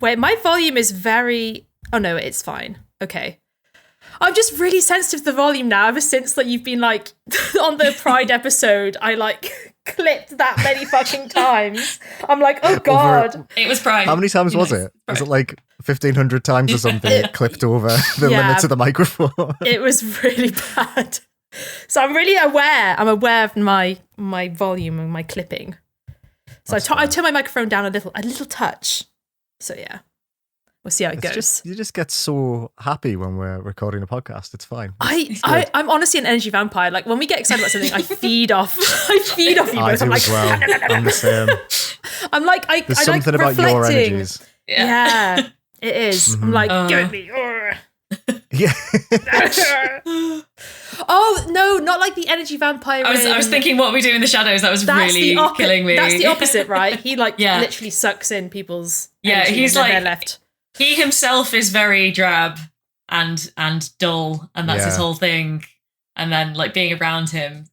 Wait, my volume is very... Oh, no, it's fine. Okay. I'm just really sensitive to the volume now, ever since like you've been like on the Pride episode, I like clipped that many fucking times. I'm like, oh God. It was Pride. How many times was it? Was it like 1,500 times or something? It clipped over the limits of the microphone. It was really bad. So I'm really aware. I'm aware of my volume and my clipping. So I turn my microphone down a little touch. So yeah. We'll see how it goes. You just get so happy when we're recording a podcast. It's fine. I'm honestly an energy vampire. Like when we get excited about something, I feed off. I feed off you both. I'm like, as well. I'm the same. I'm like, there's something about your energies. Yeah, it is. Mm-hmm. I'm like, give it me. Yeah. Oh no, not like the energy vampire. I was thinking, what we do in the shadows. That was really killing me. That's the opposite, right? He literally sucks in people's. He's like they're left. He himself is very drab and dull, and that's his whole thing. And then, like, being around him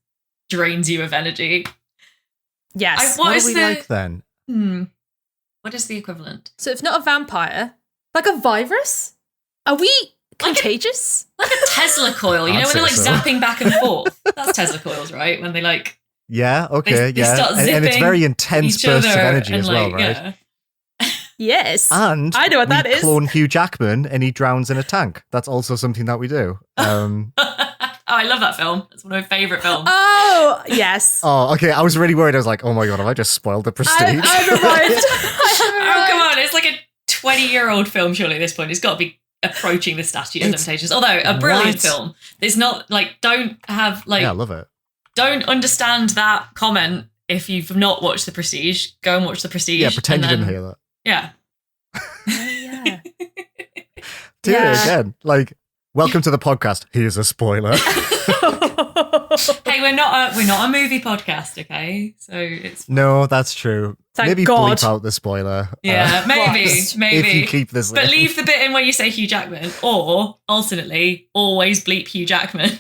drains you of energy. Yes. What are we like then? What is the equivalent? So if not a vampire, like a virus? Are we contagious? Like a Tesla coil, you know, when they're like zapping back and forth. That's Tesla coils, right? When they like... Yeah, okay, they start zipping and it's very intense bursts of energy as well, right? Yeah. Yes. And I know what that is. Clone Hugh Jackman and he drowns in a tank. That's also something that we do. Oh, I love that film. It's one of my favourite films. Oh, yes. Oh, okay. I was really worried. I was like, oh my God, have I just spoiled the Prestige? I've arrived. Oh, come on. It's like a 20-year-old film, surely, at this point. It's got to be approaching the statute of limitations. Although, a brilliant film. It's not, like, don't have, like... Yeah, I love it. Don't understand that comment if you've not watched The Prestige. Go and watch The Prestige. Yeah, pretend you didn't hear that. Yeah. Yeah. Do it again. Like, welcome to the podcast. Here's a spoiler. Hey, we're not a movie podcast, okay? So it's no, that's true. Thank maybe God. bleep out the spoiler. Yeah, maybe. If you keep this, but leave the bit in where you say Hugh Jackman, or alternately, always bleep Hugh Jackman.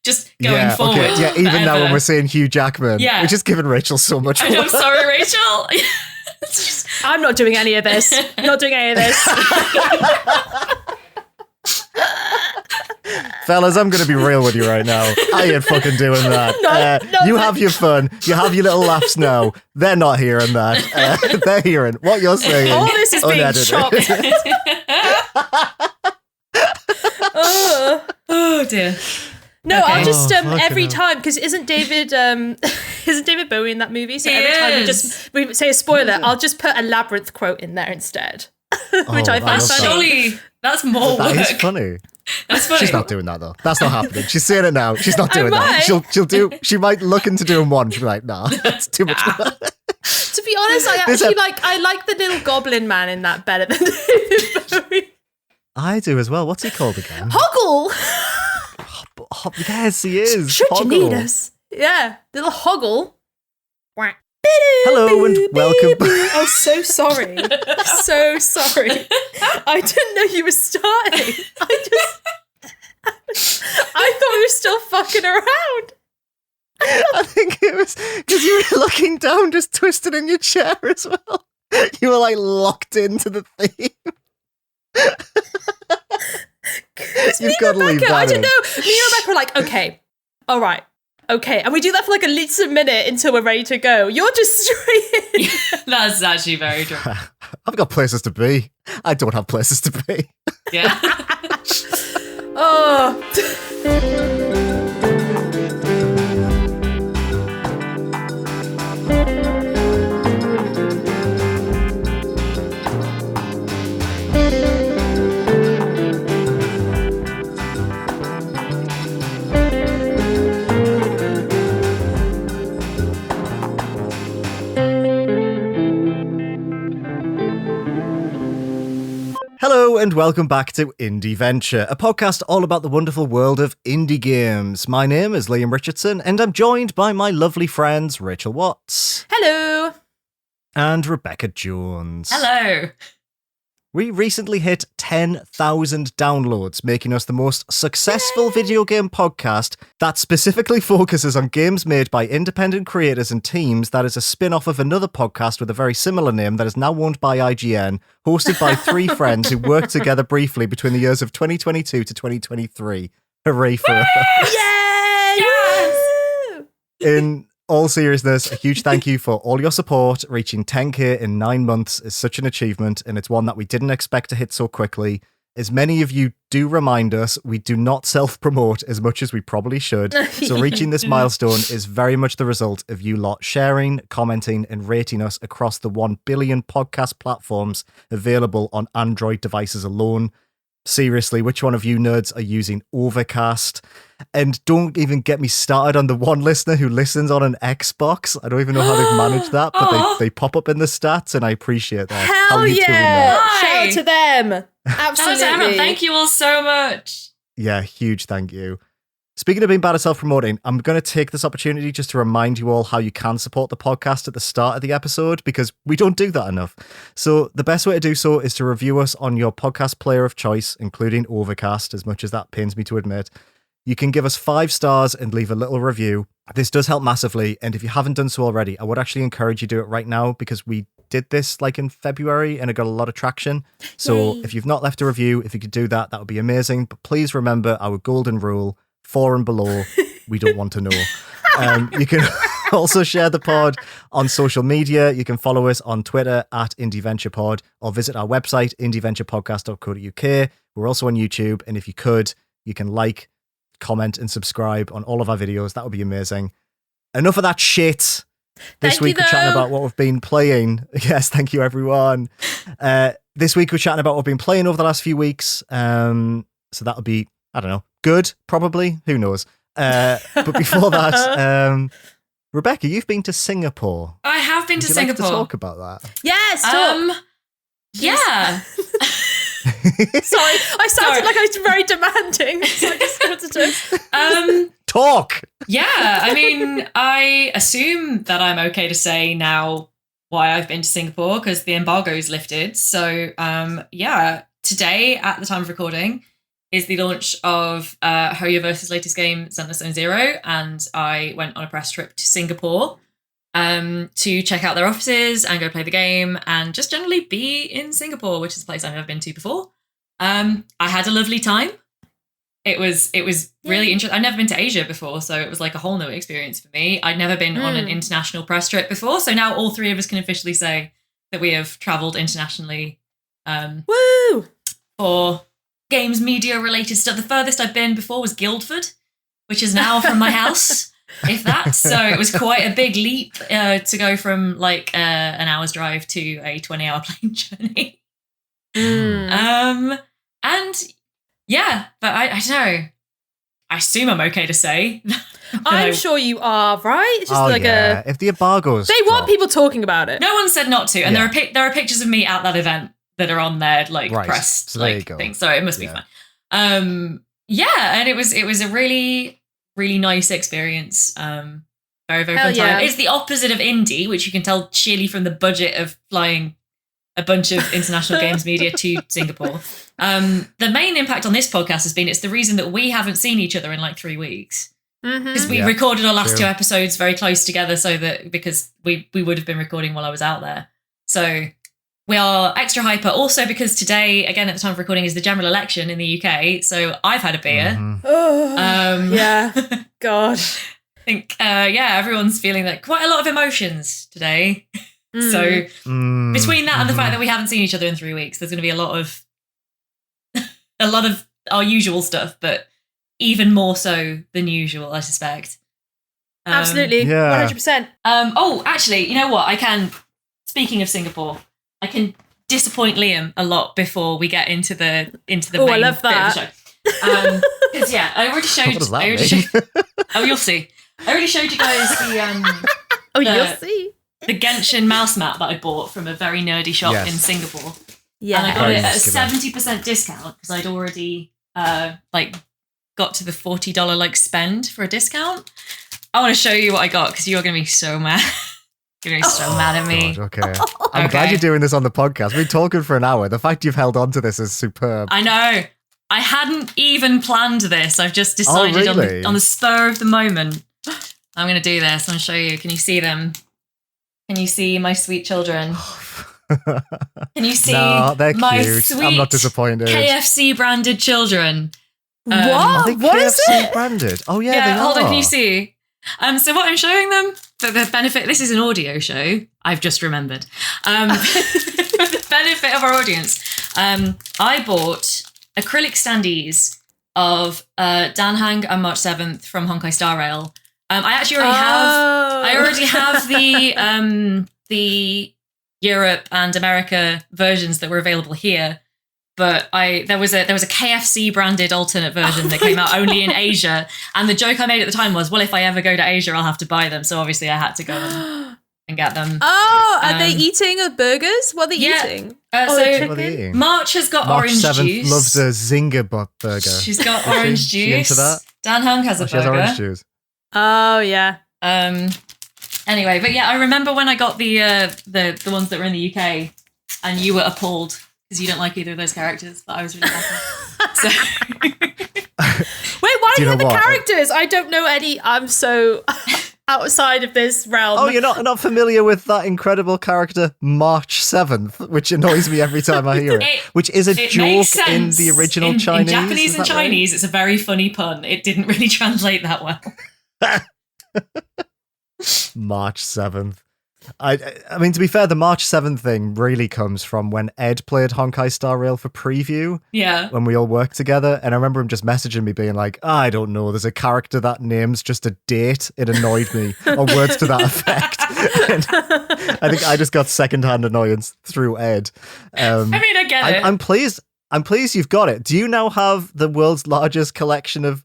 Just going forward. Okay. Yeah, even now when we're saying Hugh Jackman, we're just giving Rachel so much work. I'm sorry, Rachel. I'm not doing any of this. Not doing any of this. Fellas, I'm going to be real with you right now. I ain't fucking doing that. You have your fun. You have your little laughs now. They're not hearing that. They're hearing what you're saying. All this is being chopped. Oh dear. No, okay. I'll just every time, because isn't David Bowie in that movie? So every time we say a spoiler, I'll just put a Labyrinth quote in there instead, which I find funny. Surely that's more work. That is funny. That's funny. She's not doing that though. That's not happening. She's saying it now. She's not doing that. She might look into doing one. She'll be like, nah, that's too much. To be honest, I like the little goblin man in that better than David Bowie. I do as well. What's he called again? Hoggle. Yes, he is. Should Hoggle. you need us? Yeah, little Hoggle. Hello and welcome. Oh, so sorry. So sorry. I didn't know you were starting. I thought we were still fucking around. I think it was because you were looking down, just twisted in your chair as well. You were like locked into the theme. You've got to leave that I don't in. know. Me and Rebecca were like, okay, all right, okay. And we do that for like a minute until we're ready to go. You're just straight in. That's actually very true. I've got places to be. I don't have places to be. Yeah. Oh. Hello and welcome back to Indieventure, a podcast all about the wonderful world of indie games. My name is Liam Richardson and I'm joined by my lovely friends Rachel Watts. Hello. And Rebecca Jones. Hello. We recently hit 10,000 downloads, making us the most successful video game podcast that specifically focuses on games made by independent creators and teams that is a spin-off of another podcast with a very similar name that is now owned by IGN, hosted by three friends who worked together briefly between the years of 2022 to 2023. Hooray for us. Yay! Yes! In all seriousness, a huge thank you for all your support. Reaching 10k in 9 months is such an achievement, and it's one that we didn't expect to hit so quickly. As many of you do remind us, we do not self-promote as much as we probably should. So reaching this milestone is very much the result of you lot sharing, commenting, and rating us across the 1 billion podcast platforms available on Android devices alone. Seriously, which one of you nerds are using Overcast? And don't even get me started on the one listener who listens on an Xbox. I don't even know how they've managed that, but they pop up in the stats, and I appreciate that. How Hell are you doing yeah! that? Shout out to them. Absolutely. Emma, thank you all so much. Yeah, huge thank you. Speaking of being bad at self-promoting, I'm going to take this opportunity just to remind you all how you can support the podcast at the start of the episode, because we don't do that enough. So the best way to do so is to review us on your podcast player of choice, including Overcast, as much as that pains me to admit. You can give us 5 stars and leave a little review. This does help massively, and if you haven't done so already, I would actually encourage you to do it right now, because we did this like in February and it got a lot of traction. So if you've not left a review, if you could do that, that would be amazing. But please remember our golden rule: 4 and below, we don't want to know. You can also share the pod on social media. You can follow us on Twitter at IndieVenturePod, or visit our website, indieventurepodcast.co.uk. We're also on YouTube, and if you could, you can like, comment, and subscribe on all of our videos. That would be amazing. Enough of that shit. This week we're chatting about what we've been playing. Yes, thank you, everyone. This week we're chatting about what we've been playing over the last few weeks. So that would be, I don't know, good, probably. Who knows? But before that, Rebecca, you've been to Singapore. I have been to Would you Singapore. like to talk about that? Yes, talk. Yeah. Sorry, I sounded like I was very demanding. So I just wanted to Talk. Yeah, I mean, I assume that I'm okay to say now why I've been to Singapore, because the embargo is lifted. So, yeah, today, at the time of recording, is the launch of Hoyoverse's latest game, Zenless Zone Zero, and I went on a press trip to Singapore to check out their offices and go play the game and just generally be in Singapore, which is a place I've never been to before. I had a lovely time. It was really interesting. I'd never been to Asia before, so it was like a whole new experience for me. I'd never been on an international press trip before, so now all 3 of us can officially say that we have travelled internationally Woo! for games media related stuff. The furthest I've been before was Guildford, which is now from my house, if that. So it was quite a big leap to go from like an hour's drive to a 20-hour plane journey. And yeah, but I don't know. I assume I'm okay to say. I'm sure you are, right? It's just if the embargoes they want people talking about it. No one said not to, and there are pictures of me at that event that are on their press so there you go. thing. So it must be fun. And it was a really, really nice experience. Very, very fun time. It's the opposite of indie, which you can tell sheerly from the budget of flying a bunch of international games media to Singapore. The main impact on this podcast has been it's the reason that we haven't seen each other in like 3 weeks. Because we recorded our last 2 episodes very close together, so that because we would have been recording while I was out there. So we are extra hyper. Also because today, again at the time of recording, is the general election in the UK. So I've had a beer. God. I think everyone's feeling like quite a lot of emotions today. So between that and the fact that we haven't seen each other in 3 weeks, there's going to be a lot of our usual stuff, but even more so than usual, I suspect. Absolutely, 100%. Actually, you know what? Speaking of Singapore, I can disappoint Liam a lot before we get into the main I love that. bit of the show. Because I already showed. What does that mean? You'll see. I already showed you guys the you'll see. the Genshin mouse mat that I bought from a very nerdy shop in Singapore. Yeah, and I got it at a 70% discount because I'd already got to the $40 spend for a discount. I want to show you what I got because you're going to be so mad. You're gonna be so mad at me. God, okay. I'm glad you're doing this on the podcast. We've been talking for an hour. The fact you've held on to this is superb. I know. I hadn't even planned this. I've just decided on the spur of the moment. I'm going to do this. I'm going to show you. Can you see them? Can you see my sweet children? Can you see my sweet I'm not disappointed. KFC branded children? What? What is it? Branded? Oh yeah, they hold are. on. Can you see? So what I'm showing them, for the benefit, this is an audio show. I've just remembered. For the benefit of our audience, I bought acrylic standees of Dan Hang and March 7th from Honkai Star Rail. I actually already have the Europe and America versions that were available here, but there was a KFC branded alternate version that came out only in Asia, and the joke I made at the time was, well, if I ever go to Asia, I'll have to buy them. So obviously I had to go and get them. Oh, are they eating burgers? What are they eating? So March has got orange 7th juice. Loves a Zinger burger. She's got orange juice. Into that? Dan Hung has a burger. She has orange juice. Oh yeah. Anyway, but yeah, I remember when I got the ones that were in the UK, and you were appalled because you don't like either of those characters, but I was really happy. So. Wait, why do you have the characters? I don't know any. I'm so outside of this realm. Oh, you're not familiar with that incredible character March 7th, which annoys me every time I hear it. Which is a joke in the original Chinese. In Japanese and Chinese, It's a very funny pun. It didn't really translate that well. March 7th. I mean, to be fair, the March 7th thing really comes from when Ed played Honkai Star Rail for preview. Yeah. When we all worked together. And I remember him just messaging me being like, I don't know, there's a character that name's just a date. It annoyed me. Or words to that effect. And I think I just got secondhand annoyance through Ed. I mean, I get it. I'm pleased you've got it. Do you now have the world's largest collection of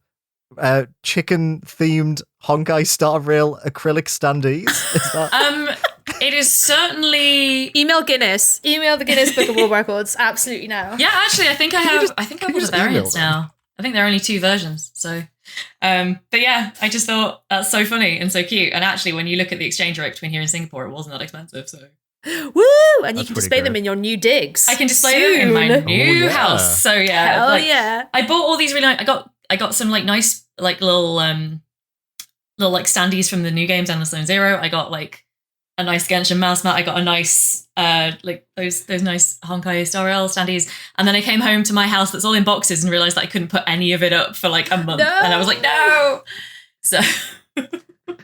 chicken-themed Honkai Star Rail acrylic standees? Is that... It is certainly... Email the Guinness Book of World Records, absolutely now. Yeah, actually, I think I have all the variants now. I think there are only 2 versions, so... but yeah, I just thought that's so funny and so cute. And actually, when you look at the exchange rate between here and Singapore, it wasn't that expensive, so... Woo! And you can display them in your new digs. I can display them in my new house. So yeah. Hell yeah. I bought all these really... I got some like nice like little like standees from the new game Zenless Zone Zero. I got like a nice Genshin mouse mat. I got a nice like those nice Honkai Star Rail standees. And then I came home to my house that's all in boxes and realized that I couldn't put any of it up for like a month. No! And I was like, no. So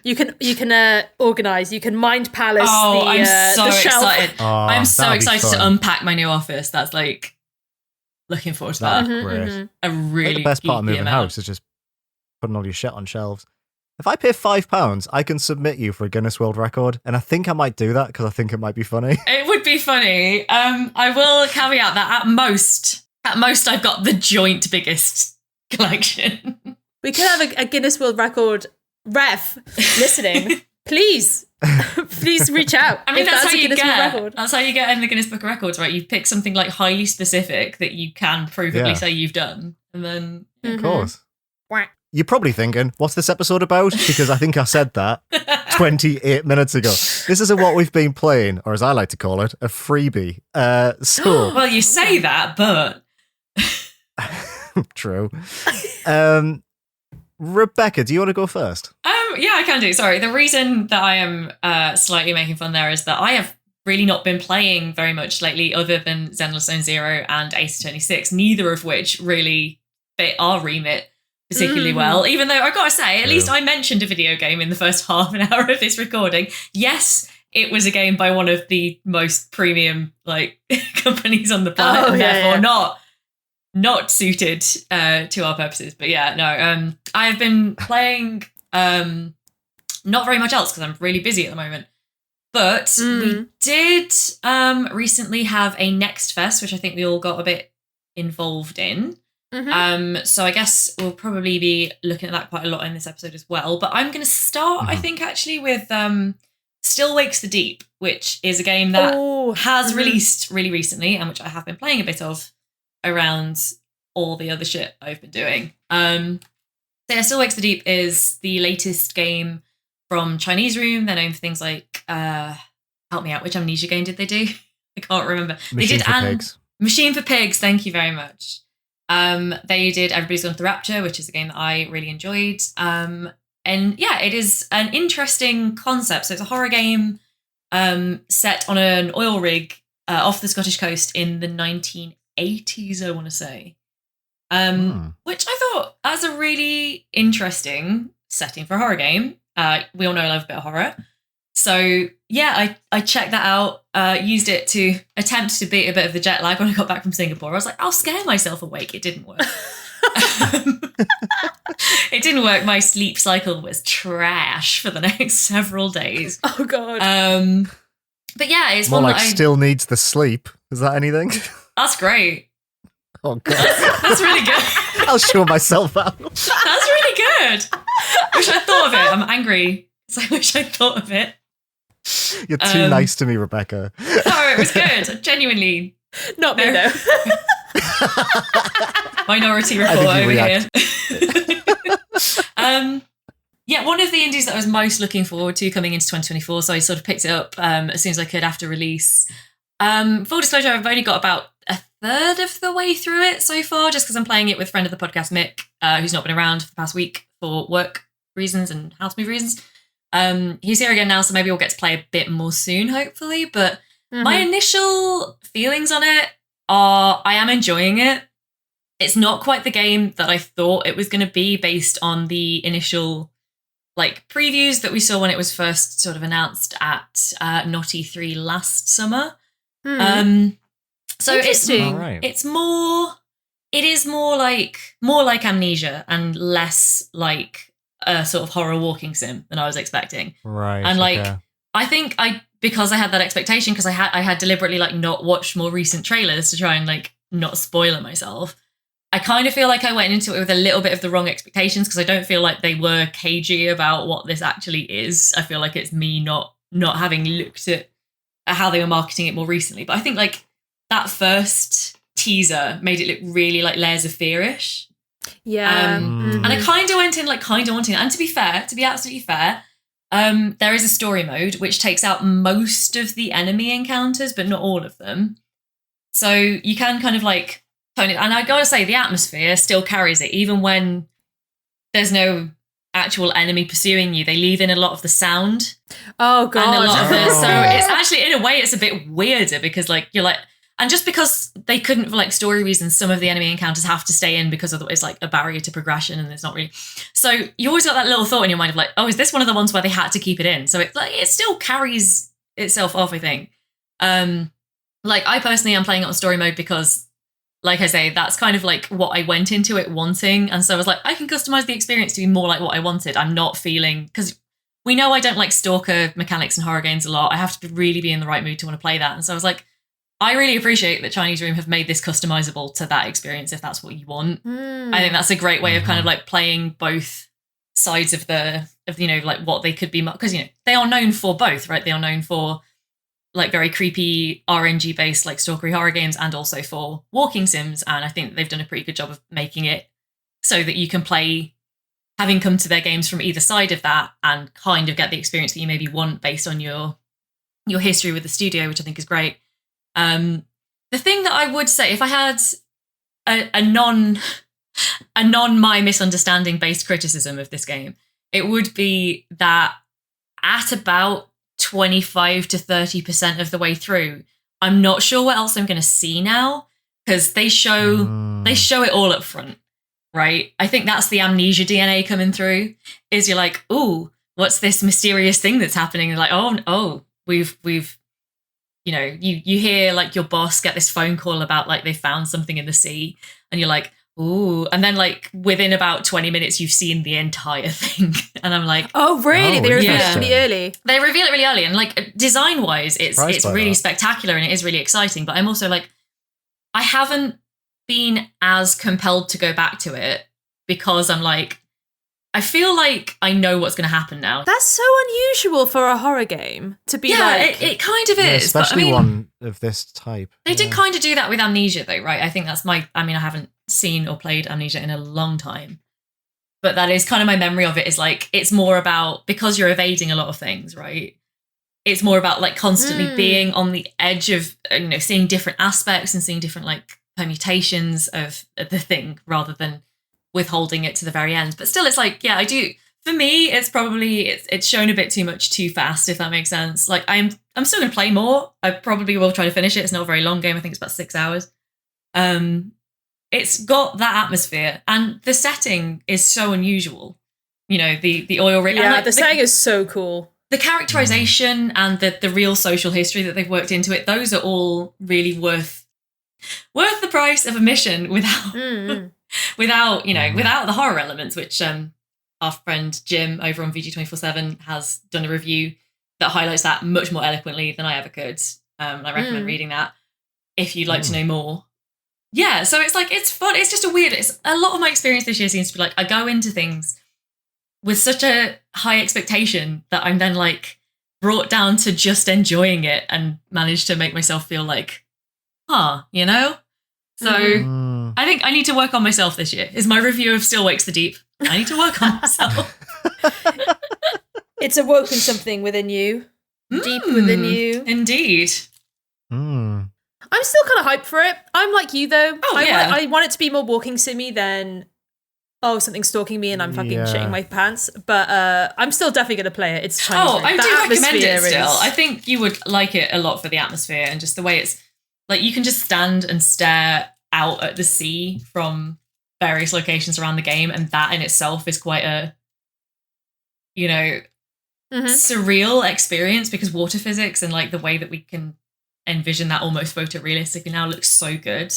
you can organize. You can mind palace. I'm so excited. Oh, I'm so excited to unpack my new office. That's like looking forward to that. Great. A really the best part of moving house is just putting all your shit on shelves. If I pay £5, I can submit you for a Guinness World Record, and I think I might do that because I think it might be funny. It would be funny. I will caveat that at most I've got the joint biggest collection. We could have a Guinness World Record ref listening. Please reach out. I mean, that's how you get in the Guinness Book of Records, right? You pick something like highly specific that you can provably say you've done, and then of course. You're probably thinking, what's this episode about? Because I think I said that 28 minutes ago. This isn't what we've been playing, or as I like to call it, a freebie. Well, you say that, but true. Rebecca, do you want to go first? Yeah, I can do. Sorry. The reason that I am slightly making fun there is that I have really not been playing very much lately other than Zenless Zone Zero and Ace Attorney 6, neither of which really fit our remit particularly well, even though I've got to say, at least I mentioned a video game in the first half an hour of this recording. Yes, it was a game by one of the most premium like companies on the planet, and therefore not suited to our purposes. But yeah, no, I have been playing not very much else because I'm really busy at the moment. But we did recently have a Next Fest, which I think we all got a bit involved in. So I guess we'll probably be looking at that quite a lot in this episode as well. But I'm going to start, I think, actually with Still Wakes the Deep, which is a game that has released really recently and which I have been playing a bit of around all the other shit I've been doing. So yeah, Still Wakes the Deep is the latest game from Chinese Room. They're known for things like, help me out, which Amnesia game did they do? I can't remember. Machine for Pigs. Machine for Pigs, thank you very much. They did Everybody's Gone to the Rapture, which is a game that I really enjoyed. And yeah, it is an interesting concept. So it's a horror game set on an oil rig off the Scottish coast in the 1980s, I want to say. Which I thought as a really interesting setting for a horror game. We all know I love a bit of horror. So yeah, I checked that out, used it to attempt to beat a bit of the jet lag when I got back from Singapore. I was like, I'll scare myself awake. It didn't work. It didn't work. My sleep cycle was trash for the next several days. Oh God. But yeah, it's more one like that still needs the sleep. Is that anything? That's great. Oh God. That's really good. I'll show myself out. That's really good. Wish I thought of it. I'm angry. I wish I thought of it. You're too nice to me, Rebecca. No, it was good. Genuinely. Not me, though. Minority report over here. Yeah, one of the indies that I was most looking forward to coming into 2024, so I sort of picked it up as soon as I could after release. Full disclosure, I've only got about a third of the way through it so far, just because I'm playing it with friend of the podcast, Mick, who's not been around for the past week for work reasons and house move reasons. He's here again now, so maybe we'll get to play a bit more soon, hopefully. But my initial feelings on it are I am enjoying it. It's not quite the game that I thought it was going to be based on the initial previews that we saw when it was first sort of announced at Not E3 last summer. So it's more like Amnesia and less like a sort of horror walking sim than I was expecting. Right. And I think because I had that expectation, because I had deliberately not watched more recent trailers to try and not spoil it myself. I kind of feel like I went into it with a little bit of the wrong expectations, because I don't feel like they were cagey about what this actually is. I feel like it's me not having looked at how they were marketing it more recently. But I think that first teaser made it look really Layers of Fear-ish. Yeah. And I kind of went in wanting it. And to be absolutely fair, there is a story mode which takes out most of the enemy encounters, but not all of them. So you can kind of tone it. And I gotta say, the atmosphere still carries it, even when there's no actual enemy pursuing you. They leave in a lot of the sound. Oh God. And a lot of it. So it's actually, in a way, it's a bit weirder, because you're and just because they couldn't, for story reasons, some of the enemy encounters have to stay in, because otherwise a barrier to progression, and it's not really. So you always got that little thought in your mind of oh, is this one of the ones where they had to keep it in? So it still carries itself off, I think. I personally am playing it on story mode because, like I say, that's kind of what I went into it wanting. And so I was I can customize the experience to be more like what I wanted. I'm not feeling, because we know I don't like stalker mechanics in horror games a lot. I have to really be in the right mood to want to play that. And so I was I really appreciate that Chinese Room have made this customizable to that experience, if that's what you want. I think that's a great way of kind of playing both sides of what they could be, because they are known for both, right? They are known for very creepy RNG based stalkery horror games, and also for walking sims. And I think they've done a pretty good job of making it so that you can play, having come to their games from either side of that, and kind of get the experience that you maybe want based on your history with the studio, which I think is great. The thing that I would say, if I had a non my misunderstanding based criticism of this game, it would be that at about 25 to 30% of the way through, I'm not sure what else I'm going to see now, because they show it all up front, right? I think that's the Amnesia DNA coming through. Is you're ooh, what's this mysterious thing that's happening? And oh, we've you hear your boss get this phone call about they found something in the sea, and you're ooh, and then within about 20 minutes you've seen the entire thing, and I'm oh really? They reveal it really early. They reveal it really early, and design wise, it's really spectacular, and it is really exciting. But I'm also I haven't been as compelled to go back to it, because I'm I feel I know what's going to happen now. That's so unusual for a horror game to be it kind of is. Especially but, one of this type. They did kind of do that with Amnesia, though, right? I think that's I haven't seen or played Amnesia in a long time. but that is kind of my memory of it, is like, it's more about, because you're evading a lot of things, right? It's more about like constantly being on the edge of, seeing different aspects and seeing different like permutations of the thing, rather than withholding it to the very end. But still, it's like, yeah, I do. For me, it's probably, it's shown a bit too much too fast, if that makes sense. Like, I'm still going to play more. I probably will try to finish it. It's not a very long game. I think it's about 6 hours. It's got that atmosphere, and the setting is so unusual. The oil rig. Yeah, and like, the setting is so cool. The characterization and the real social history that they've worked into it, those are all really worth the price of admission without without the horror elements, which our friend Jim over on VG247 has done a review that highlights that much more eloquently than I ever could. And I recommend reading that if you'd like to know more. Yeah, so it's like, it's fun. It's just it's a lot of my experience this year seems to be like, I go into things with such a high expectation that I'm then like brought down to just enjoying it and manage to make myself feel like, So I think I need to work on myself this year, is my review of Still Wakes the Deep. I need to work on myself. It's awoken something within you. Deep within you. Indeed. I'm still kind of hyped for it. I'm like you, though. Yeah. I want it to be more walking simmy than, something's stalking me and I'm fucking shitting my pants. But I'm still definitely going to play it. It's Chinese. I do recommend it still. I think you would like it a lot for the atmosphere and just the way it's, like, you can just stand and stare out at the sea from various locations around the game, and that in itself is quite a, surreal experience, because water physics and like the way that we can envision that almost photorealistically now looks so good.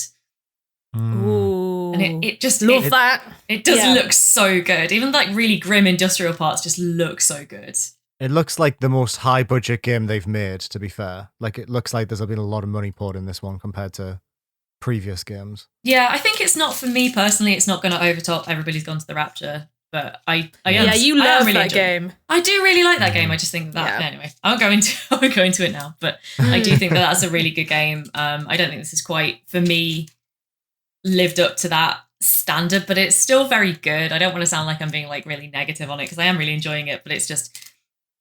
Ooh. And it just love that. It does look so good. Even like really grim industrial parts just look so good. It looks like the most high budget game they've made, to be fair. Like, it looks like there's been a lot of money poured in this one compared to previous games. Yeah, I think it's not, for me personally, it's not going to overtop Everybody's Gone to the Rapture. But I you love that game. I do really like that game. I just think that anyway. I won't go into it now, but I do think that that's a really good game. I don't think this is quite, for me, lived up to that standard, but it's still very good. I don't want to sound like I'm being like really negative on it, because I am really enjoying it, but it's just,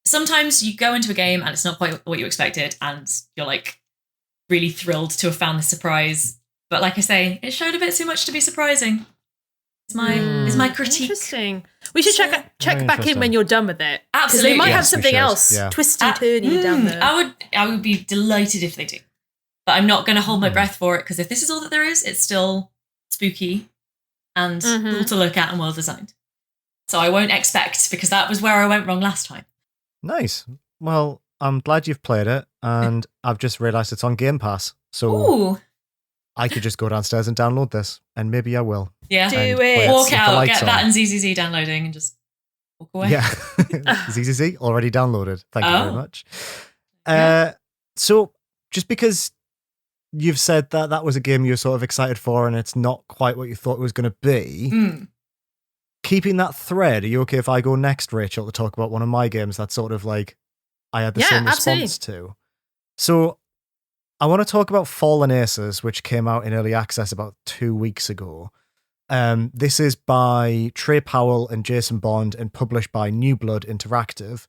sometimes you go into a game and it's not quite what you expected, and you're like really thrilled to have found the surprise. But like I say, it showed a bit too much to be surprising. Is my critique. Interesting. We should check back in when you're done with it. Absolutely. Because they might have something else twisty turny down there. I would be delighted if they do. But I'm not going to hold my breath for it, because if this is all that there is, it's still spooky and cool to look at and well designed. So I won't expect, because that was where I went wrong last time. Nice. Well, I'm glad you've played it, and I've just realised it's on Game Pass. So Ooh. I could just go downstairs and download this, and maybe I will. Yeah. Do it. Walk out, get that and ZZZ downloading, and just walk away. Yeah. ZZZ already downloaded. Thank you very much. So just because you've said that was a game you're sort of excited for and it's not quite what you thought it was going to be, keeping that thread, are you okay if I go next, Rachel, to talk about one of my games that sort of like I had the same response to? So I want to talk about Fallen Aces, which came out in early access about 2 weeks ago. This is by Trey Powell and Jason Bond and published by New Blood Interactive.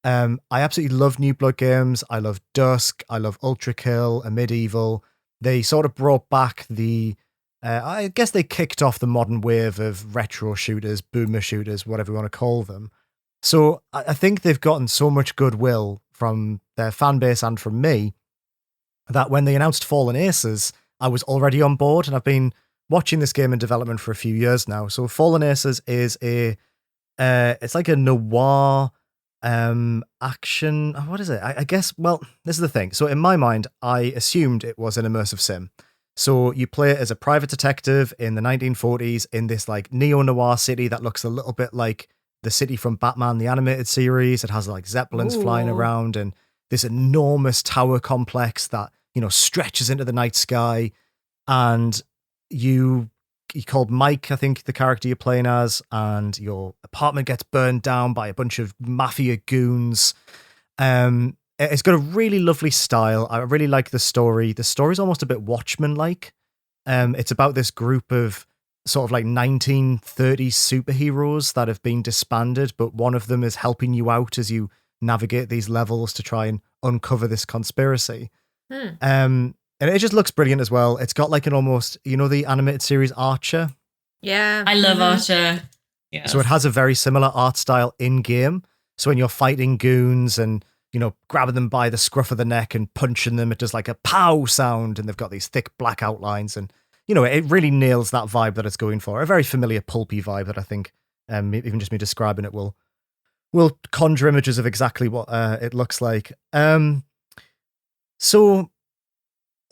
I absolutely love New Blood games. I love Dusk. I love Ultra Kill and Medieval. They sort of brought back the, I guess they kicked off the modern wave of retro shooters, boomer shooters, whatever you want to call them. So I think they've gotten so much goodwill from their fan base and from me that when they announced Fallen Aces, I was already on board, and I've been watching this game in development for a few years now. So Fallen Aces is it's like a noir action. What is it? I guess, well, this is the thing. So in my mind, I assumed it was an immersive sim. So you play it as a private detective in the 1940s in this like neo-noir city that looks a little bit like the city from Batman, the animated series. It has like zeppelins flying around and this enormous tower complex that, stretches into the night sky. And you called Mike, I think the character you're playing as, and your apartment gets burned down by a bunch of mafia goons. It's got a really lovely style. I really like the story. The story's almost a bit Watchmen-like. It's about this group of sort of like 1930s superheroes that have been disbanded, but one of them is helping you out as you navigate these levels to try and uncover this conspiracy. And it just looks brilliant as well. It's got like an almost, the animated series Archer? Yeah. I love Archer. Yeah. So it has a very similar art style in game. So when you're fighting goons and, grabbing them by the scruff of the neck and punching them, it does like a pow sound, and they've got these thick black outlines, and it really nails that vibe that it's going for. A very familiar pulpy vibe that I think, even just me describing it will conjure images of exactly what it looks like. So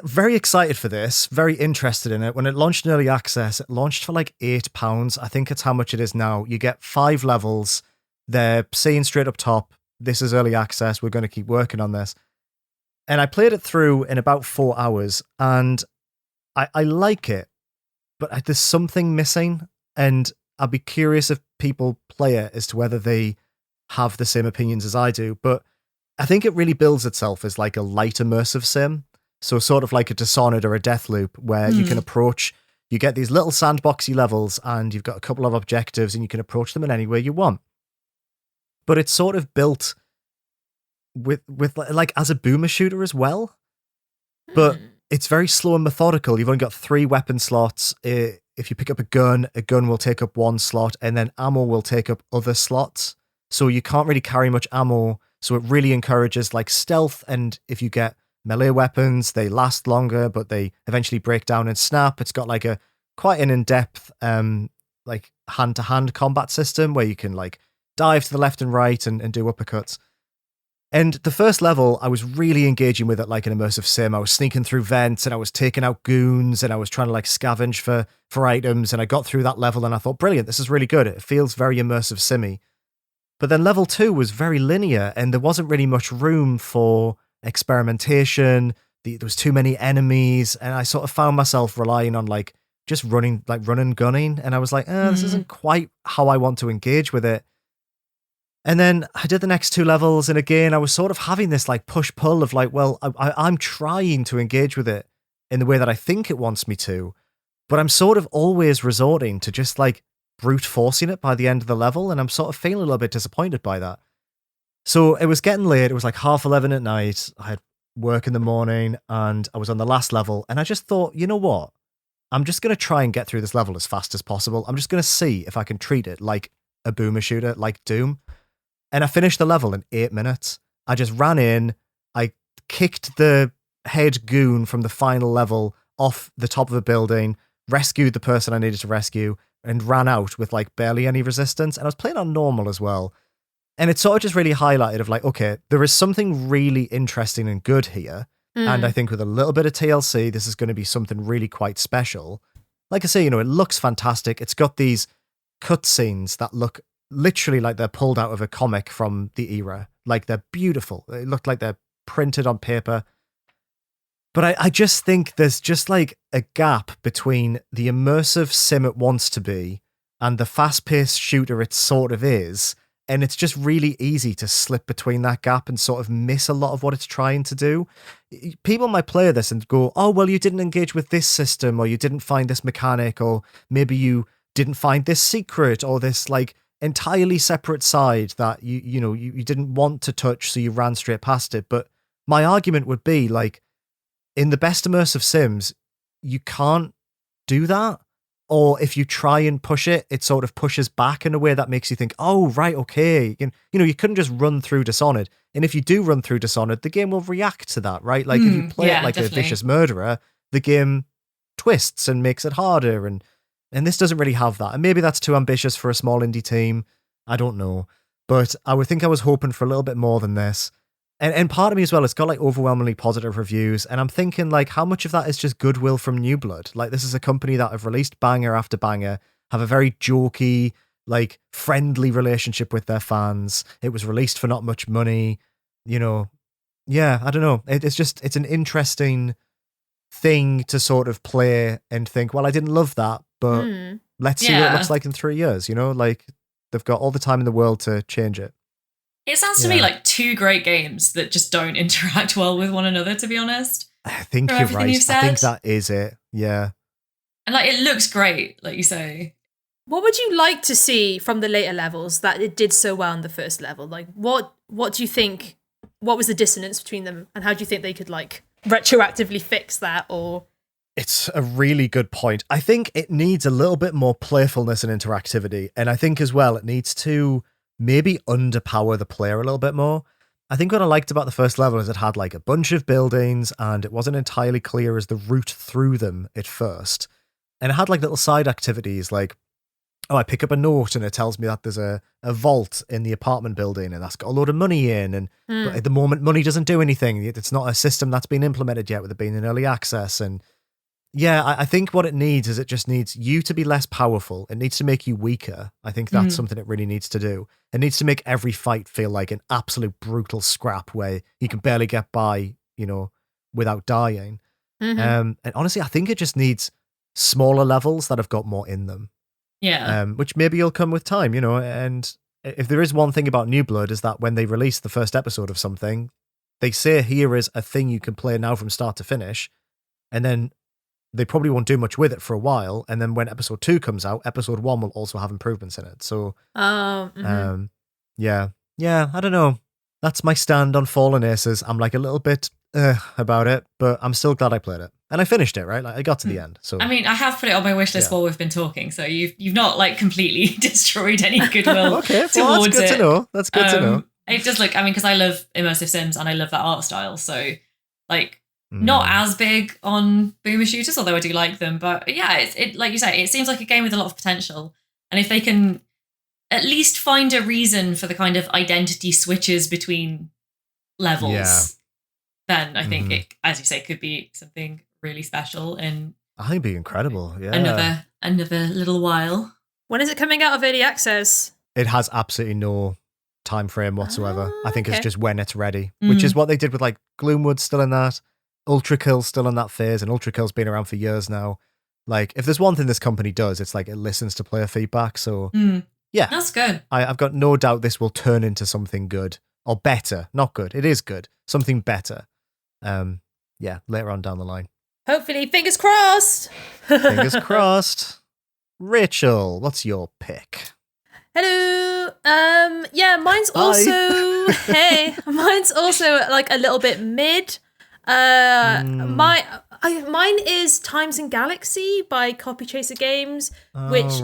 very excited for this, very interested in it. When it launched in early access, it launched for like £8. I think it's how much it is now. You get 5 levels. They're saying straight up top, this is early access. We're going to keep working on this. And I played it through in about 4 hours, and I like it, but there's something missing. And I'd be curious if people play it as to whether they have the same opinions as I do. But I think it really builds itself as like a light immersive sim. So sort of like a Dishonored or a Deathloop, where you can approach, you get these little sandboxy levels, and you've got a couple of objectives, and you can approach them in any way you want. But it's sort of built with like as a boomer shooter as well. But it's very slow and methodical. You've only got 3 weapon slots. If you pick up a gun will take up 1 slot, and then ammo will take up other slots. So you can't really carry much ammo. So it really encourages like stealth. And if you get melee weapons, they last longer, but they eventually break down and snap. It's got like quite an in-depth like hand-to-hand combat system where you can like dive to the left and right and do uppercuts. And the first level, I was really engaging with it like an immersive sim. I was sneaking through vents, and I was taking out goons, and I was trying to like scavenge for items, and I got through that level, and I thought, brilliant, this is really good. It feels very immersive simmy. But then level 2 was very linear, and there wasn't really much room for experimentation. There was too many enemies, and I sort of found myself relying on like just running, like run and gunning, and I was like, this isn't quite how I want to engage with it. And then I did the next 2 levels, and again, I was sort of having this like push-pull of like, well, I'm trying to engage with it in the way that I think it wants me to, but I'm sort of always resorting to just like brute forcing it by the end of the level, and I'm sort of feeling a little bit disappointed by that. So it was getting late. It was like 11:30 at night. I had work in the morning, and I was on the last level, and I just thought, you know what? I'm just going to try and get through this level as fast as possible. I'm just going to see if I can treat it like a boomer shooter, like Doom. And I finished the level in 8 minutes. I just ran in, I kicked the head goon from the final level off the top of a building, rescued the person I needed to rescue, and ran out with like barely any resistance. And I was playing on normal as well. And it sort of just really highlighted of like, okay, there is something really interesting and good here. And I think with a little bit of TLC, this is going to be something really quite special. Like I say, it looks fantastic. It's got these cutscenes that look literally like they're pulled out of a comic from the era. Like they're beautiful. They look like they're printed on paper. But I just think there's just like a gap between the immersive sim it wants to be and the fast-paced shooter it sort of is. And it's just really easy to slip between that gap and sort of miss a lot of what it's trying to do. People might play this and go, oh, well, you didn't engage with this system, or you didn't find this mechanic, or maybe you didn't find this secret, or this like entirely separate side that you didn't want to touch, so you ran straight past it. But my argument would be like, in the best immersive sims, you can't do that. Or if you try and push it, it sort of pushes back in a way that makes you think, oh, right, okay. You couldn't just run through Dishonored. And if you do run through Dishonored, the game will react to that, right? Like if you play it like definitely. A vicious murderer, the game twists and makes it harder. And this doesn't really have that. And maybe that's too ambitious for a small indie team. I don't know. But I would think I was hoping for a little bit more than this. And part of me as well, it's got like overwhelmingly positive reviews. And I'm thinking like, how much of that is just goodwill from New Blood? Like this is a company that have released banger after banger, have a very jokey, like friendly relationship with their fans. It was released for not much money, Yeah, I don't know. It's an interesting thing to sort of play and think, well, I didn't love that, but let's see what it looks like in 3 years, Like they've got all the time in the world to change it. It sounds to me like 2 great games that just don't interact well with one another, to be honest. I think you're right. I think that is it. Yeah. And like it looks great, like you say. What would you like to see from the later levels that it did so well in the first level? Like, what do you think? What was the dissonance between them, and how do you think they could like retroactively fix that? Or it's a really good point. I think it needs a little bit more playfulness and interactivity, and I think as well it needs to maybe underpower the player a little bit more. I think what I liked about the first level is it had like a bunch of buildings, and it wasn't entirely clear as the route through them at first, and it had like little side activities like, oh, I pick up a note and it tells me that there's a vault in the apartment building and that's got a load of money in. And but at the moment, money doesn't do anything. It's not a system that's been implemented yet with it being in early access. And yeah, I think what it needs is it just needs you to be less powerful. It needs to make you weaker. I think that's something it really needs to do. It needs to make every fight feel like an absolute brutal scrap where you can barely get by, without dying. And honestly, I think it just needs smaller levels that have got more in them. Yeah. Which maybe will come with time, and if there is one thing about New Blood is that when they release the first episode of something, they say here is a thing you can play now from start to finish, and then they probably won't do much with it for a while, and then when episode 2 comes out, episode 1 will also have improvements in it. So, yeah, I don't know. That's my stand on Fallen Aces. I'm like a little bit about it, but I'm still glad I played it. And I finished it, right? Like I got to the end. So I mean, I have put it on my wish list while we've been talking, so you've not like completely destroyed any goodwill okay, towards well, that's good it. to know. That's good to know. It does look, because I love immersive sims and I love that art style, so like not as big on boomer shooters, although I do like them. But yeah, it like you say, it seems like a game with a lot of potential. And if they can at least find a reason for the kind of identity switches between levels, then I think it, as you say, could be something really special. And I think it'd be incredible. Yeah, another little while. When is it coming out of early access? It has absolutely no time frame whatsoever. I think it's just when it's ready, which is what they did with like Gloomwood's still in that, Ultra Kill's still in that phase, and Ultra Kill's been around for years now. Like, if there's one thing this company does, it's like it listens to player feedback. So yeah, that's good. I've got no doubt this will turn into something good or better. Not good. It is good. Something better. Yeah, later on down the line. Hopefully, fingers crossed. Fingers crossed. Rachel, what's your pick? Hello. Yeah, mine's also mine's also like a little bit mid. Mine is Times and Galaxy by Copy Chaser Games, which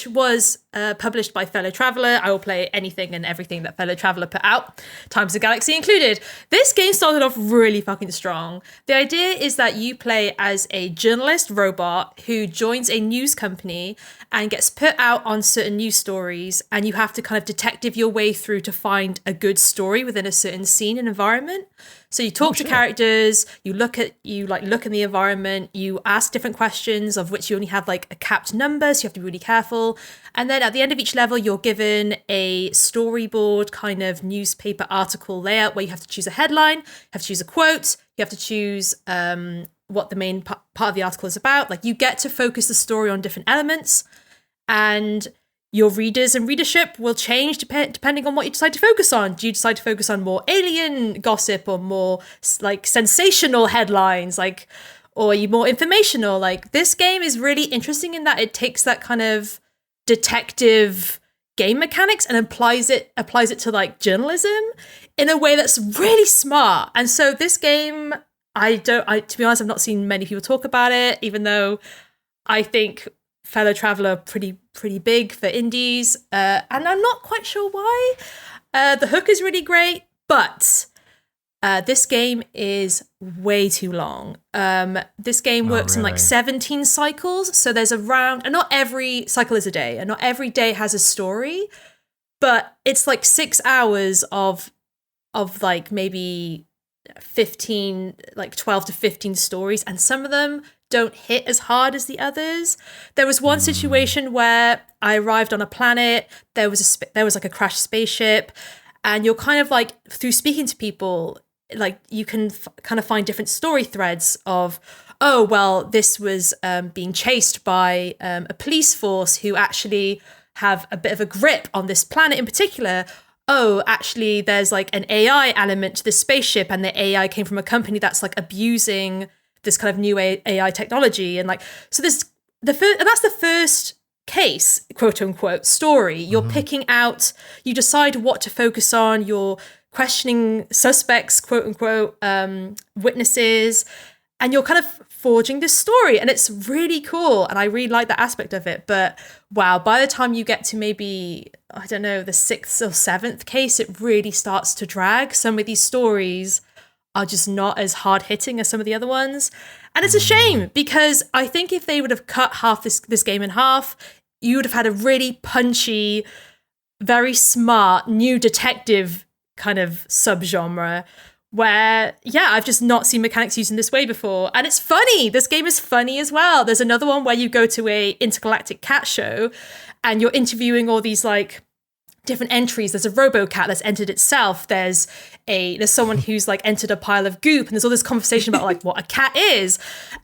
was published by Fellow Traveller. I will play anything and everything that Fellow Traveller put out, Times of Galaxy included. This game started off really fucking strong. The idea is that you play as a journalist robot who joins a news company and gets put out on certain news stories, and you have to kind of detective your way through to find a good story within a certain scene and environment. So you talk to characters, you look in the environment, you ask different questions of which you only have like a capped number, so you have to be really careful. And then at the end of each level, you're given a storyboard kind of newspaper article layout where you have to choose a headline, you have to choose a quote, you have to choose what the main part of the article is about. Like, you get to focus the story on different elements, and your readers and readership will change depending on what you decide to focus on. Do you decide to focus on more alien gossip or more like sensational headlines, like, or are you more informational? Like, this game is really interesting in that it takes that kind of detective game mechanics and applies it to like journalism in a way that's really smart. And so this game, to be honest, I've not seen many people talk about it, even though I think Fellow Traveller pretty big for indies, and I'm not quite sure why. The hook is really great, but this game is way too long. This game works in like 17 cycles, so there's around, and not every cycle is a day, and not every day has a story, but it's like 6 hours of like maybe 15, like 12 to 15 stories, and some of them don't hit as hard as the others. There was one situation where I arrived on a planet, there was like a crashed spaceship, and you're kind of like, through speaking to people, like you can kind of find different story threads of, oh, well, this was being chased by a police force who actually have a bit of a grip on this planet in particular. Oh, actually, there's like an AI element to this spaceship, and the AI came from a company that's like abusing this kind of new AI technology. And like, so there's and that's the first case, quote unquote, story. You're picking out, you decide what to focus on, you're questioning suspects, quote unquote, witnesses, and you're kind of forging this story. And it's really cool. And I really like that aspect of it. But wow, by the time you get to maybe, I don't know, the 6th or 7th case, it really starts to drag. Some of these stories are just not as hard hitting as some of the other ones. And it's a shame, because I think if they would have cut half this game in half, you would have had a really punchy, very smart new detective kind of subgenre where, yeah, I've just not seen mechanics used in this way before. And it's funny. This game is funny as well. There's another one where you go to a intergalactic cat show and you're interviewing all these like different entries. There's a RoboCat that's entered itself. There's someone who's like entered a pile of goop, and there's all this conversation about like what a cat is.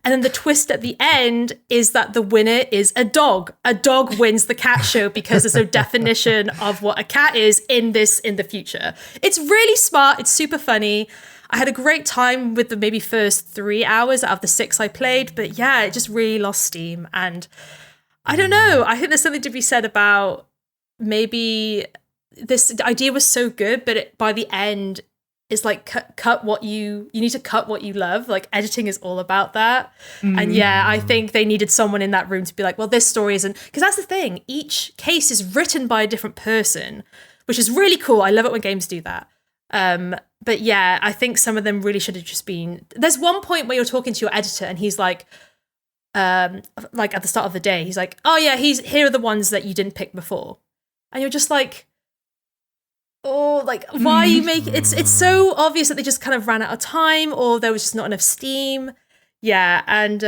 And then the twist at the end is that the winner is a dog. A dog wins the cat show because there's no definition of what a cat is in the future. It's really smart. It's super funny. I had a great time with the maybe first 3 hours out of the 6 I played, but yeah, it just really lost steam. And I don't know. I think there's something to be said about maybe this idea was so good, but by the end, it's like cut what you need to cut what you love. Like editing is all about that. And yeah, I think they needed someone in that room to be like, well, this story isn't, because that's the thing. Each case is written by a different person, which is really cool. I love it when games do that. But yeah, I think some of them really should have just been. There's one point where you're talking to your editor and he's like at the start of the day, he's like, oh yeah, here are the ones that you didn't pick before. And you're just like, oh, like, why are you making... It's so obvious that they just kind of ran out of time or there was just not enough steam. Yeah, and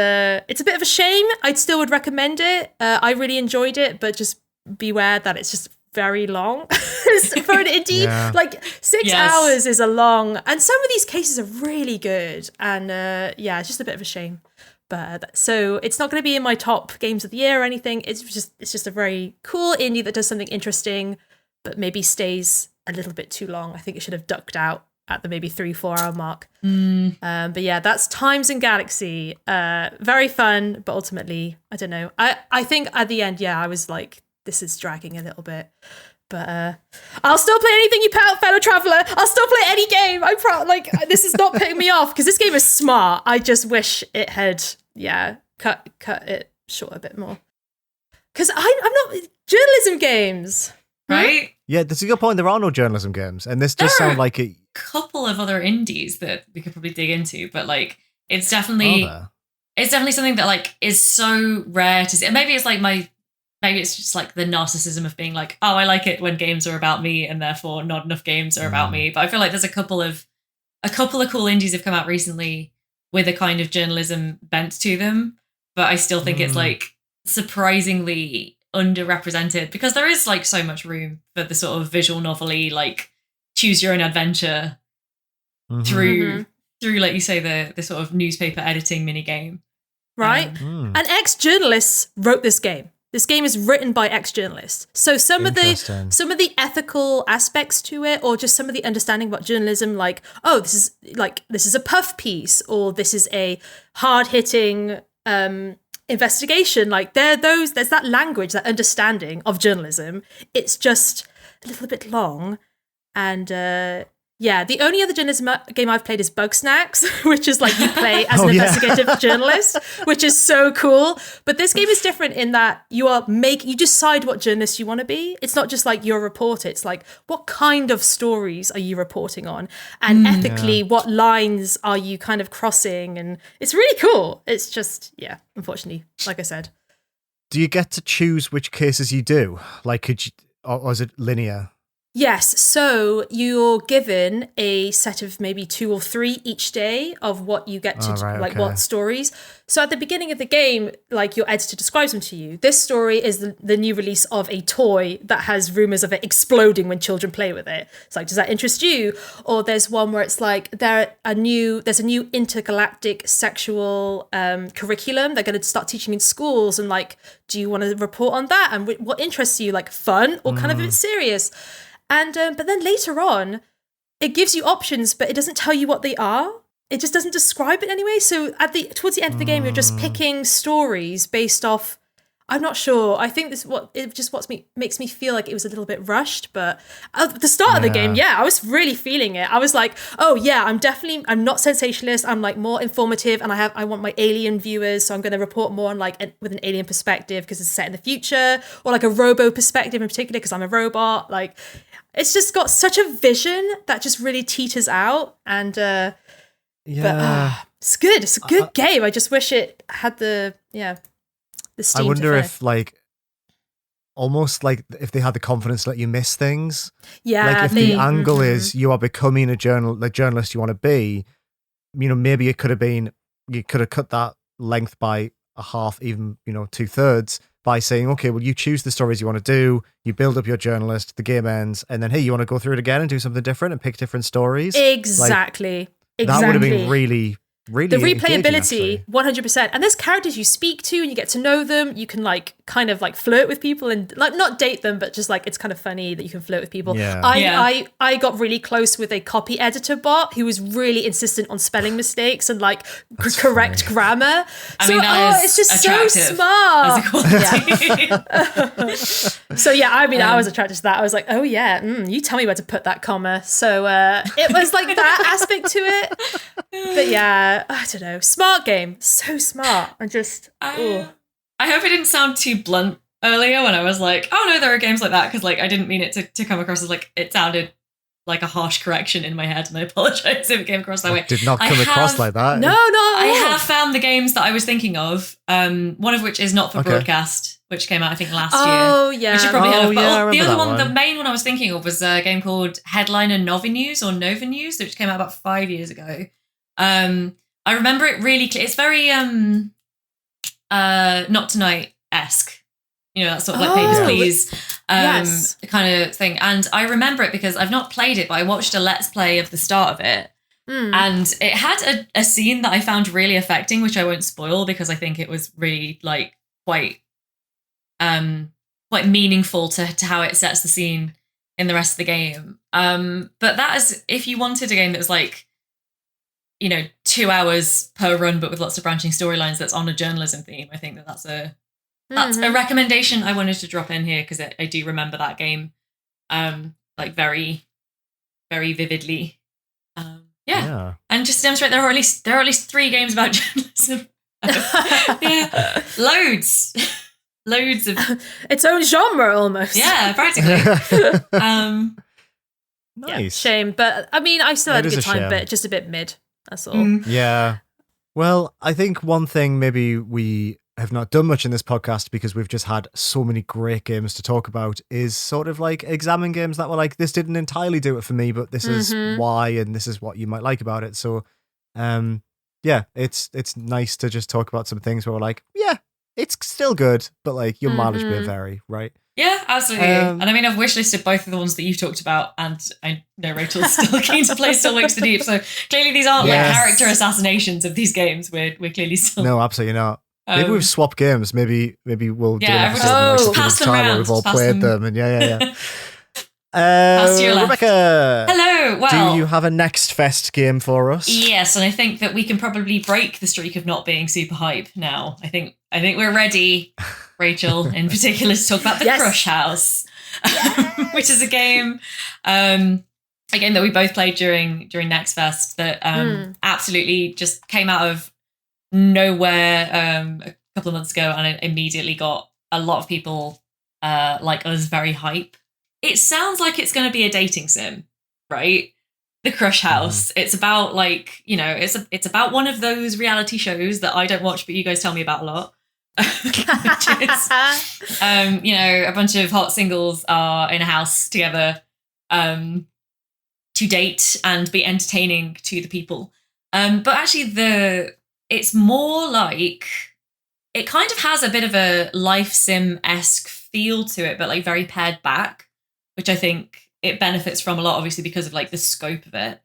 it's a bit of a shame. I still would recommend it. I really enjoyed it, but just beware that it's just very long. For an indie, Yeah. like 6 hours is a long... And some of these cases are really good. And yeah, it's just a bit of a shame. But so it's not going to be in my top games of the year or anything. It's just a very cool indie that does something interesting, but maybe stays a little bit too long. I think it should have ducked out at the maybe 3-4 hour mark. But yeah, that's Times and Galaxy. Very fun, but ultimately, I don't know. I think at the end, yeah, I was like, this is dragging a little bit. But I'll still play anything you put out, fellow traveler. I'll still play any game. I'm proud. Like, this is not putting me off because this game is smart. I just wish it had, cut it short a bit more. Because I'm not journalism games, right? Yeah, that's a good point. There are no journalism games, and this does sound like a couple of other indies that we could probably dig into. But like, it's definitely something that like is so rare to see. And maybe it's like maybe it's just like the narcissism of being like, oh, I like it when games are about me and therefore not enough games are about me. But I feel like there's a couple of cool indies have come out recently with a kind of journalism bent to them. But I still think it's like surprisingly underrepresented because there is like so much room for the sort of visual novel-y, like choose your own adventure through like you say, the sort of newspaper editing mini game. Right. And ex-journalists wrote this game. This game is written by ex-journalists. So some of the ethical aspects to it, or just some of the understanding about journalism, like, oh, this is a puff piece, or this is a hard-hitting investigation. Like there's that language, that understanding of journalism. It's just a little bit long. And yeah, the only other journalism game I've played is Bug Snacks, which is like you play as an investigative journalist, which is so cool. But this game is different in that you decide what journalist you want to be. It's not just like you're a reporter. It's like, what kind of stories are you reporting on? And ethically, what lines are you kind of crossing? And it's really cool. It's just, yeah, unfortunately, like I said. Do you get to choose which cases you do? Like, could you, or is it linear? Yes, so you're given a set of maybe 2 or 3 each day of what you get to, what stories. So at the beginning of the game, like your editor describes them to you. This story is the new release of a toy that has rumors of it exploding when children play with it. It's like, does that interest you? Or there's one where it's like there's a new intergalactic sexual curriculum they're going to start teaching in schools, and like, do you want to report on that? And what interests you, like fun or kind of a bit serious? And but then later on, it gives you options, but it doesn't tell you what they are. it just doesn't describe it anyway. So towards the end of the game, you're just picking stories based off. I'm not sure. I think makes me feel like it was a little bit rushed. But at the start of the game, I was really feeling it. I was like, oh yeah, I'm not sensationalist. I'm like more informative, and I want my alien viewers, so I'm going to report more on like with an alien perspective because it's set in the future, or like a robo perspective in particular because I'm a robot. Like, it's just got such a vision that just really teeters out, and but it's good. It's a good game. I just wish it had the Steam. I wonder if like almost like if they had the confidence to let you miss things. Yeah. Like if the angle is you are becoming the journalist you want to be, you know, maybe it could have been, you could have cut that length by a half, even, you know, 2/3 by saying, okay, well, you choose the stories you want to do, you build up your journalist, the game ends, and then, hey, you want to go through it again and do something different and pick different stories? Exactly. That would have been really the replayability, engaging, 100%. And there's characters you speak to and you get to know them. You can like kind of like flirt with people and like not date them, but just like it's kind of funny that you can flirt with people. I got really close with a copy editor bot who was really insistent on spelling mistakes and like correct grammar. It's just so smart. So I was attracted to that. I was like, oh yeah, you tell me where to put that comma. So it was like that aspect to it. But yeah, I don't know. Smart game. So smart. And just... I hope it didn't sound too blunt earlier when I was like, oh no, there are games like that. Because like I didn't mean it to come across as like, it sounded like a harsh correction in my head. And I apologize if it came across that way. It did not come across like that. No. I have found the games that I was thinking of. One of which is not for broadcast, which came out I think last year. Oh yeah. Which you probably heard of. But the other one, the main one I was thinking of was a game called Headliner Nova News, which came out about 5 years ago. I remember it really clear. It's very Not Tonight-esque, you know, that sort of like Papers, Please kind of thing. And I remember it because I've not played it, but I watched a Let's Play of the start of it. And it had a scene that I found really affecting, which I won't spoil because I think it was really like quite meaningful to how it sets the scene in the rest of the game. But that is, if you wanted a game that was like, you know, 2 hours per run, but with lots of branching storylines that's on a journalism theme, I think that's a recommendation I wanted to drop in here because I do remember that game like very, very vividly. And just to demonstrate there are at least 3 games about journalism. Loads of its own genre almost. Yeah, practically. Nice. Yeah, shame, but I mean, I still had a good time, but just a bit mid. That's all. Yeah. Well, I think one thing maybe we have not done much in this podcast because we've just had so many great games to talk about is sort of like examine games that were like, this didn't entirely do it for me, but this is why, and this is what you might like about it. So, it's nice to just talk about some things where we're like, yeah, it's still good, but like your mileage may vary, right? Yeah, absolutely. And I mean, I've wishlisted both of the ones that you've talked about, and I know Rachel's still keen to play Still Wakes the Deep. So clearly, these aren't like character assassinations of these games. We're clearly still no, absolutely not. Maybe we've swapped games. Maybe we'll do an episode pass them around. Where we've all played them, and Rebecca. Hello. Well, do you have a next fest game for us? Yes, and I think that we can probably break the streak of not being super hype now. I think we're ready, Rachel, in particular, to talk about the Crush House, which is a game that we both played during Next Fest that absolutely just came out of nowhere a couple of months ago, and it immediately got a lot of people like us very hype. It sounds like it's going to be a dating sim, right? The Crush House. It's about like, you know, it's about one of those reality shows that I don't watch, but you guys tell me about a lot. Which is, you know, a bunch of hot singles are in a house together to date and be entertaining to the people. But actually it's more like, it kind of has a bit of a life sim-esque feel to it, but like very pared back, which I think it benefits from a lot, obviously, because of like the scope of it.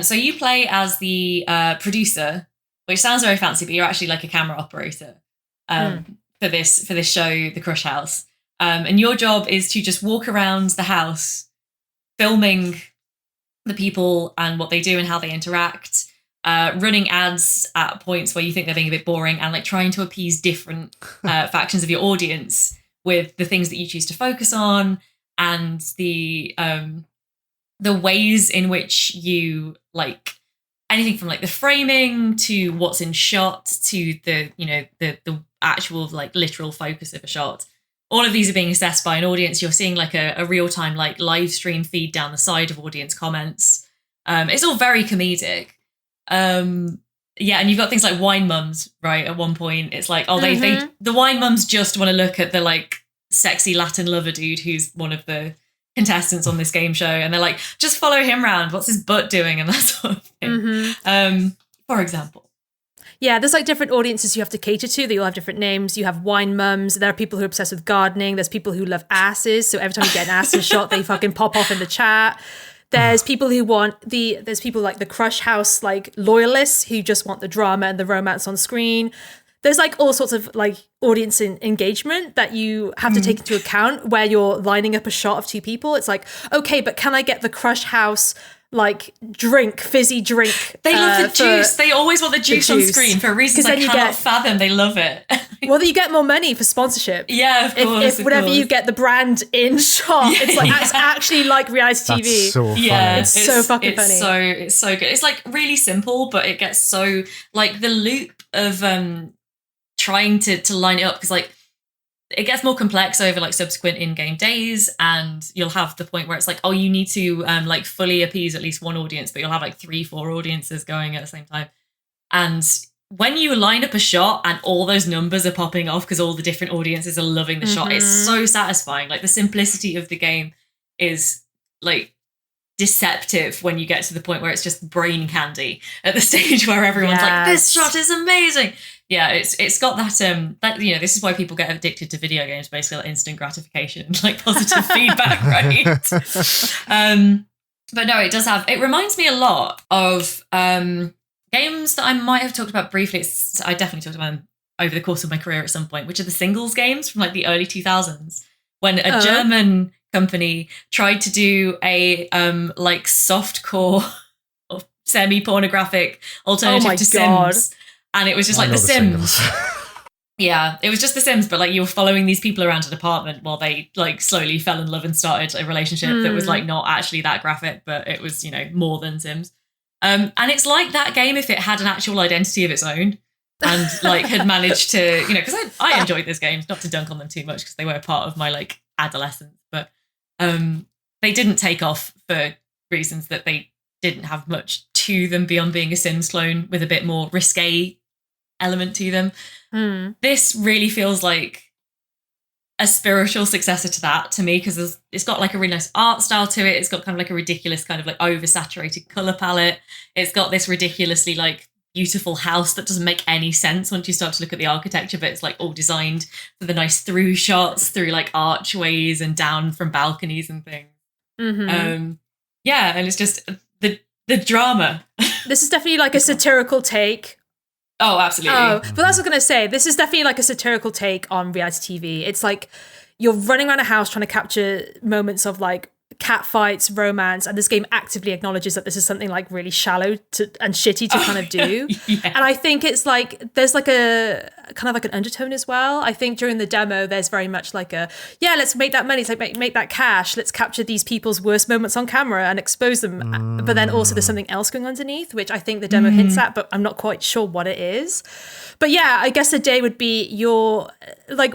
So you play as the producer, which sounds very fancy, but you're actually like a camera operator for this show, The Crush House. And your job is to just walk around the house, filming the people and what they do and how they interact. running ads at points where you think they're being a bit boring, and like trying to appease different factions of your audience with the things that you choose to focus on, and the ways in which you like anything from like the framing to what's in shot to the actual like literal focus of a shot. All of these are being assessed by an audience. You're seeing like a real-time like live stream feed down the side of audience comments. It's all very comedic. And you've got things like wine mums, right? At one point, it's like, the wine mums just want to look at the like sexy Latin lover dude who's one of the contestants on this game show, and they're like, just follow him around. What's his butt doing? And that sort of thing. For example. Yeah, there's like different audiences you have to cater to. They all have different names. You have wine mums. There are people who are obsessed with gardening. There's people who love asses. So every time you get an ass shot, they fucking pop off in the chat. There's people who want there's people like the Crush House, like loyalists who just want the drama and the romance on screen. There's like all sorts of like audience engagement that you have to take into account where you're lining up a shot of two people. It's like, okay, but can I get the Crush House like fizzy drink? They love the juice. They always want the juice on screen for reasons I cannot fathom. They love it. Well, you get more money for sponsorship. Yeah, of course. If whenever you get the brand in shot, it's like it's actually like reality TV. That's so funny. Yeah, it's so fucking funny. It's so good. It's like really simple, but it gets so like the loop of trying to line it up, because like it gets more complex over like subsequent in-game days, and you'll have the point where it's like, oh, you need to like fully appease at least one audience, but you'll have like 3-4 audiences going at the same time. And when you line up a shot and all those numbers are popping off because all the different audiences are loving the shot, it's so satisfying. Like the simplicity of the game is like deceptive when you get to the point where it's just brain candy at the stage where everyone's like, this shot is amazing. Yeah, it's got that this is why people get addicted to video games, basically, like instant gratification and like positive feedback, right? But no, it reminds me a lot of games that I might have talked about briefly. I definitely talked about them over the course of my career at some point, which are the singles games from like the early 2000s, when a German company tried to do a like softcore or semi-pornographic alternative to Sims. And it was just like The Sims. Yeah, it was just The Sims, but like you were following these people around an apartment while they like slowly fell in love and started a relationship that was like not actually that graphic, but it was, more than Sims. And it's like that game if it had an actual identity of its own and like had managed to, because I enjoyed those games, not to dunk on them too much because they were part of my like adolescence, but they didn't take off for reasons that they didn't have much to them beyond being a Sims clone with a bit more risque element to them. This really feels like a spiritual successor to that to me, because it's got like a really nice art style to it. It's got kind of like a ridiculous kind of like oversaturated color palette. It's got this ridiculously like beautiful house that doesn't make any sense once you start to look at the architecture, but it's like all designed for the nice through shots through like archways and down from balconies and things. And it's just the drama. This is definitely like a satirical take. Oh, absolutely. Oh, but that's what I was going to say. This is definitely like a satirical take on reality TV. It's like you're running around a house trying to capture moments of like cat fights, romance, and this game actively acknowledges that this is something like really shallow and shitty to kind of do. And I think it's like there's like a kind of like an undertone as well. I think during the demo there's very much like let's make that money, it's like make that cash, let's capture these people's worst moments on camera and expose them. But then also there's something else going underneath, which I think the demo hints at, but I'm not quite sure what it is. But yeah, I guess the day would be your like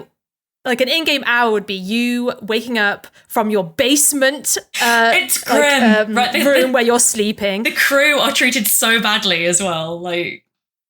an in-game hour would be you waking up from your basement it's grim. Room where you're sleeping. The crew are treated so badly as well. Like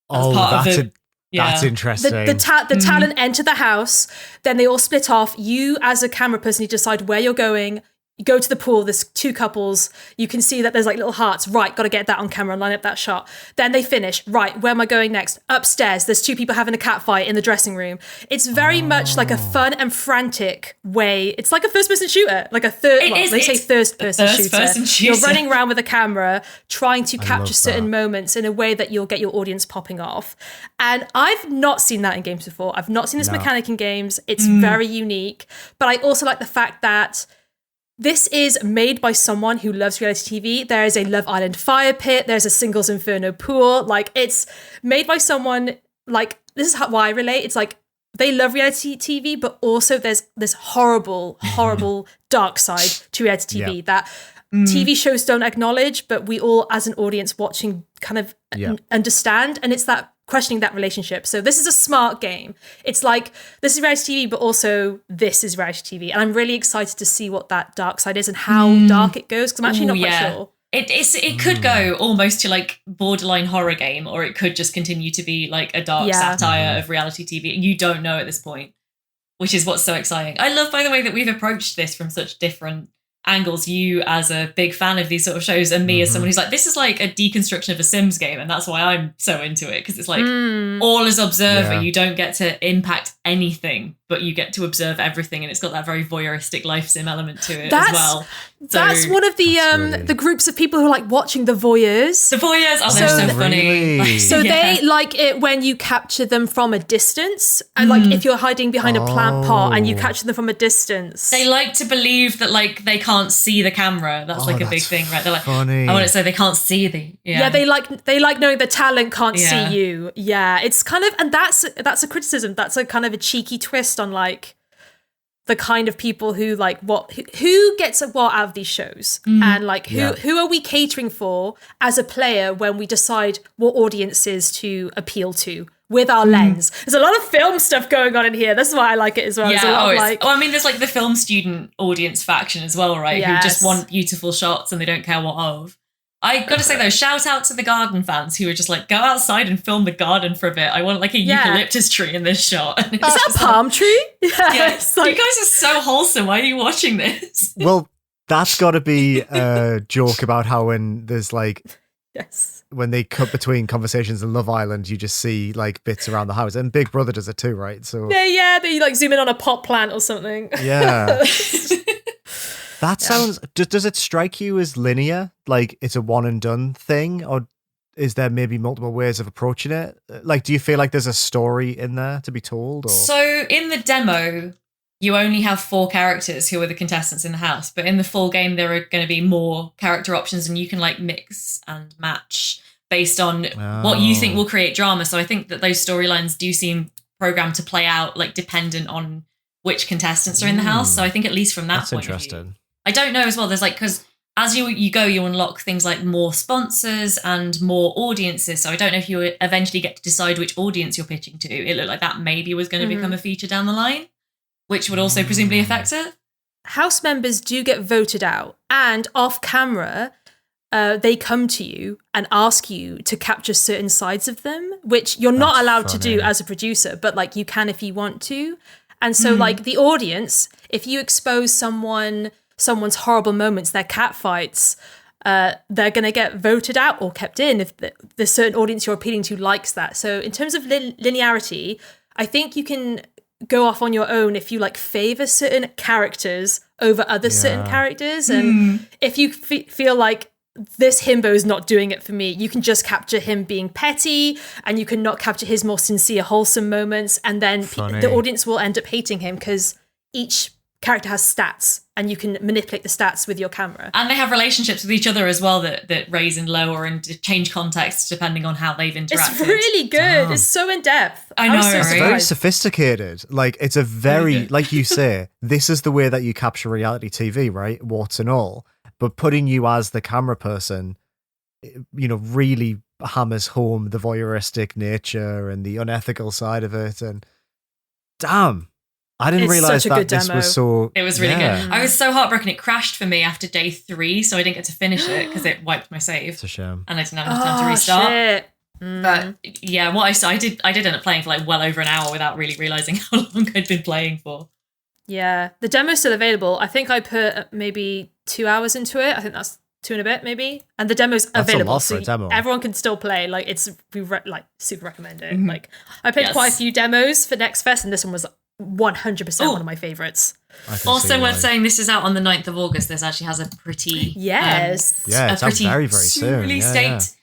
that's interesting. The talent enter the house, then they all split off. You as a camera person, you decide where you're going. You go to the pool, there's two couples. You can see that there's like little hearts. Right, got to get that on camera and line up that shot. Then they finish. Right, where am I going next? Upstairs, there's two people having a cat fight in the dressing room. It's very much like a fun and frantic way. It's like a first-person shooter, like a third-person shooter. You're running around with a camera, trying to capture certain moments in a way that you'll get your audience popping off. And I've not seen that in games before. I've not seen this mechanic in games. It's very unique. But I also like the fact that this is made by someone who loves reality TV. There is a Love Island fire pit. There's a Singles Inferno pool. Like, it's made by someone, like, this is why I relate. It's like, they love reality TV, but also there's this horrible, horrible dark side to reality TV that TV shows don't acknowledge, but we all, as an audience watching, kind of understand. And it's that questioning that relationship. So this is a smart game. It's like, this is reality TV, but also this is reality TV. And I'm really excited to see what that dark side is and how dark it goes, because I'm actually not quite sure. It could go almost to like borderline horror game, or it could just continue to be like a dark satire of reality TV. You don't know at this point, which is what's so exciting. I love, by the way, that we've approached this from such different angles. You as a big fan of these sort of shows, and me as someone who's like, this is like a deconstruction of a Sims game, and that's why I'm so into it, because it's like all as observer, you don't get to impact anything, but you get to observe everything, and it's got that very voyeuristic life sim element to it as well. So, that's one of the groups of people who are like watching the voyeurs. The voyeurs, they're so funny. Really? So they like it when you capture them from a distance, and like if you're hiding behind a plant pot and you capture them from a distance. They like to believe that like they can't see the camera. That's like a big thing, right? They're like, funny. I want to say they can't see the they like knowing the talent can't see you. Yeah, it's kind of, and that's a criticism. That's a kind of a cheeky twist on like the kind of people who like who gets what out of these shows, and like who are we catering for as a player when we decide what audiences to appeal to with our lens. There's a lot of film stuff going on in here. That's why I like it as well. I mean, there's like the film student audience faction as well, right? Yes. Who just want beautiful shots and they don't care what of. I gotta say though, shout out to the garden fans who are just like, go outside and film the garden for a bit. I want like a eucalyptus tree in this shot. Is that a palm tree? Yeah. Like, you guys are so wholesome. Why are you watching this? Well, that's got to be a joke about how when there's like, when they cut between conversations in Love Island, you just see like bits around the house, and Big Brother does it too, right? So they like zoom in on a pot plant or something. Yeah. That sounds. Does it strike you as linear? Like it's a one and done thing, or is there maybe multiple ways of approaching it? Like, do you feel like there's a story in there to be told? Or? So in the demo, you only have 4 characters who are the contestants in the house, but in the full game, there are going to be more character options, and you can like mix and match based on what you think will create drama. So I think that those storylines do seem programmed to play out like dependent on which contestants are in the house. So I think at least from that point of view. I don't know as well. There's like, because as you go, you unlock things like more sponsors and more audiences. So I don't know if you eventually get to decide which audience you're pitching to. It looked like that maybe was going to become a feature down the line, which would also presumably affect it. House members do get voted out, and off camera, they come to you and ask you to capture certain sides of them, which you're not allowed to do as a producer, but like you can if you want to. And so like the audience, if you expose someone's horrible moments, their cat fights, they're going to get voted out or kept in if the certain audience you're appealing to likes that. So in terms of linearity, I think you can go off on your own if you like favor certain characters over other certain characters. And if you feel like this himbo is not doing it for me, you can just capture him being petty, and you can not capture his more sincere, wholesome moments. And then the audience will end up hating him because each character has stats, and you can manipulate the stats with your camera. And they have relationships with each other as well that raise and lower and change context depending on how they've interacted. It's really good. Damn. It's so in depth. I know, It's very sophisticated. Like, it's a very, like you say, this is the way that you capture reality TV, right? Warts and all. But putting you as the camera person, you know, really hammers home the voyeuristic nature and the unethical side of it. And damn. I didn't realize that this was so... It was really good. I was so heartbroken. It crashed for me after day 3, so I didn't get to finish it because it wiped my save. It's a shame. And I didn't have enough time to restart. Shit. But yeah, what I did end up playing for like well over an hour without really realizing how long I'd been playing for. Yeah, the demo's still available. I think I put maybe 2 hours into it. I think that's 2 and a bit, maybe. And the demo's available, a lot for a demo. Everyone can still play. Like, like super recommend it. Like, I played quite a few demos for Next Fest, and this one was 100% one of my favoriits. Also worth saying, this is out on the 9th of August. This actually has a pretty it's out very, very soon. Release date.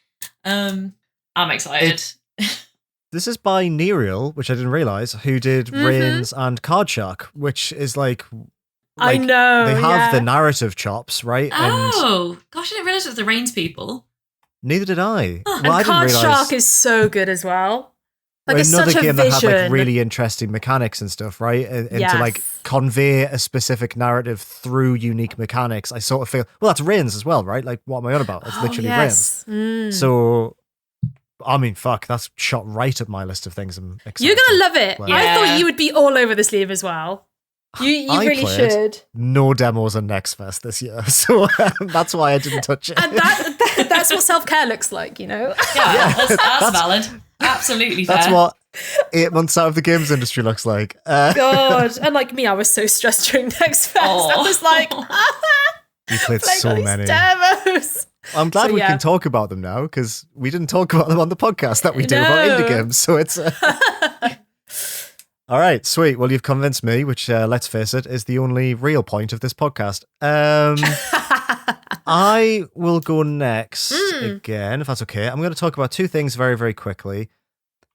I'm excited. This is by Nerial, which I didn't realize, who did Reigns and Card Shark, which is like I know, they have the narrative chops, right? Oh, gosh, I didn't realise it was the Rains people. Neither did I. And I didn't Card realize. Shark is so good as well. Like, it's another such a game vision. that had like really interesting mechanics and stuff, right? And to like convey a specific narrative through unique mechanics. I sort of feel, well, that's Rains as well, right? Like, what am I on about? It's literally Rains. So, I mean, fuck, that's shot right up my list of things I'm excited. You're gonna love it. Yeah. I thought you would be all over this, Liam, as well. You really should. No demos on Next Fest this year, so that's why I didn't touch it. And that's what self-care looks like, you know? Yeah, that's valid. Absolutely fair. That's what 8 months out of the games industry looks like. God. And like me, I was so stressed during Next Fest. I was like, you played so many demos. I'm glad we can talk about them now, because we didn't talk about them on the podcast that we do about indie games, so it's... All right, sweet. Well, you've convinced me, which, let's face it, is the only real point of this podcast. I will go next again, if that's okay. I'm going to talk about two things very, very quickly.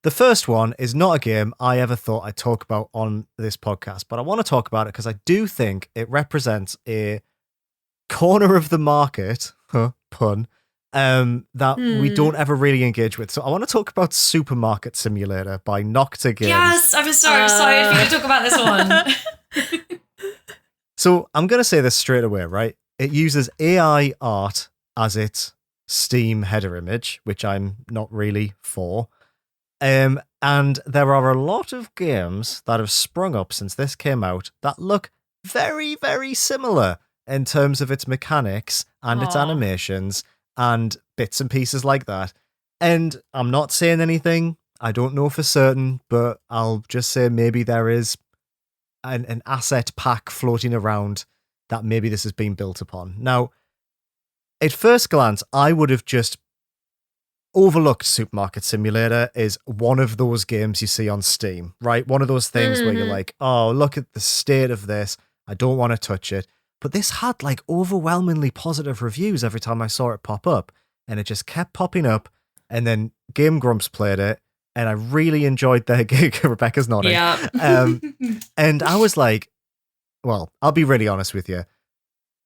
The first one is not a game I ever thought I'd talk about on this podcast, but I want to talk about it because I do think it represents a corner of the market, pun, that we don't ever really engage with. So I want to talk about Supermarket Simulator by Nocta Games. Yes, I was so excited for you to talk about this one. So I'm going to say this straight away, right? It uses AI art as its Steam header image, which I'm not really for. And there are a lot of games that have sprung up since this came out that look very, very similar in terms of its mechanics and its animations and bits and pieces like that. And I'm not saying anything. I don't know for certain, but I'll just say maybe there is an asset pack floating around that maybe this has been built upon. Now, at first glance, I would have just overlooked Supermarket Simulator is one of those games you see on Steam, right? One of those things where you're like, oh, look at the state of this. I don't want to touch it. But this had like overwhelmingly positive reviews every time I saw it pop up. And it just kept popping up. And then Game Grumps played it. And I really enjoyed their gig. Rebecca's nodding. Yeah. And I was like, well, I'll be really honest with you.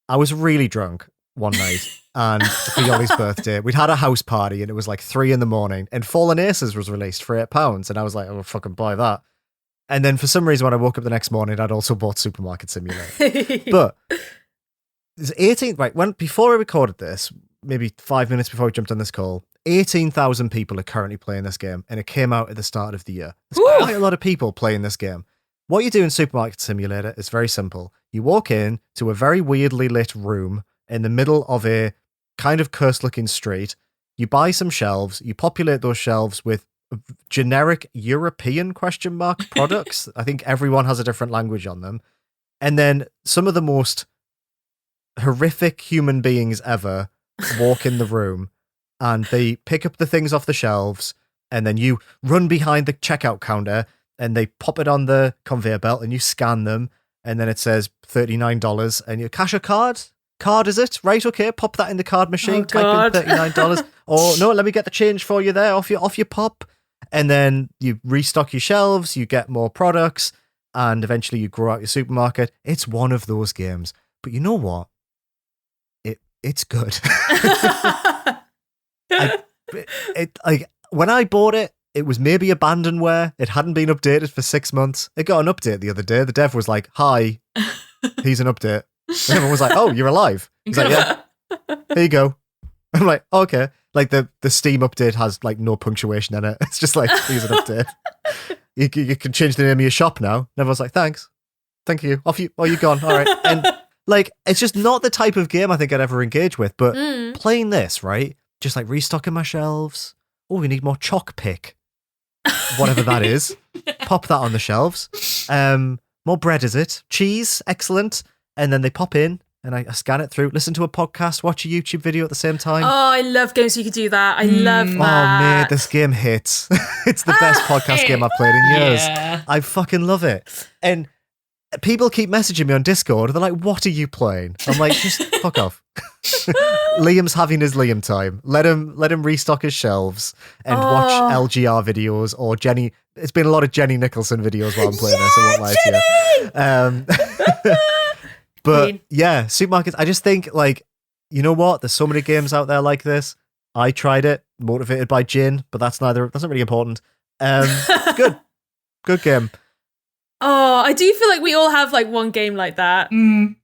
I was really drunk one night. And for Yoli's birthday, we'd had a house party and it was like 3 a.m. and Fallen Aces was released for £8. And I was like, I will fucking buy that. And then for some reason, when I woke up the next morning, I'd also bought Supermarket Simulator. But there's 18, right, before I recorded this, maybe 5 minutes before we jumped on this call, 18,000 people are currently playing this game, and it came out at the start of the year. There's quite a lot of people playing this game. What you do in Supermarket Simulator is very simple. You walk in to a very weirdly lit room in the middle of a kind of cursed-looking street. You buy some shelves, you populate those shelves with generic European products. I think everyone has a different language on them. And then some of the most horrific human beings ever walk in the room and they pick up the things off the shelves, and then you run behind the checkout counter and they pop it on the conveyor belt and you scan them, and then it says $39 and you cash a card. Card, is it? Right, okay, pop that in the card machine, type in $39. Or no, let me get the change for you there, off your pop. And then you restock your shelves, you get more products, and eventually you grow out your supermarket. It's one of those games. But you know what? It's good. When I bought it, it was maybe abandonware. It hadn't been updated for 6 months. It got an update the other day. The dev was like, hi, here's an update. And everyone was like, oh, you're alive. He's like, yeah, here you go. I'm like, okay. Like the Steam update has like no punctuation in it. It's just like, here's an update. You can change the name of your shop now. And everyone's like, thanks. Thank you. Off you. Oh, you're gone. All right. And like, it's just not the type of game I think I'd ever engage with. But playing this, right? Just like restocking my shelves. Oh, we need more chalk pick. Whatever that is. Pop that on the shelves. More bread, is it? Cheese. Excellent. And then they pop in and I scan it through, listen to a podcast, watch a YouTube video at the same time. Oh, I love games you can do that. I love that. Oh, man, this game hits. It's the best podcast game I've played in years. Yeah. I fucking love it. And people keep messaging me on Discord. They're like, what are you playing? I'm like, just fuck off. Liam's having his Liam time. Let him restock his shelves and watch LGR videos or Jenny. It's been a lot of Jenny Nicholson videos while I'm playing this. I won't lie to you. But Green. yeah, supermarkets. I just think like, you know what? There's so many games out there like this. I tried it, motivated by gin, but that's not really important. Good game. Oh, I do feel like we all have like one game like that.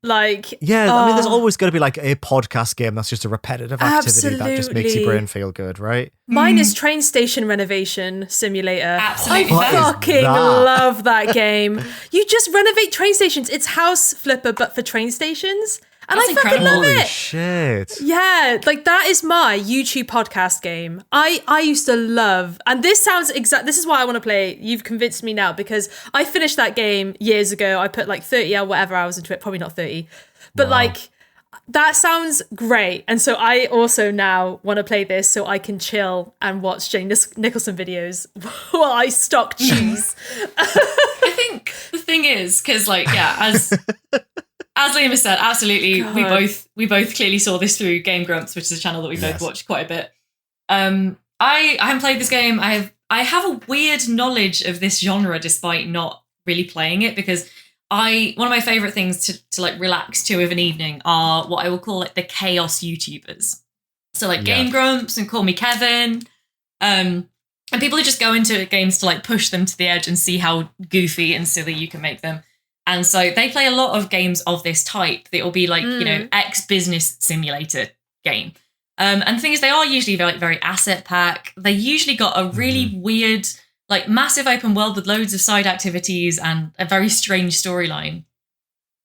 Like, Yeah, I mean, there's always going to be like a podcast game that's just a repetitive activity that just makes your brain feel good, right? Mine is Train Station Renovation Simulator. Absolutely. I fucking love that game. You just renovate train stations. It's House Flipper, but for train stations. And That's I fucking incredible. love Holy it. shit. Yeah, like that is my YouTube podcast game. I used to love, and this sounds this is why I want to play. You've convinced me now because I finished that game years ago. I put like 30 or whatever hours into it, probably not 30. But like that sounds great. And so I also now want to play this so I can chill and watch Jane Nicholson videos while I stock cheese. I think the thing is, because like, yeah, as Liam has said, absolutely, God. we both clearly saw this through Game Grumps, which is a channel that we both watched quite a bit. I haven't played this game. I have a weird knowledge of this genre despite not really playing it, because one of my favorite things to like relax to of an evening are what I will call like the chaos YouTubers. So like Game Grumps and Call Me Kevin, and people who just go into games to like push them to the edge and see how goofy and silly you can make them. And so they play a lot of games of this type that will be like, you know, ex-business simulator game. And the thing is, they are usually very, very asset pack. They usually got a really weird, like massive open world with loads of side activities and a very strange storyline.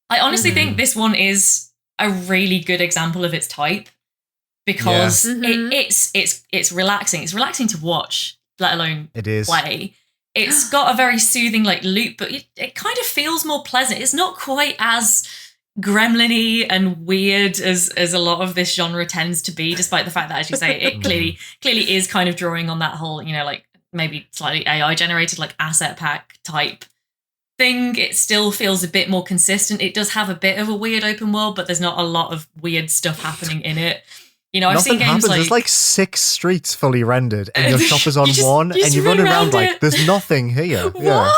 I honestly think this one is a really good example of its type because it's relaxing. It's relaxing to watch, let alone play. It's got a very soothing like loop, but it kind of feels more pleasant. It's not quite as gremlin-y and weird as a lot of this genre tends to be, despite the fact that, as you say, it clearly is kind of drawing on that whole, you know, like maybe slightly AI generated like asset pack type thing. It still feels a bit more consistent. It does have a bit of a weird open world, but there's not a lot of weird stuff happening in it. You know, I've seen games like... There's like 6 streets fully rendered and your shop is on one and you're running around like, there's nothing here. What?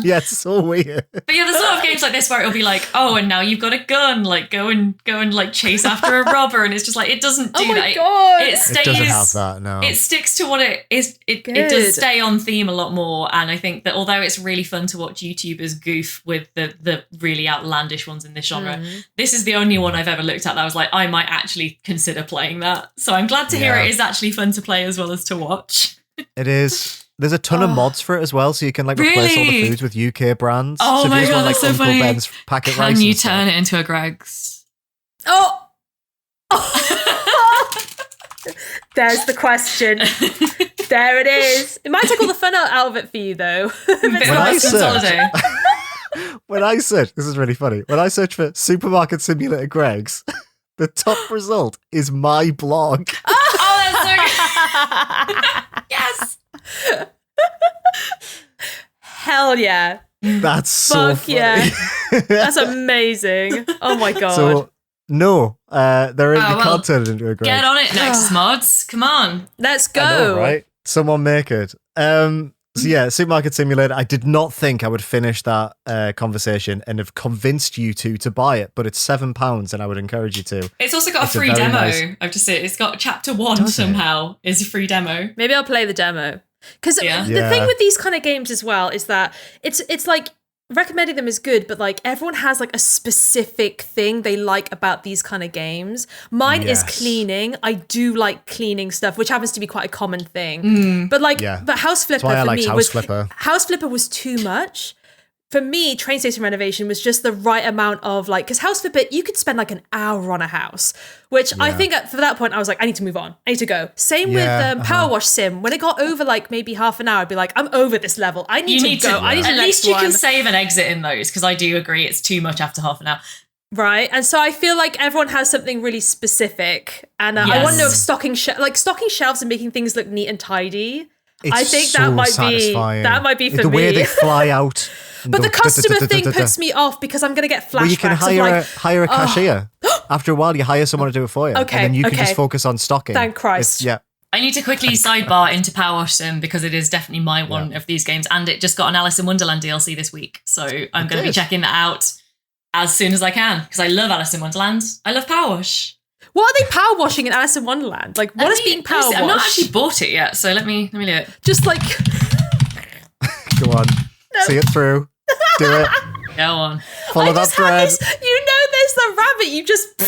Yeah, it's so weird. But yeah, there's a lot of games like this where it'll be like, oh, and now you've got a gun, like go and like chase after a robber, and it's just like, it doesn't do that. God. It stays... It doesn't have that, no. It sticks to what it is. It does stay on theme a lot more, and I think that although it's really fun to watch YouTubers goof with the really outlandish ones in this genre, this is the only one I've ever looked at that I was like, I might actually consider playing that. So I'm glad to hear it is actually fun to play as well as to watch. It is. There's a ton of mods for it as well, so you can like replace all the foods with UK brands. Oh so my if you god, want, that's like, so Uncle funny. Ben's packet rice Can you and stuff. turn it into a Greg's? Oh! There's the question. There it is. It might take all the fun out of it for you, though. When I search, this is really funny. When I search for Supermarket Simulator Greg's, the top result is my blog. Oh, that's so good. Yes. Hell yeah. That's so funny. Yeah. That's amazing. Oh my god. So, no, you can't turn it into a Greg. Get on it, Nexus Mods. Come on. Let's go. I know, right? Someone make it. So yeah, Supermarket Simulator. I did not think I would finish that conversation and have convinced you two to buy it, but it's £7 and I would encourage you to. It's also got a free demo. I've just said it's got chapter 1 somehow is a free demo. Maybe I'll play the demo. Because the thing with these kind of games as well is that it's like recommending them is good, but like everyone has like a specific thing they like about these kind of games. Mine is cleaning. I do like cleaning stuff, which happens to be quite a common thing. But like, but House Flipper for me House Flipper was too much. For me, Train Station Renovation was just the right amount of like, because House Flipper, you could spend like an hour on a house, which I think for that point I was like, I need to move on. I need to go. Same with Power Wash Sim. When it got over like maybe half an hour, I'd be like, I'm over this level. I need to go. I need at least you can save and exit in those, because I do agree it's too much after half an hour. Right, and so I feel like everyone has something really specific, and I want to know if stocking shelves and making things look neat and tidy. I think so that might be for me. The way they fly out. But the customer thing puts me off because I'm going to get flashbacks. Well, you can hire a cashier. After a while, you hire someone to do it for you. Okay, and then you can just focus on stocking. Thank Christ. I need to quickly sidebar into Power Wash Sim because it is definitely my one of these games, and it just got an Alice in Wonderland DLC this week, so I'm going to be checking that out. as soon as I can because I love Alice in Wonderland. I love Power Wash. What are they power washing in Alice in Wonderland? Like, what is being power washed? I've not actually bought it yet, so let me do it. Just like, Go on, see it through. Do it. Go on. Follow that thread. There's the rabbit. You just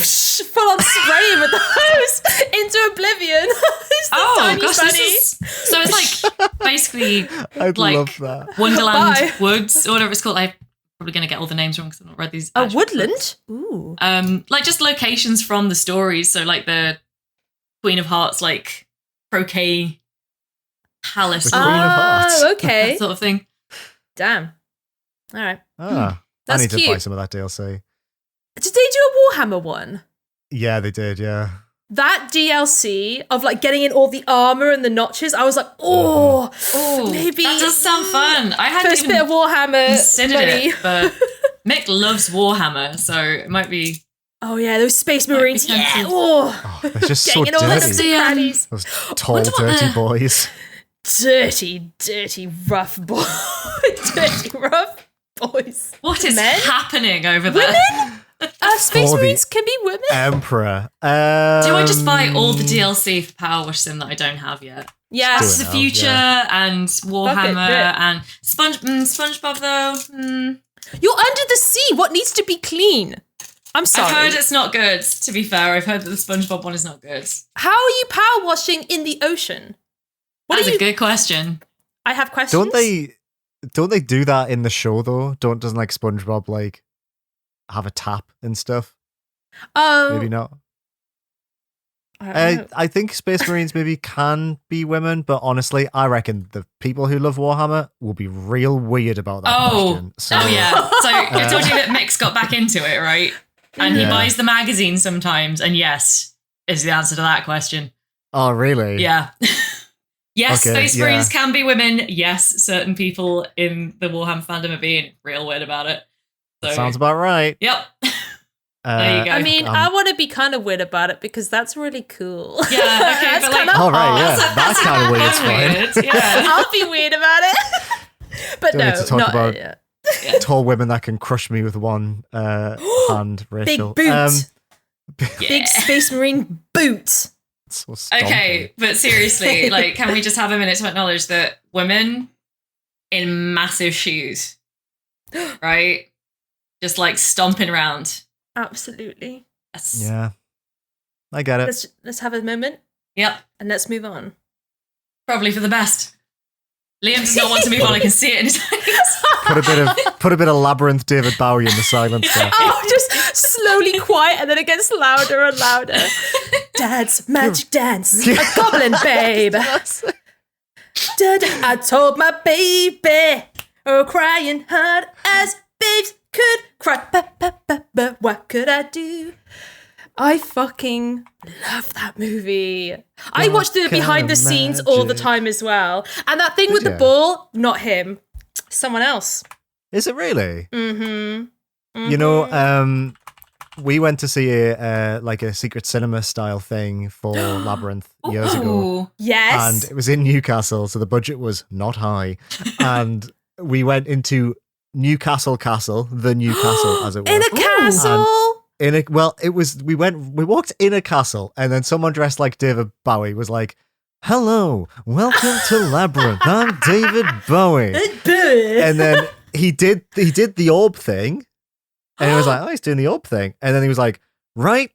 full on spray him with the hose into oblivion. It's the tiny bunny. So it's like basically I'd like love that. Wonderland Woods or whatever it's called. I'm probably going to get all the names wrong because I've not read these. A woodland? Ooh. Like just locations from the stories. So like the Queen of Hearts, like croquet palace. The Queen of Hearts. Oh, okay. That sort of thing. Damn. All right. I need cute. to buy some of that DLC. Did they do a Warhammer one? Yeah, they did, yeah. That DLC of like getting in all the armor and the notches, I was like, oh, maybe that does sound fun. I hadn't first even bit of Warhammer considered it, but Mick loves Warhammer, so it might be. Oh yeah, those Space Marines, yeah. tempted. They're just so Getting in all the dirty. crannies. Those tall, dirty boys. Dirty, rough boy. Dirty, rough boys. What is Men? happening over there? Women? Space For the Marines can be women. Emperor. Do I just buy all the DLC for Power Wash Sim that I don't have yet? Yeah. That's the now, Future and Warhammer do it. and SpongeBob though. You're under the sea. What needs to be clean? I'm sorry. I've heard it's not good, to be fair. I've heard that the SpongeBob one is not good. How are you power washing in the ocean? That's a good question. I have questions. Don't they do that in the show though? Doesn't like SpongeBob like have a tap and stuff? Maybe not. I think Space Marines maybe can be women, but honestly, I reckon the people who love Warhammer will be real weird about that question. So, yeah. So I told you that Mick's got back into it, right? And he buys the magazine sometimes, and yes is the answer to that question. Oh, really? Yeah. Yes, Okay, Space Marines can be women. Yes, certain people in the Warhammer fandom are being real weird about it. So, Sounds about right. Yep. There you go. I mean, I want to be kind of weird about it because that's really cool. Yeah, okay, but like, all right, yeah, that's kind of weird. It's fine. Weird. Yeah. I'll be weird about it. But Don't no, need to talk not about tall women that can crush me with one hand, Rachel. Big boot. Yeah. Big Space Marine boot. So stompy. Okay, but seriously, like, can we just have a minute to acknowledge that women in massive shoes, right? Just like stomping around. Absolutely. Yes. Yeah, I get it. Let's have a moment Yep. and let's move on. Probably for the best. Liam does not want to move on. I can see it in his eyes. Put a bit of Labyrinth David Bowie in the silence there. Oh, just slowly quiet and then it gets louder and louder. Dad's magic dance, a goblin babe. I told my baby, crying hard as babes could cry. But what could I do? I fucking love that movie. I watch the behind the scenes all the time as well. And that thing with the ball, not him, someone else. Is it really? Mm-hmm. You know, we went to see a secret cinema style thing for Labyrinth years ago. Yes. And it was in Newcastle, so the budget was not high. And we went into Newcastle Castle, the Newcastle, as it were. In a castle? We walked in a castle, and then someone dressed like David Bowie was like, "Hello, welcome to Labyrinth. I'm David Bowie." And then he did the orb thing, and he was like, "Oh, he's doing the orb thing." And then he was like, "Right,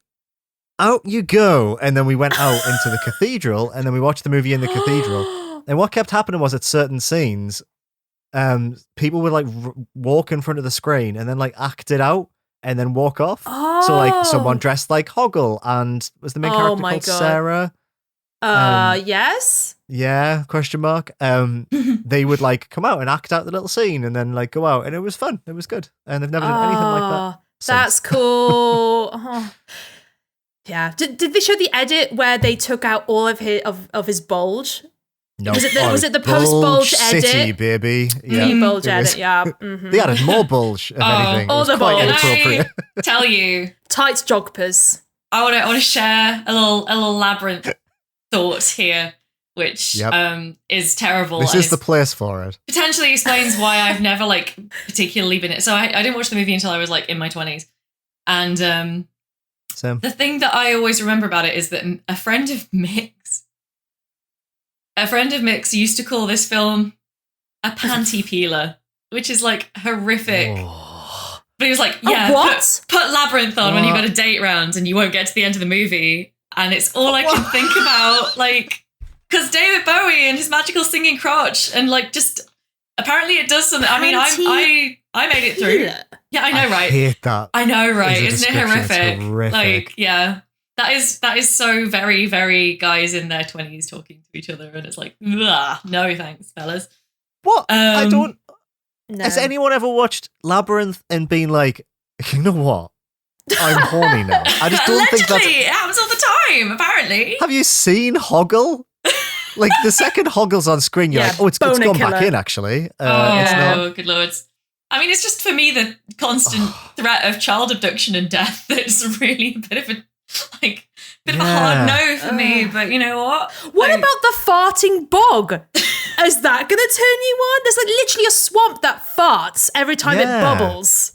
out you go." And then we went out into the cathedral, and then we watched the movie in the cathedral. And what kept happening was at certain scenes, people would like walk in front of the screen and then like act it out. And then walk off. Oh. So like someone dressed like Hoggle and was the main character called God. Sarah? Yes. Yeah, question mark. They would like come out and act out the little scene and then like go out, and it was fun. It was good. And they've never done anything like that since. That's cool. Yeah. Did they show the edit where they took out all of his bulge? No. Was it the post-bulge edit? City, baby. Yeah. Bulge edit, yeah. Mm-hmm. They added more bulge, if anything. all It was the quite bulge. inappropriate. I tell you, Tight joggers. I want to share a little labyrinth thought here. which Yep. is terrible. This is the place for it. Potentially explains why I've never like particularly been it. So I didn't watch the movie until I was like in my 20s. And Same. the thing that I always remember about it is that a friend of Mick's used to call this film a panty peeler, which is like horrific. Oh. But he was like, put Labyrinth on when you got a date round and you won't get to the end of the movie. And it's all I can think about, like, because David Bowie and his magical singing crotch, and like just apparently it does something. I mean, I made it through. Yeah, I know, right? I hate that. I know, right? As a Isn't it description, it's horrific? Like, yeah, that is so very, very guys in their 20s talking to each other, and it's like, ugh, no thanks, fellas. What? I don't. No. Has anyone ever watched Labyrinth and been like, you know what? I'm horny now. I just don't think that's. It happens all the time, apparently. Have you seen Hoggle? Like the second Hoggle's on screen, you're like, oh, it's gone back in actually. It's not. Good lords. I mean, it's just for me the constant threat of child abduction and death that's really a bit of a hard no for me. But you know what? What about the farting bog? Is that going to turn you on? There's like literally a swamp that farts every time it bubbles.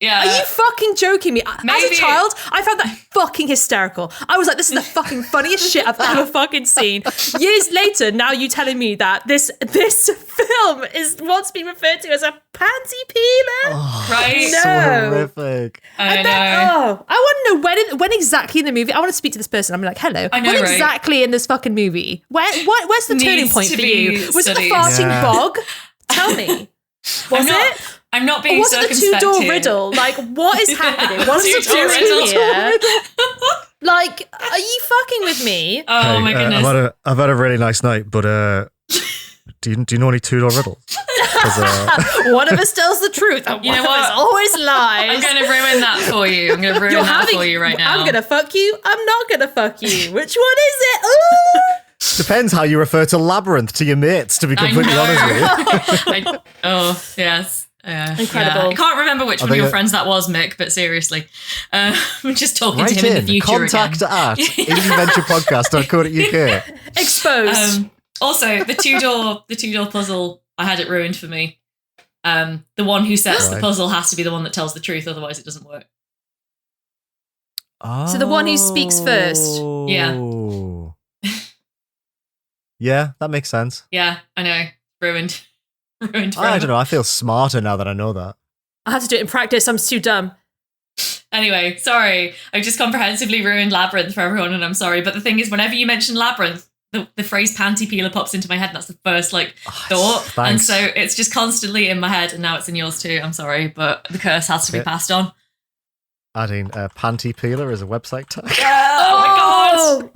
Yeah. Are you fucking joking me? As Maybe. a child, I found that fucking hysterical. I was like, this is the fucking funniest shit I've ever fucking seen. Years later, now you telling me that this film is what's been referred to as a panty peeler? Right? No. So horrific. I know. I want to know when exactly in the movie. I want to speak to this person. I'm like, hello. I know, when right? exactly in this fucking movie? Where's the turning Needs point to for be you? Was it the studied. farting Yeah. bog? Tell me. I'm not being Or was it the circumspect two-door here. riddle? Like, what is happening? What's the Two-door two riddle. here? Like, are you fucking with me? Oh Hey, my goodness. I've had a really nice night, but do you know any two-door riddles? 'Cause, One of us tells the truth, and You one know of us what? always I'm lies. going to ruin that for you. I'm going to ruin that for you right now. I'm gonna fuck you. I'm not gonna fuck you. Which one is it? Ooh. depends how you refer to Labyrinth to your mates, to be completely honest with you. Oh, yes. Incredible. Yeah. I can't remember which one of think your that- friends that was, Mick, but seriously. I'm just talking Right to him in the future contact again. at indieventurepodcast.co.uk. Exposed. Also, the two-door puzzle, I had it ruined for me. The one who sets the Right. puzzle has to be the one that tells the truth, otherwise it doesn't work. So the one who speaks first. Yeah. Yeah, that makes sense. Yeah, I know. Ruined. Ruined forever. I don't know. I feel smarter now that I know that. I have to do it in practice. I'm too dumb. Anyway, sorry. I've just comprehensively ruined Labyrinth for everyone, and I'm sorry. But the thing is, whenever you mention Labyrinth, the phrase panty peeler pops into my head, and that's the first thought. Thanks. And so it's just constantly in my head, and now it's in yours too. I'm sorry, but the curse has to be passed on. Adding panty peeler as a website tag. Oh my god!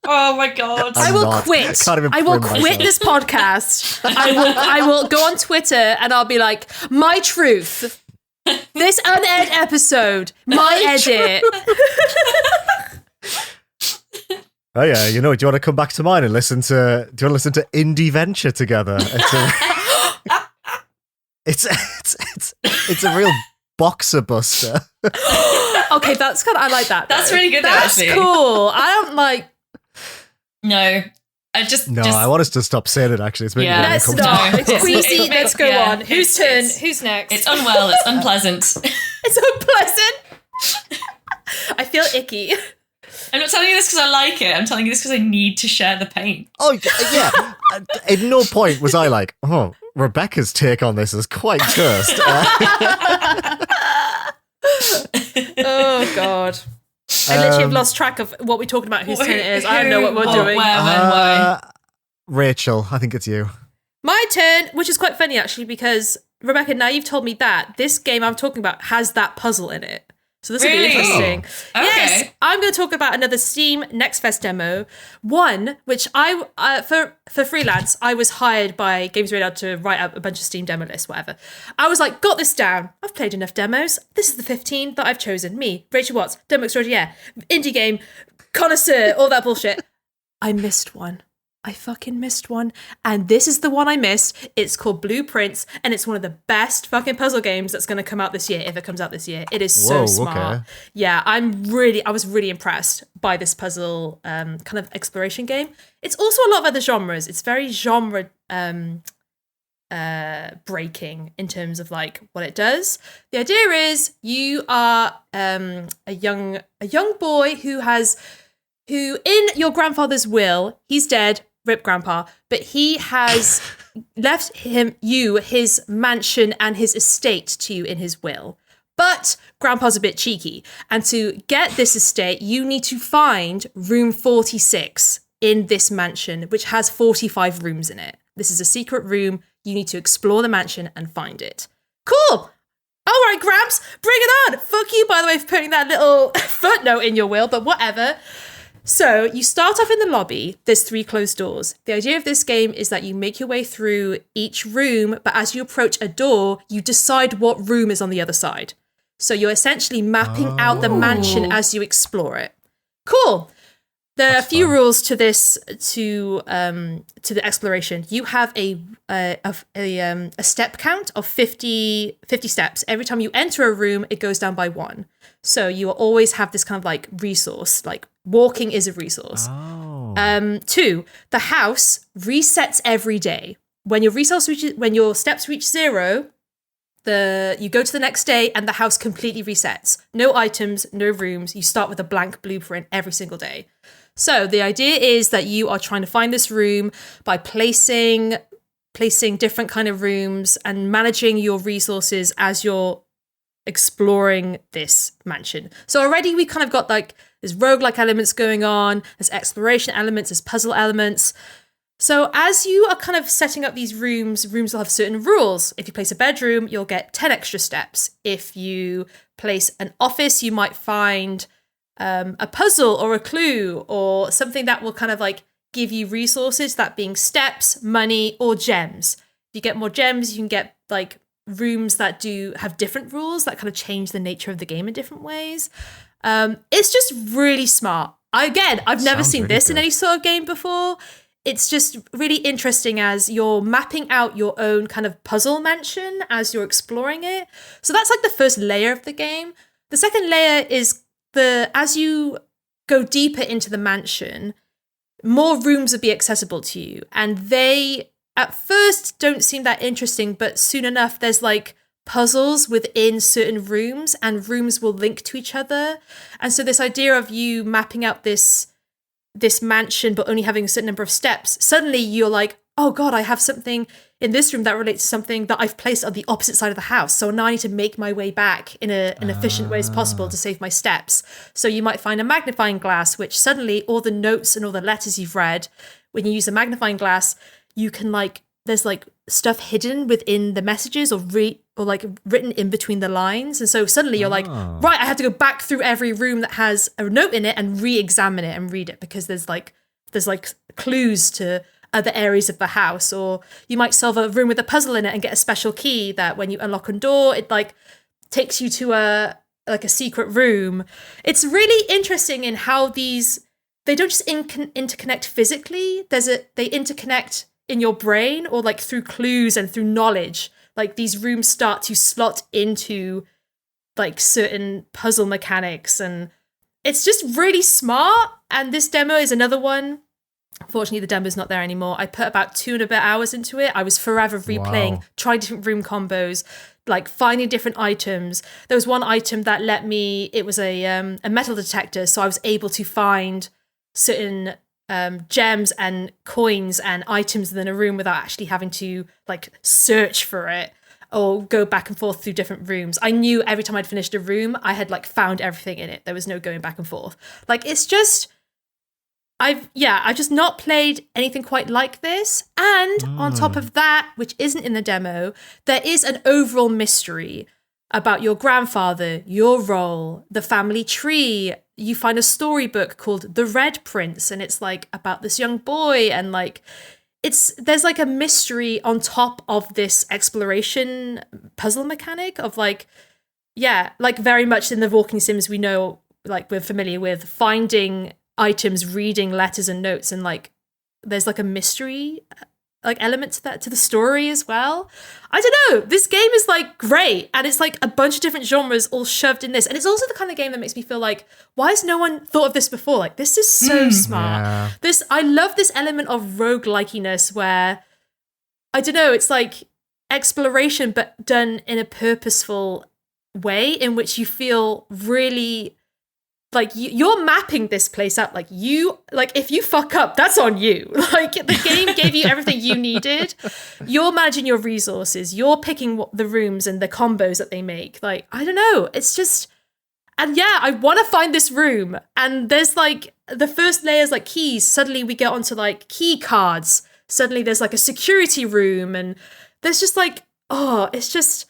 Oh my god! I will not. quit. Can't even I will bring quit myself. this podcast. I will go on Twitter and I'll be like, my truth. This unaired episode. My edit. Oh yeah, do you want to come back to mine and listen to? Do you want to listen to Indieventure together? It's a real boxer buster. Okay, that's kind of, I like that. That's though. really good, though, That's actually. cool. I don't like. No, I just I want us to stop saying it. Actually, it's making Yeah. me Let's uncomfortable. stop. No, It's it's- queasy. it Let's makes- go yeah, on. Whose turn? it's- Who's next? it's unwell. It's unpleasant. It's unpleasant. I feel icky. I'm not telling you this because I like it. I'm telling you this because I need to share the pain. Oh yeah. At no point was I like, oh, Rebecca's take on this is quite cursed. Oh God. I literally have lost track of what we're talking about, whose turn it is. I don't know what we're Who, doing. Where, when, why. Rachel, I think it's you. My turn, which is quite funny actually, because Rebecca, now you've told me that this game I'm talking about has that puzzle in it. So this will be Really? interesting. Oh, Yes, okay. I'm going to talk about another Steam Next Fest demo. One, which I for freelance, I was hired by Games Radar to write up a bunch of Steam demo lists, whatever. I was like, got this down. I've played enough demos. This is the 15 that I've chosen. Me, Rachel Watts, demo extraordinaire, indie game, connoisseur, all that bullshit. I missed one. I fucking missed one. And this is the one I missed. It's called Blueprints, and it's one of the best fucking puzzle games that's going to come out this year, if it comes out this year. It is so smart. Okay. Yeah, I was really impressed by this puzzle kind of exploration game. It's also a lot of other genres. It's very genre breaking in terms of like what it does. The idea is you are a young boy who in your grandfather's will, he's dead, rip grandpa, but he has left his mansion and his estate to you in his will. But grandpa's a bit cheeky, and to get this estate you need to find room 46 in this mansion, which has 45 rooms in it. This is a secret room. You need to explore the mansion and find it. Cool. All right, Gramps, bring it on. Fuck you, by the way, for putting that little footnote in your will, but whatever. So you start off in the lobby. There's 3 closed doors. The idea of this game is that you make your way through each room, but as you approach a door, you decide what room is on the other side. So you're essentially mapping out the mansion as you explore it. Cool. There are a few rules to this, to the exploration. You have a step count of 50 steps. Every time you enter a room, it goes down by 1. So you will always have this kind of like resource, like walking is a resource. 2, the house resets every day. When your steps reach 0, you go to the next day and the house completely resets. No items, no rooms. You start with a blank blueprint every single day. So the idea is that you are trying to find this room by placing different kind of rooms and managing your resources as you're exploring this mansion. So already we kind of got like there's roguelike elements going on, there's exploration elements, there's puzzle elements. So as you are kind of setting up these rooms will have certain rules. If you place a bedroom, you'll get 10 extra steps. If you place an office, you might find a puzzle or a clue or something that will kind of like give you resources, that being steps, money, or gems. If you get more gems, you can get like rooms that do have different rules that kind of change the nature of the game in different ways. It's just really smart. I've never seen this in any sort of game before. It's just really interesting as you're mapping out your own kind of puzzle mansion as you're exploring it. So that's like the first layer of the game. The second layer is as you go deeper into the mansion, more rooms will be accessible to you. And they, at first, don't seem that interesting, but soon enough, there's like puzzles within certain rooms, and rooms will link to each other. And so this idea of you mapping out this mansion, but only having a certain number of steps, suddenly you're like, oh God, I have something in this room that relates to something that I've placed on the opposite side of the house. So now I need to make my way back in an efficient way as possible to save my steps. So you might find a magnifying glass, which suddenly all the notes and all the letters you've read, when you use a magnifying glass, you can there's like stuff hidden within the messages or like written in between the lines. And so suddenly you're like, right, I have to go back through every room that has a note in it and re-examine it and read it because there's clues to other areas of the house. Or you might solve a room with a puzzle in it and get a special key that when you unlock a door, it like takes you to a secret room. It's really interesting in how they don't just interconnect physically. They interconnect in your brain or like through clues and through knowledge. Like these rooms start to slot into like certain puzzle mechanics, and it's just really smart. And this demo is another one. Unfortunately, the demo's not there anymore. I put about 2 and a bit hours into it. I was forever replaying, trying different room combos, like finding different items. There was one item that it was a metal detector, so I was able to find certain gems and coins and items within a room without actually having to like search for it or go back and forth through different rooms. I knew every time I'd finished a room, I had like found everything in it. There was no going back and forth. Like it's just, I've just not played anything quite like this. And on top of that, which isn't in the demo, there is an overall mystery about your grandfather, your role, the family tree. You find a storybook called The Red Prince, and it's like about this young boy, and like there's like a mystery on top of this exploration puzzle mechanic of like very much in the Walking Sims we know, like we're familiar with finding items, reading letters and notes, and like there's like a mystery like element to the story as well. I don't know. This game is like great, and it's like a bunch of different genres all shoved in this. And it's also the kind of game that makes me feel like, why has no one thought of this before? Like, this is so smart. Yeah. I love this element of roguelikiness where, I don't know, it's like exploration but done in a purposeful way in which you feel really like you're mapping this place out. Like if you fuck up, that's on you. Like the game gave you everything you needed. You're managing your resources. You're picking the rooms and the combos that they make. Like, I don't know. It's just, and yeah, I want to find this room. And there's like the first layers, like keys. Suddenly we get onto like key cards. Suddenly there's like a security room, and there's just like, oh, it's just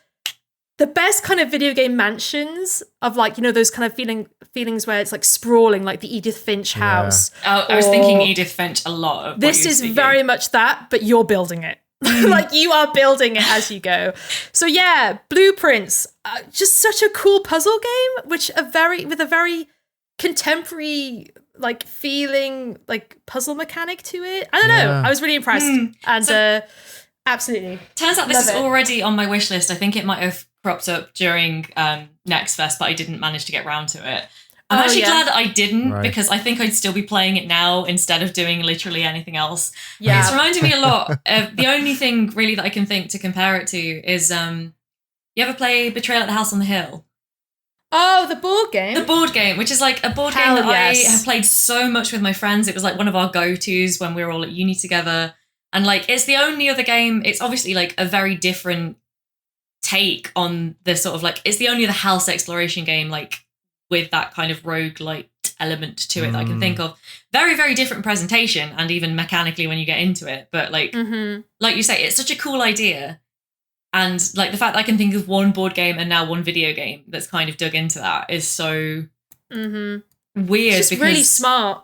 the best kind of video game mansions of like, you know, those kind of feelings where it's like sprawling, like the Edith Finch house. Oh, I was thinking Edith Finch a lot. This is very much that, but you're building it. Like you are building it as you go. So yeah, Blueprints, just such a cool puzzle game, with a very contemporary like feeling, like puzzle mechanic to it. I don't know. I was really impressed, and absolutely. Turns out this is already on my wish list. I think it might have cropped up during Next Fest, but I didn't manage to get round to it. I'm actually glad I didn't, because I think I'd still be playing it now instead of doing literally anything else. Yeah, it's reminding me a lot. The only thing really that I can think to compare it to is, you ever play Betrayal at the House on the Hill? Oh, the board game? The board game, which is like a board game that I have played so much with my friends. It was like one of our go-tos when we were all at uni together. And like, it's the only other game, it's obviously like a very different take on the sort of like, it's the only other house exploration game like with that kind of roguelite element to it that I can think of. Very, very different presentation, and even mechanically when you get into it. But like, like you say, it's such a cool idea. And like the fact that I can think of one board game and now one video game that's kind of dug into that is so weird. It's just really smart.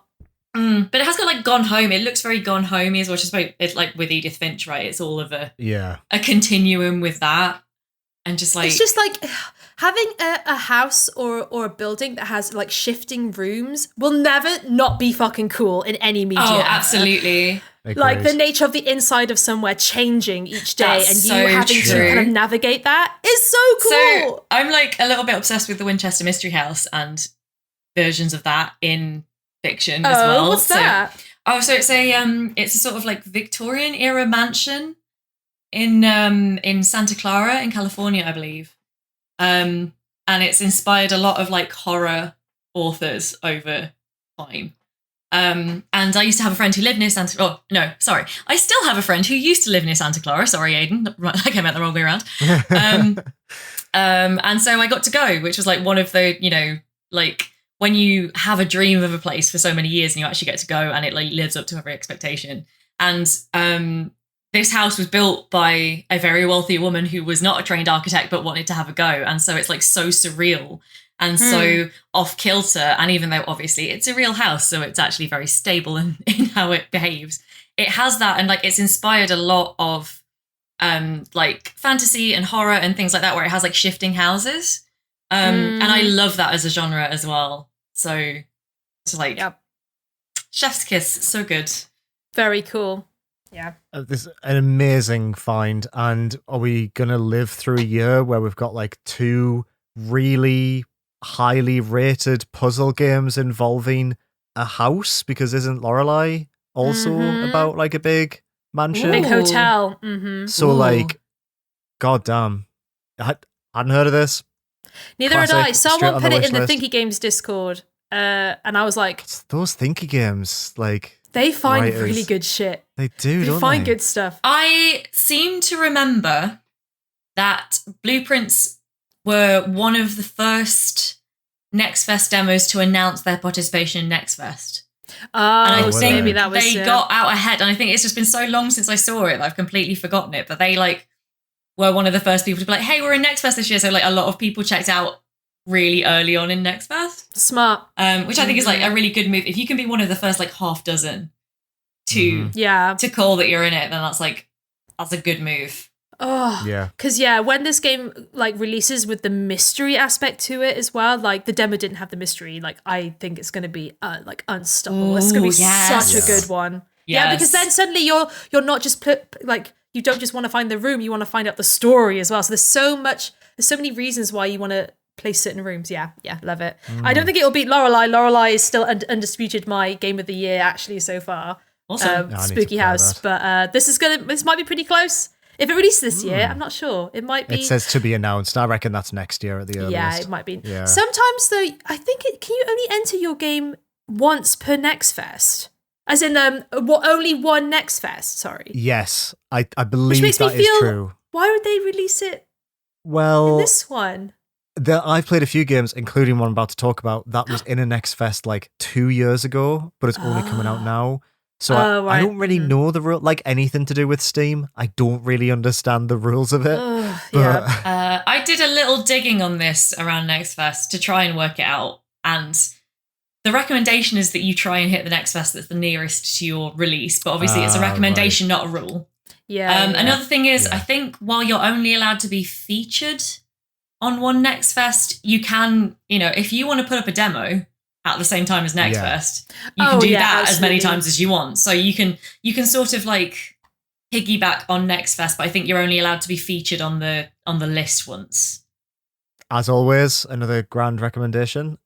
But it has got like Gone Home. It looks very Gone Homey as well. Just it's like with Edith Finch, right? It's all of a continuum with that. And just like, it's just like having a house or a building that has like shifting rooms will never not be fucking cool in any media. Oh, absolutely. Agreed. Like the nature of the inside of somewhere changing each day, and you having to kind of navigate that is so cool. So I'm like a little bit obsessed with the Winchester Mystery House and versions of that in fiction as well. What's that? So it's a sort of like Victorian era mansion in Santa Clara in California, I believe. And it's inspired a lot of like horror authors over time. And I used to have a friend who lived near I still have a friend who used to live near Santa Clara. Sorry, Aidan. Like I meant the wrong way around. And so I got to go, which was like one of the, you know, like when you have a dream of a place for so many years and you actually get to go and it like lives up to every expectation. And this house was built by a very wealthy woman who was not a trained architect but wanted to have a go. And so it's like so surreal and so off kilter. And even though obviously it's a real house, so it's actually very stable in how it behaves, it has that. And like it's inspired a lot of like fantasy and horror and things like that, where it has like shifting houses. And I love that as a genre as well. So it's like chef's kiss, so good. Very cool. Yeah. This is an amazing find. And are we going to live through a year where we've got like two really highly rated puzzle games involving a house? Because isn't Lorelei also about like a big mansion? Big hotel. So like, goddamn. I hadn't heard of this. Neither had I. Someone put it in the Thinky Games Discord. And I was like, those Thinky Games, like, they find really good shit. They do, don't they? Find good stuff. I seem to remember that Blueprints were one of the first Next Fest demos to announce their participation in Next Fest. And I think maybe that was they got out ahead. And I think it's just been so long since I saw it that I've completely forgotten it. But they like were one of the first people to be like, hey, we're in Next Fest this year. So like a lot of people checked out really early on in Next Fest. Smart. Which I think is like a really good move. If you can be one of the first like half dozen to call that you're in it, then that's a good move. Oh, yeah. Because when this game like releases with the mystery aspect to it as well, like the demo didn't have the mystery. Like I think it's going to be like unstoppable. It's going to be such a good one. Yeah, because then suddenly you're not just you don't just want to find the room, you want to find out the story as well. So there's so many reasons why you want to play certain rooms. Yeah, love it. I don't think it'll beat Lorelei. Lorelei is still undisputed my game of the year actually so far. Awesome. Spooky House, but this might be pretty close. If it releases this year, I'm not sure. It might be. It says to be announced. I reckon that's next year at the earliest. Yeah, it might be. Yeah. Sometimes though, I think can you only enter your game once per Next Fest? As in, only one Next Fest. Sorry. Yes, I believe that is true. Why would they release it? Well, in this one. I've played a few games, including one I'm about to talk about, that was in a Next Fest like 2 years ago, but it's only coming out now. So I don't really know the rule, like anything to do with Steam. I don't really understand the rules of it. I did a little digging on this around Next Fest to try and work it out. And the recommendation is that you try and hit the Next Fest that's the nearest to your release. But obviously it's a recommendation, not a rule. Another thing is, I think while you're only allowed to be featured on one Next Fest, you can, if you want to put up a demo at the same time as Next Fest, you can do that as many times as you want. So you can sort of like piggyback on Next Fest, but I think you're only allowed to be featured on the list once. As always, another grand recommendation.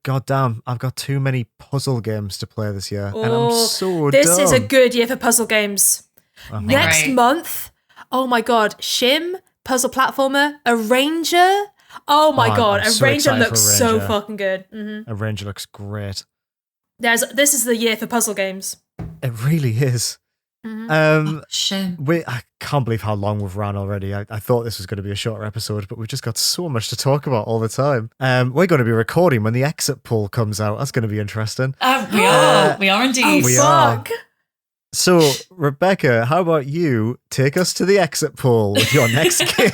God damn, I've got too many puzzle games to play this year, and I'm so This dumb. is a good year for puzzle games. Next month, oh my god, Shim, puzzle platformer, a Ranger. Oh my god, a Ranger looks so fucking good. Mm-hmm. A Ranger looks great. This is the year for puzzle games. It really is. Mm-hmm. Shame. I can't believe how long we've ran already. I thought this was going to be a shorter episode, but we've just got so much to talk about all the time. We're going to be recording when the exit poll comes out. That's going to be interesting. We are indeed. We are. So, Rebecca, how about you take us to the exit poll with your next game?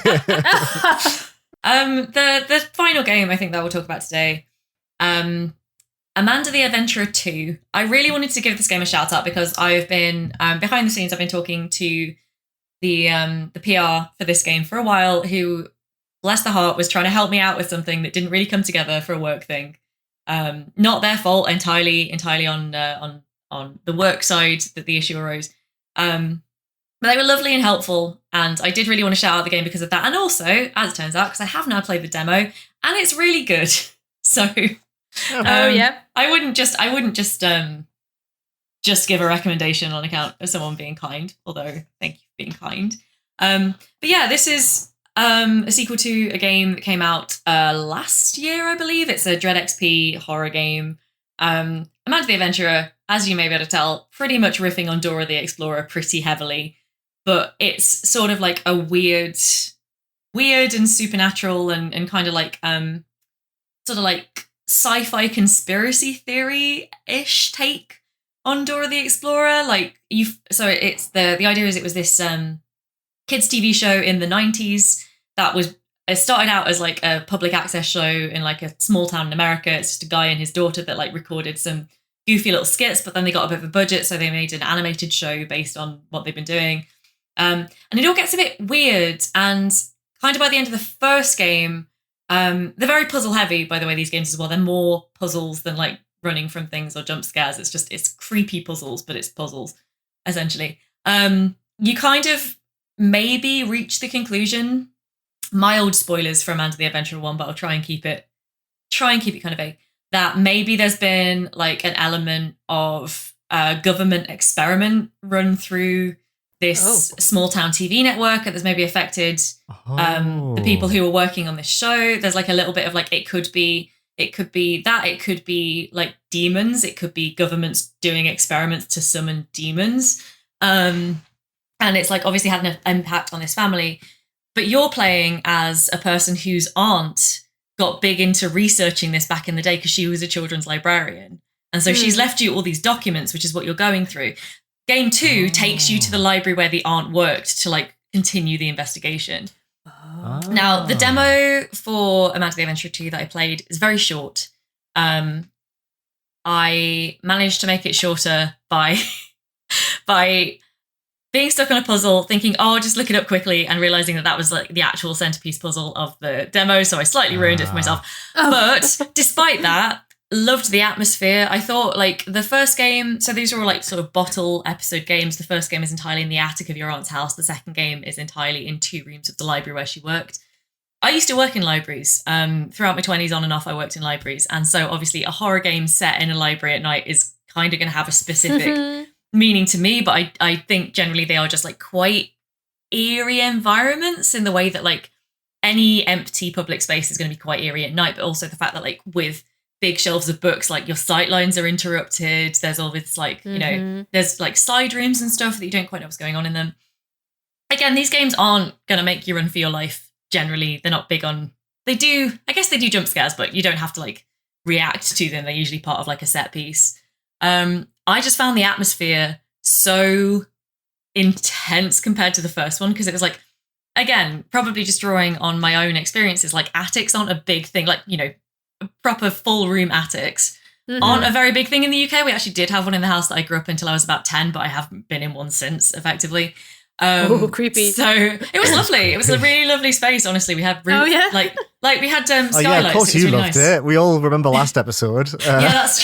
The final game I think that we'll talk about today, Amanda the Adventurer 2. I really wanted to give this game a shout out because I've been behind the scenes. I've been talking to the PR for this game for a while, who, bless their heart, was trying to help me out with something that didn't really come together for a work thing. Not their fault, entirely on the work side that the issue arose. But they were lovely and helpful, and I did really want to shout out the game because of that. And also, as it turns out, because I have now played the demo, and it's really good. So, I wouldn't just give a recommendation on account of someone being kind. Although, thank you for being kind. But yeah, this is a sequel to a game that came out last year, I believe. It's a Dread XP horror game. Amanda the Adventurer, as you may be able to tell, pretty much riffing on Dora the Explorer pretty heavily. But it's sort of like a weird and supernatural and kind of like sort of like sci-fi conspiracy theory-ish take on Dora the Explorer. It's the idea is it was this kids TV show in the 90s that it started out as like a public access show in like a small town in America. It's just a guy and his daughter that like recorded some goofy little skits, but then they got a bit of a budget, so they made an animated show based on what they've been doing. And it all gets a bit weird, and kind of by the end of the first game, they're very puzzle heavy, by the way, these games as well. They're more puzzles than like running from things or jump scares. It's creepy puzzles, but it's puzzles, essentially. You kind of maybe reach the conclusion, mild spoilers for Amanda the Adventurer 1, but I'll try and keep it kind of vague, that maybe there's been like an element of government experiment run through this small town TV network, and that's maybe affected the people who are working on this show. There's like a little bit of like, it could be that, it could be like demons, it could be governments doing experiments to summon demons. And it's like obviously had an impact on this family. But you're playing as a person whose aunt got big into researching this back in the day because she was a children's librarian. And so she's left you all these documents, which is what you're going through. Game 2 takes you to the library where the aunt worked to like continue the investigation. Now, the demo for Amanda the Adventurer 2 that I played is very short. I managed to make it shorter by being stuck on a puzzle, thinking, I'll just look it up quickly, and realizing that was like the actual centerpiece puzzle of the demo. So I slightly ruined it for myself. But despite that, loved the atmosphere. I thought like the first game, so these are all like sort of bottle episode games. The first game is entirely in the attic of your aunt's house. The second game is entirely in 2 rooms of the library where she worked. I used to work in libraries. Throughout my 20s on and off, I worked in libraries. And so obviously a horror game set in a library at night is kind of going to have a specific meaning to me. But I think generally they are just like quite eerie environments in the way that like any empty public space is going to be quite eerie at night. But also the fact that like with big shelves of books, like your sight lines are interrupted. There's all this like, you know, there's like side rooms and stuff that you don't quite know what's going on in them. Again, these games aren't going to make you run for your life. Generally, they're not big on, I guess they do jump scares, but you don't have to like react to them. They're usually part of like a set piece. I just found the atmosphere so intense compared to the first one, because it was like, again, probably just drawing on my own experiences, like attics aren't a big thing, like, you know, proper full room attics aren't a very big thing in the UK. We actually did have one in the house that I grew up until I was about 10, but I haven't been in one since, effectively. Creepy. So it was lovely. It was a really lovely space, honestly. We had really, like we had skylights. Oh yeah, of course you really loved nice. it. We all remember last episode. Yeah, that's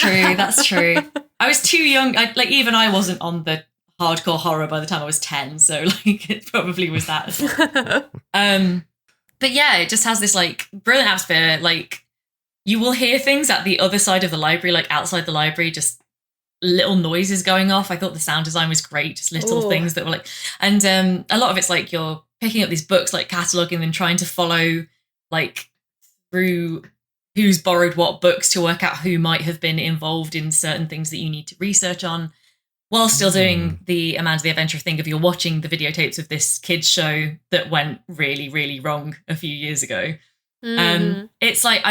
true. I was too young. Even I wasn't on the hardcore horror by the time I was 10, so like it probably was that as well. But yeah, it just has this like brilliant atmosphere. Like you will hear things at the other side of the library, like outside the library, just little noises going off. I thought the sound design was great, just little things that were like, and a lot of it's like you're picking up these books, like cataloging them, trying to follow like through who's borrowed what books to work out who might have been involved in certain things that you need to research on, while still doing the Amanda the Adventurer thing of you're watching the videotapes of this kids show that went really, really wrong a few years ago. It's like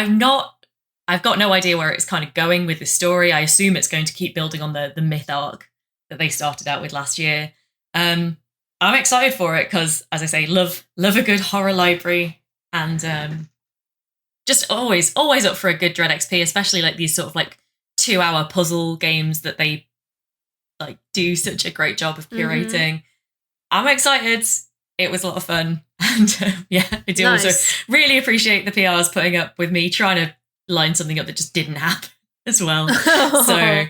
I've got no idea where it's kind of going with the story. I assume it's going to keep building on the myth arc that they started out with last year. I'm excited for it because, as I say, love a good horror library, and just always up for a good Dread XP, especially like these sort of like 2-hour puzzle games that they like do such a great job of curating. I'm excited. It was a lot of fun, and I do also really appreciate the PRs putting up with me trying to line something up that just didn't happen as well. So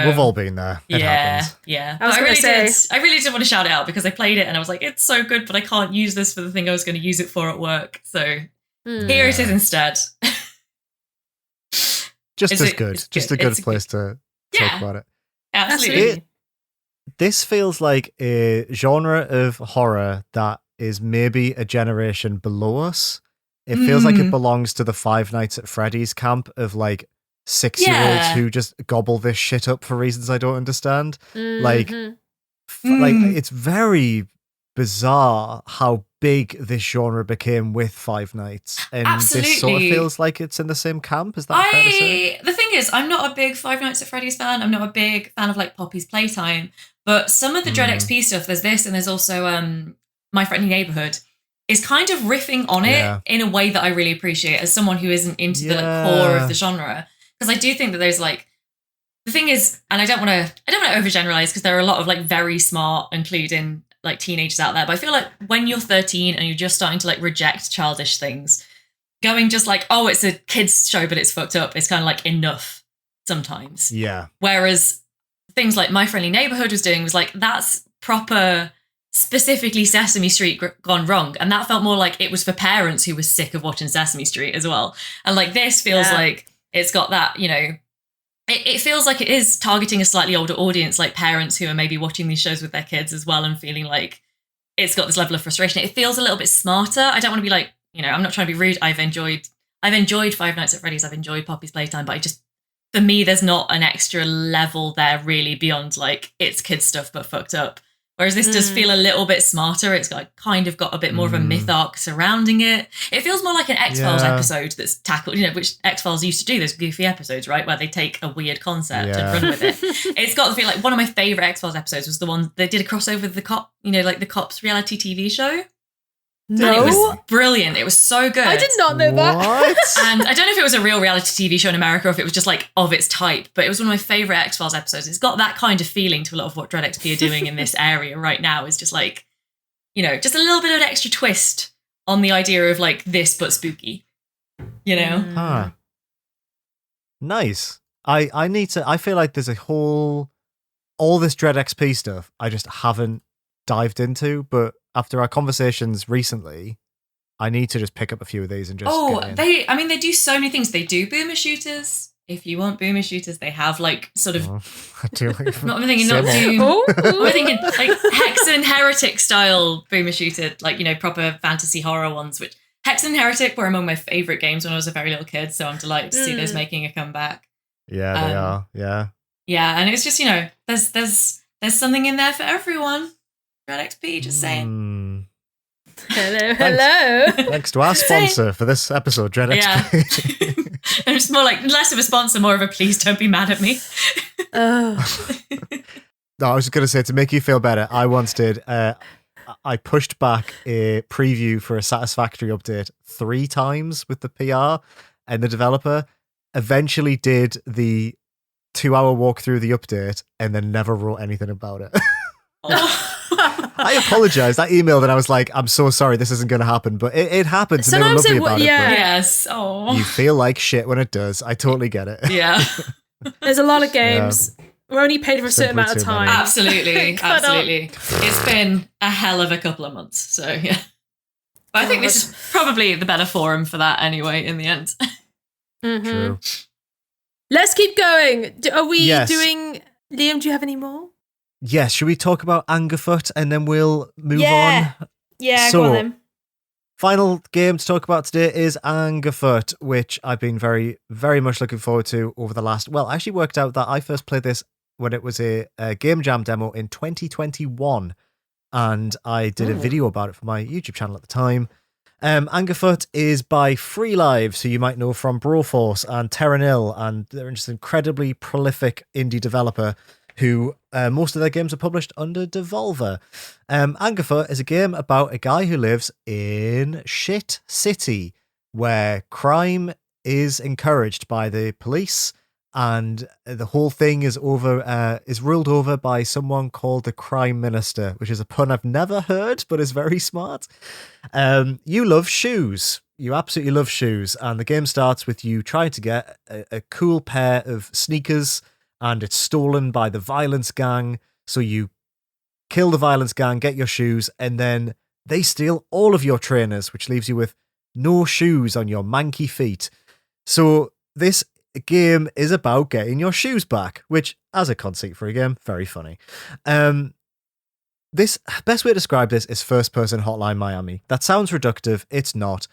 we've all been there. It happens. Yeah. I really did want to shout it out because I played it and I was like, it's so good, but I can't use this for the thing I was going to use it for at work. So here it is instead. Just as good. Just a good place to talk about it. Absolutely. This feels like a genre of horror that is maybe a generation below us. It feels like it belongs to the Five Nights at Freddy's camp of like 6-year-olds who just gobble this shit up for reasons I don't understand. Like it's very bizarre how big this genre became with Five Nights, and this sort of feels like it's in the same camp. Is that fair to say? The thing is, I'm not a big Five Nights at Freddy's fan. I'm not a big fan of like Poppy's Playtime, but some of the Dread XP stuff, there's this, and there's also My Friendly Neighborhood, is kind of riffing on it in a way that I really appreciate as someone who isn't into the like, core of the genre. Because I do think that there's like, the thing is, and I don't want to overgeneralize because there are a lot of like very smart, including like teenagers out there, but I feel like when you're 13 and you're just starting to like reject childish things, going just like, oh, it's a kids show but it's fucked up, it's kind of like enough sometimes. Yeah. Whereas things like My Friendly Neighborhood was doing was like, that's proper, specifically Sesame Street gone wrong, and that felt more like it was for parents who were sick of watching Sesame Street as well. And like this feels like it's got that, you know, it feels like it is targeting a slightly older audience, like parents who are maybe watching these shows with their kids as well and feeling like it's got this level of frustration. It feels a little bit smarter. I don't want to be like, you know, I'm not trying to be rude. I've enjoyed Five Nights at Freddy's. I've enjoyed Poppy's Playtime, but for me, there's not an extra level there really beyond like it's kids stuff but fucked up. Whereas this does feel a little bit smarter. It's got kind of got a bit more of a myth arc surrounding it. It feels more like an X-Files episode that's tackled, you know, which X-Files used to do, those goofy episodes, right? Where they take a weird concept and run with it. It's got to feel like one of my favourite X-Files episodes was the one they did a crossover with the cop, you know, like the Cops reality TV show. No. And it was brilliant. It was so good. I did not know that. And I don't know if it was a real reality TV show in America or if it was just like of its type, but it was one of my favourite X-Files episodes. It's got that kind of feeling to a lot of what Dread XP are doing in this area right now. Is just like, you know, just a little bit of an extra twist on the idea of like this but spooky, you know? Nice. I need to. I feel like there's all this Dread XP stuff I just haven't dived into, but after our conversations recently, I need to just pick up a few of these and just. They do so many things. They do boomer shooters. If you want boomer shooters, they have like sort of. Oh, I do like. I'm thinking not Doom. I'm thinking like Hex and Heretic style boomer shooter, like proper fantasy horror ones. Which Hex and Heretic were among my favorite games when I was a very little kid. So I'm delighted to see those making a comeback. Yeah, they are. Yeah. Yeah, and it's just there's something in there for everyone. Red XP, just saying. Hello. Thanks to our sponsor for this episode, Dread XP. Yeah. It's more like less of a sponsor, more of a please don't be mad at me. No, I was just going to say, to make you feel better, I once did. I pushed back a preview for a Satisfactory update 3 times with the PR, and the developer eventually did the 2-hour walk through the update and then never wrote anything about it. I apologized. I emailed and I was like, I'm so sorry, this isn't going to happen. But it happens, and they were lovely about it. Yes. Oh. You feel like shit when it does. I totally get it. Yeah. There's a lot of games. Yeah. We're only paid for a certain amount of time. Absolutely. Absolutely. It's been a hell of a couple of months. So, yeah. But I think this is probably the better forum for that anyway, in the end. Mm-hmm. True. Let's keep going. Are we doing... Liam, do you have any more? Yes, should we talk about Angerfoot and then we'll move on? Yeah, so, go on then. Final game to talk about today is Angerfoot, which I've been very, very much looking forward to over the last... Well, I actually worked out that I first played this when it was a Game Jam demo in 2021, and I did a video about it for my YouTube channel at the time. Angerfoot is by Free Lives, who you might know from Broforce and Terranil, and they're just an incredibly prolific indie developer who most of their games are published under Devolver. Angerfoot is a game about a guy who lives in Shit City, where crime is encouraged by the police, and the whole thing is ruled over by someone called the Crime Minister, which is a pun I've never heard, but is very smart. You love shoes. You absolutely love shoes, and the game starts with you trying to get a cool pair of sneakers, and it's stolen by the Violence Gang. So you kill the Violence Gang, get your shoes, and then they steal all of your trainers, which leaves you with no shoes on your manky feet. So this game is about getting your shoes back, which, as a conceit for a game, very funny. This best way to describe this is first-person Hotline Miami. That sounds reductive. It's not.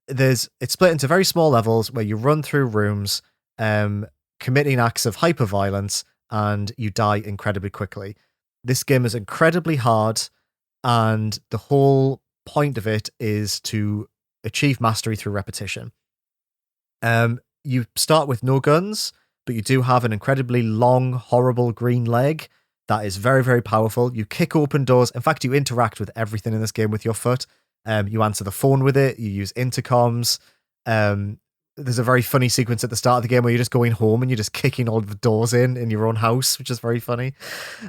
It's split into very small levels where you run through rooms, committing acts of hyperviolence, and you die incredibly quickly. This game is incredibly hard, and the whole point of it is to achieve mastery through repetition. You start with no guns, but you do have an incredibly long, horrible green leg that is very, very powerful. You kick open doors. In fact, you interact with everything in this game with your foot. You answer the phone with it. You use intercoms. There's a very funny sequence at the start of the game where you're just going home and you're just kicking all the doors in your own house, which is very funny.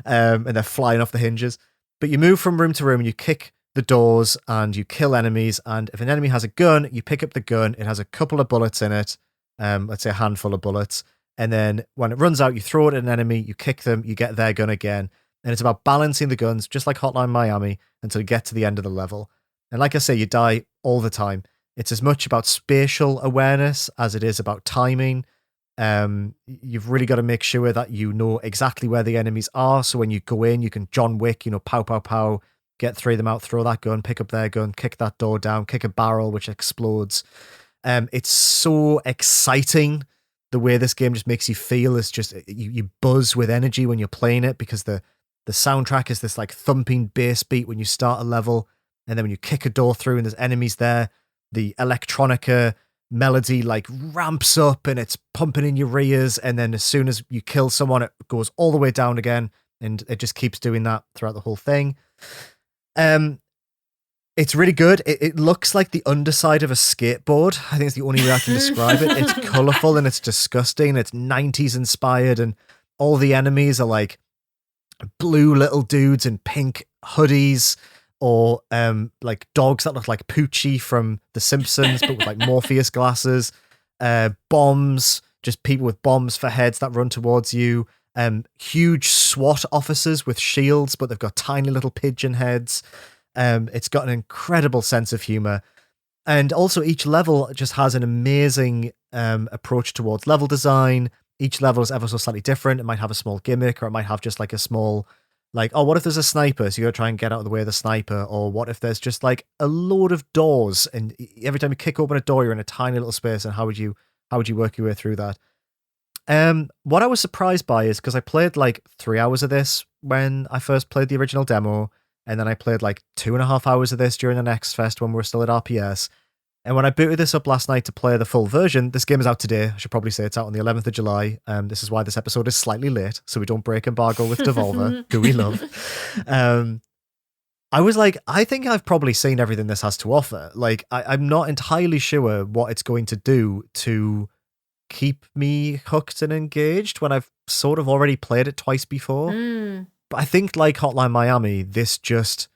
And they're flying off the hinges. But you move from room to room and you kick the doors and you kill enemies. And if an enemy has a gun, you pick up the gun. It has a couple of bullets in it. Let's say a handful of bullets. And then when it runs out, you throw it at an enemy, you kick them, you get their gun again. And it's about balancing the guns, just like Hotline Miami, until you get to the end of the level. And like I say, you die all the time. It's as much about spatial awareness as it is about timing. You've really got to make sure that you know exactly where the enemies are. So when you go in, you can John Wick, pow, pow, pow, get 3 of them out, throw that gun, pick up their gun, kick that door down, kick a barrel, which explodes. It's so exciting. The way this game just makes you feel is just, you buzz with energy when you're playing it, because the soundtrack is this like thumping bass beat when you start a level. And then when you kick a door through and there's enemies there, the electronica melody like ramps up and it's pumping in your ears. And then as soon as you kill someone, it goes all the way down again. And it just keeps doing that throughout the whole thing. It's really good. It looks like the underside of a skateboard. I think it's the only way I can describe it. It's colorful and it's disgusting. It's 90s inspired, and all the enemies are like blue little dudes in pink hoodies, or like dogs that look like Poochie from The Simpsons, but with like Morpheus glasses, bombs, just people with bombs for heads that run towards you. Huge SWAT officers with shields, but they've got tiny little pigeon heads. It's got an incredible sense of humor. And also each level just has an amazing approach towards level design. Each level is ever so slightly different. It might have a small gimmick, or it might have just like a small, like, oh, what if there's a sniper? So you gotta try and get out of the way of the sniper. Or what if there's just like a load of doors, and every time you kick open a door, you're in a tiny little space, and how would you work your way through that? What I was surprised by is, because I played like 3 hours of this when I first played the original demo, and then I played like 2.5 hours of this during the Next Fest when we were still at RPS. And when I booted this up last night to play the full version, this game is out today. I should probably say it's out on the 11th of July. This is why this episode is slightly late, so we don't break embargo with Devolver, who we love. I was like, I think I've probably seen everything this has to offer. Like, I'm not entirely sure what it's going to do to keep me hooked and engaged when I've sort of already played it twice before. But I think, like Hotline Miami, this just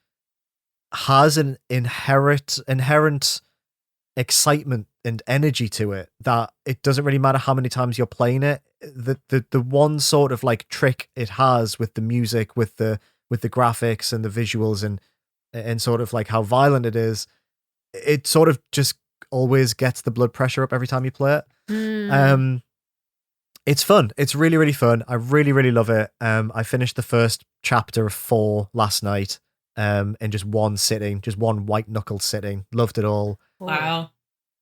has an inherent excitement and energy to it that it doesn't really matter how many times you're playing it. The one sort of like trick it has with the music, with the graphics and the visuals and sort of like how violent it is, it sort of just always gets the blood pressure up every time you play it. It's fun. It's really, really fun. I really, really love it. I finished the first chapter of 4 last night in just one sitting, just one white knuckle sitting. Loved it all. Wow.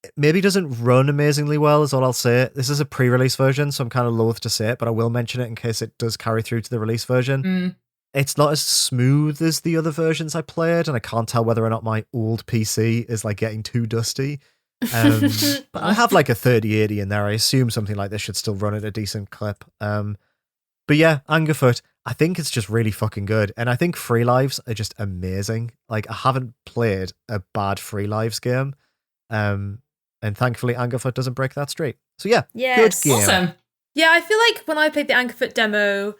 It maybe doesn't run amazingly well, is all I'll say. This is a pre-release version, so I'm kind of loath to say it, but I will mention it in case it does carry through to the release version. It's not as smooth as the other versions I played, and I can't tell whether or not my old PC is like getting too dusty. But I have like a 3080 in there. I assume something like this should still run at a decent clip. But yeah, Angerfoot, I think it's just really fucking good. And I think Free Lives are just amazing. Like, I haven't played a bad Free Lives game. And thankfully Angerfoot doesn't break that streak. So yeah, good game. Awesome. Yeah, I feel like when I played the Angerfoot demo,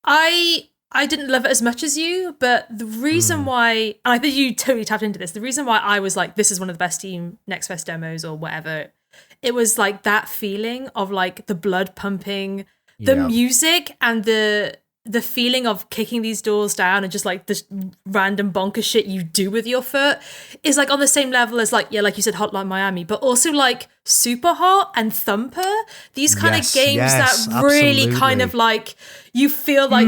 I didn't love it as much as you, but the reason why, and I think you totally tapped into this, the reason why I was like, this is one of the best Team Next Fest demos or whatever, it was like that feeling of like the blood pumping, the music, and the feeling of kicking these doors down and just like this random bonkers shit you do with your foot is like on the same level as like, yeah, like you said, Hotline Miami, but also like Super Hot and Thumper, these kind of games that really kind of like, you feel like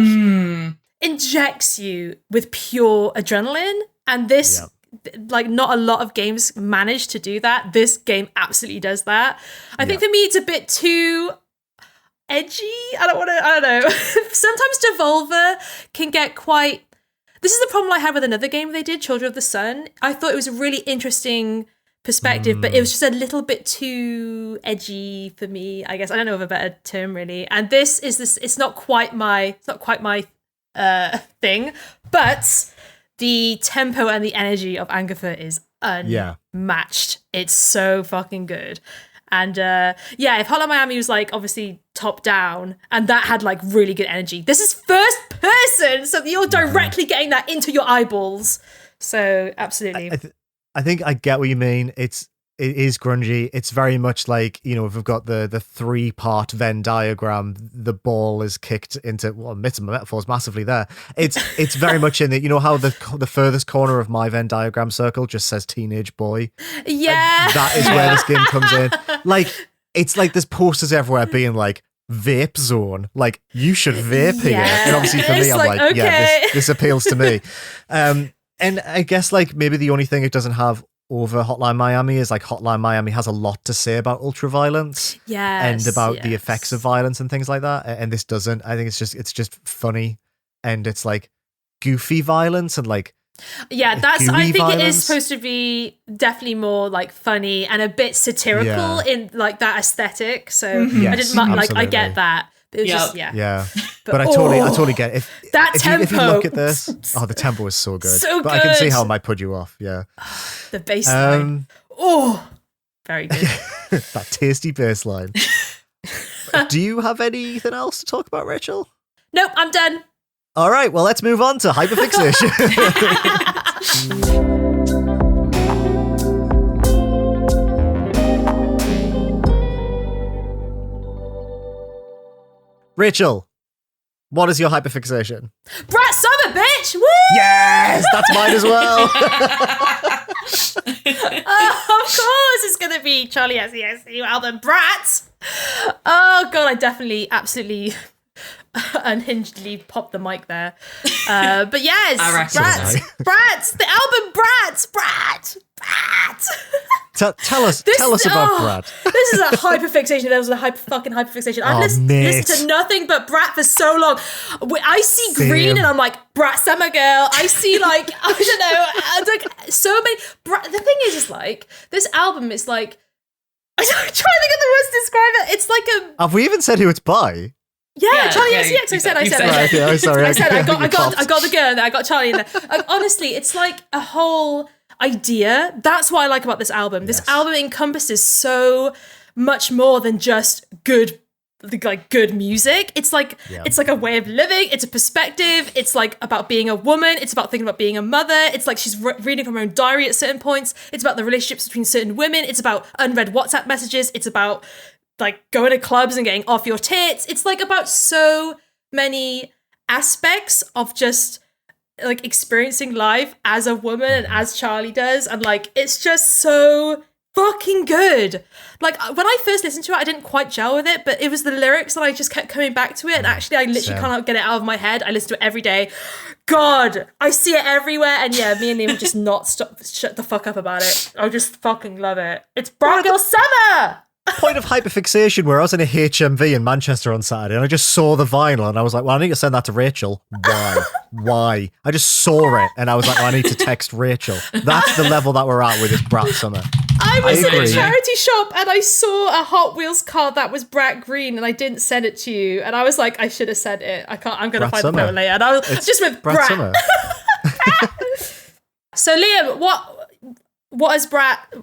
injects you with pure adrenaline. And this, like, not a lot of games manage to do that. This game absolutely does that. I think for me, it's a bit too edgy. I don't know. Sometimes Devolver can get quite... This is the problem I had with another game they did, Children of the Sun. I thought it was a really interesting perspective, but it was just a little bit too edgy for me, I guess. I don't know of a better term, really. And this, it's not quite my thing, but the tempo and the energy of Angerfoot is unmatched. It's so fucking good. And if Hotline Miami was like obviously top down and that had like really good energy, this is first person, so you're directly getting that into your eyeballs. So absolutely. I think I get what you mean. It is grungy. It's very much like, you know, if we've got the 3-part Venn diagram, the ball is kicked into, well, metaphors massively there. It's very much in it. You know how the furthest corner of my Venn diagram circle just says teenage boy? Yeah. And that is where this game comes in. Like, it's like there's posters everywhere being like, vape zone. Like, you should vape here. And obviously for me, I'm like, okay. yeah, this appeals to me. And I guess like maybe the only thing it doesn't have over Hotline Miami is like Hotline Miami has a lot to say about ultraviolence and about the effects of violence and things like that, and this doesn't. I think it's just funny, and it's like goofy violence and like that's I think violence. It is supposed to be definitely more like funny and a bit satirical in like that aesthetic. So I didn't I get that. It was just but I totally get it. If you look at this, the tempo is so good. So but I can see how it might put you off. Yeah, the bass line. Very good. That tasty bass line. Do you have anything else to talk about, Rachel? Nope, I'm done. All right, well, let's move on to hyperfixation. Rachel, what is your hyperfixation? Brat Summer, bitch! Woo! Yes, that's mine as well. Of course, it's gonna be Charlie XCX new album, Brat. Oh god, I definitely, absolutely unhingedly popped the mic there. But yes, Brat, the album Brat. Tell us about Brad. This is a hyperfixation. There was a hyperfixation. I've listened to nothing but Brat for so long. I see green and I'm like, Brat Summer Girl. I see like, I don't know, like so many. The thing is like, this album is like, I'm trying to think of the words to describe it. It's like a. Have we even said who it's by? Yeah, Charlie XCX. I said. Right, okay, I'm sorry. I said. I got the girl. I got Charlie in there. Honestly, it's like a whole idea. That's what I like about this album. This album encompasses so much more than just good music. It's like a way of living. It's a perspective. It's like about being a woman. It's about thinking about being a mother. It's like she's reading from her own diary at certain points. It's about the relationships between certain women. It's about unread WhatsApp messages. It's about like going to clubs and getting off your tits. It's like about so many aspects of just like experiencing life as a woman and as Charlie does, and like it's just so fucking good. Like when I first listened to it, I didn't quite gel with it, but it was the lyrics that I just kept coming back to it, and actually I literally cannot get it out of my head. I listen to it every day. God, I see it everywhere, and yeah, me and Liam just not shut the fuck up about it. I just fucking love it. It's Brat Girl Summer! Point of hyperfixation where I was in a HMV in Manchester on Saturday and I just saw the vinyl and I was like, well, I need to send that to Rachel. Why? I just saw it and I was like, well, I need to text Rachel. That's the level that we're at with this Brat Summer. I was in a charity shop and I saw a Hot Wheels car that was Brat Green and I didn't send it to you. And I was like, I should have sent it. I'm going to find the photo later. And I was just with Brat. Summer. So Liam, what is Brat,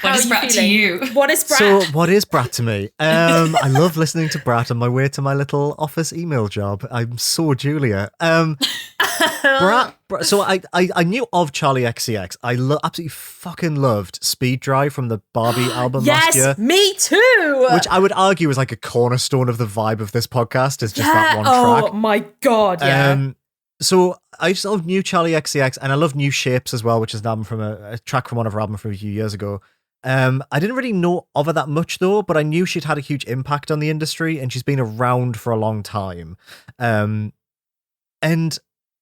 what is Brat to you? What is Brat? So what is Brat to me? I love listening to Brat on my way to my little office email job. I'm so Julia. Brat, so I knew of Charlie XCX. I absolutely fucking loved Speed Drive from the Barbie album last year. Yes, me too! Which I would argue is like a cornerstone of the vibe of this podcast, is just that one track. Oh my god, yeah. So I just love new Charlie XCX, and I love New Shapes as well, which is an album from a track from one of her albums from a few years ago. I didn't really know of her that much though, but I knew she'd had a huge impact on the industry, and she's been around for a long time. And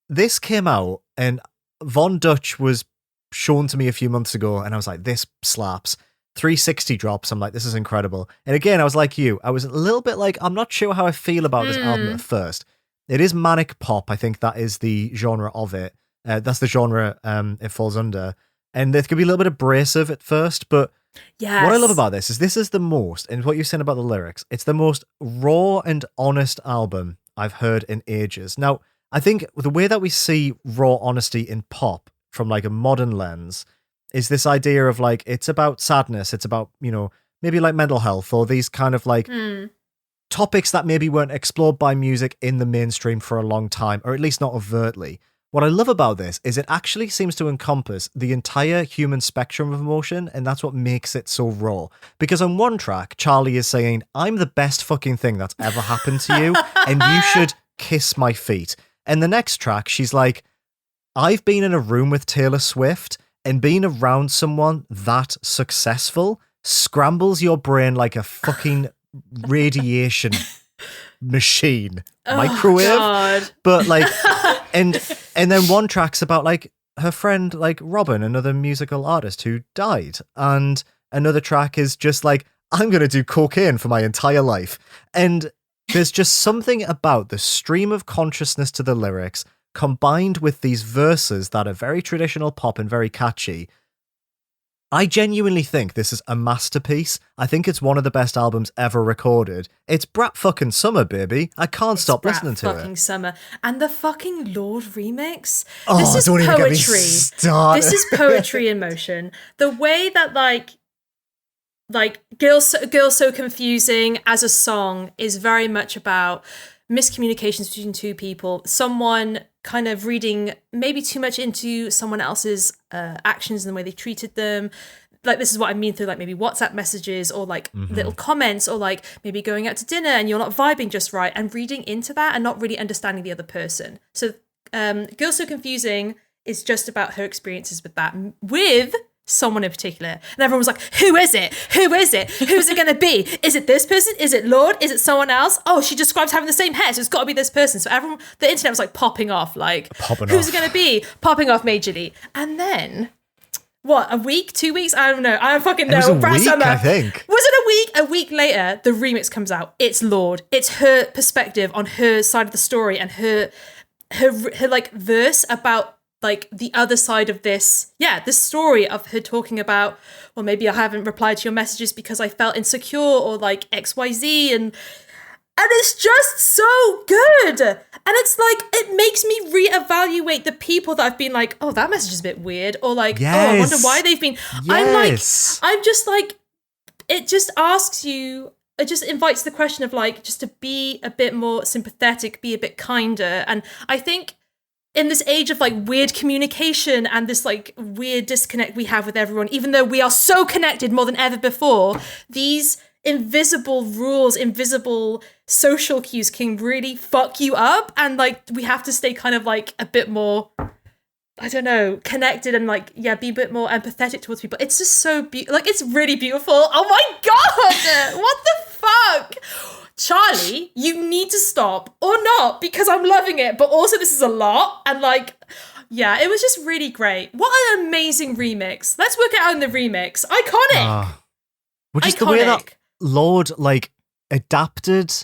this came out, and Von Dutch was shown to me a few months ago, and I was like, this slaps. 360 drops. I'm like, this is incredible. And again, I was like you. I was a little bit like, I'm not sure how I feel about this album at first. It is manic pop. I think that is the genre of it. That's the genre it falls under. And there could be a little bit abrasive at first, but what I love about this is the most, and what you're saying about the lyrics, it's the most raw and honest album I've heard in ages. Now, I think the way that we see raw honesty in pop from like a modern lens is this idea of like, it's about sadness, it's about, maybe like mental health or these kind of like topics that maybe weren't explored by music in the mainstream for a long time, or at least not overtly. What I love about this is it actually seems to encompass the entire human spectrum of emotion, and that's what makes it so raw. Because on one track, Charlie is saying, I'm the best fucking thing that's ever happened to you, and you should kiss my feet. And the next track, she's like, I've been in a room with Taylor Swift, and being around someone that successful scrambles your brain like a fucking radiation machine. Microwave. God. But like, and then one track's about like her friend, like Robin, another musical artist who died. And another track is just like, I'm going to do cocaine for my entire life. And there's just something about the stream of consciousness to the lyrics combined with these verses that are very traditional pop and very catchy. I genuinely think this is a masterpiece. I think it's one of the best albums ever recorded. It's Brat fucking Summer, baby. I can't stop listening to it. Fucking Summer. And the fucking Lord remix. Oh, this is don't poetry. Even get me started. This is poetry in motion. The way that like Girl So Confusing as a song is very much about miscommunications between two people, someone kind of reading maybe too much into someone else's actions and the way they treated them, like, this is what I mean through like maybe WhatsApp messages or like little comments or like maybe going out to dinner and you're not vibing just right, and reading into that and not really understanding the other person. So Girls So Confusing is just about her experiences with that, with someone in particular. And everyone was like, who is it? Who is it? Who's it going to be? Is it this person? Is it Lord? Is it someone else? Oh, she describes having the same hair, so it's got to be this person. So everyone, the internet was like popping off, like, who's it going to be? Popping off majorly. And then, what, a week, 2 weeks? I don't know. I don't fucking know. It was a week, I think. Was it a week? A week later, the remix comes out. It's Lord. It's her perspective on her side of the story and her like verse about like the other side of this story of her talking about, well, maybe I haven't replied to your messages because I felt insecure or like XYZ, and it's just so good. And it's like, it makes me reevaluate the people that I've been like, oh, that message is a bit weird, or like, oh, I wonder why they've been. Yes. I'm just like, it just asks you, it just invites the question of like, just to be a bit more sympathetic, be a bit kinder. And I think in this age of like weird communication and this like weird disconnect we have with everyone, even though we are so connected more than ever before, these invisible rules, invisible social cues can really fuck you up. And like, we have to stay kind of like a bit more, I don't know, connected and like, yeah, be a bit more empathetic towards people. It's just so like, it's really beautiful. Oh my God, what the fuck? Charlie, you need to stop or not, because I'm loving it, but also this is a lot. And like, yeah, it was just really great. What an amazing remix. Let's work it out in the remix. Iconic. Which is the way that Lord like adapted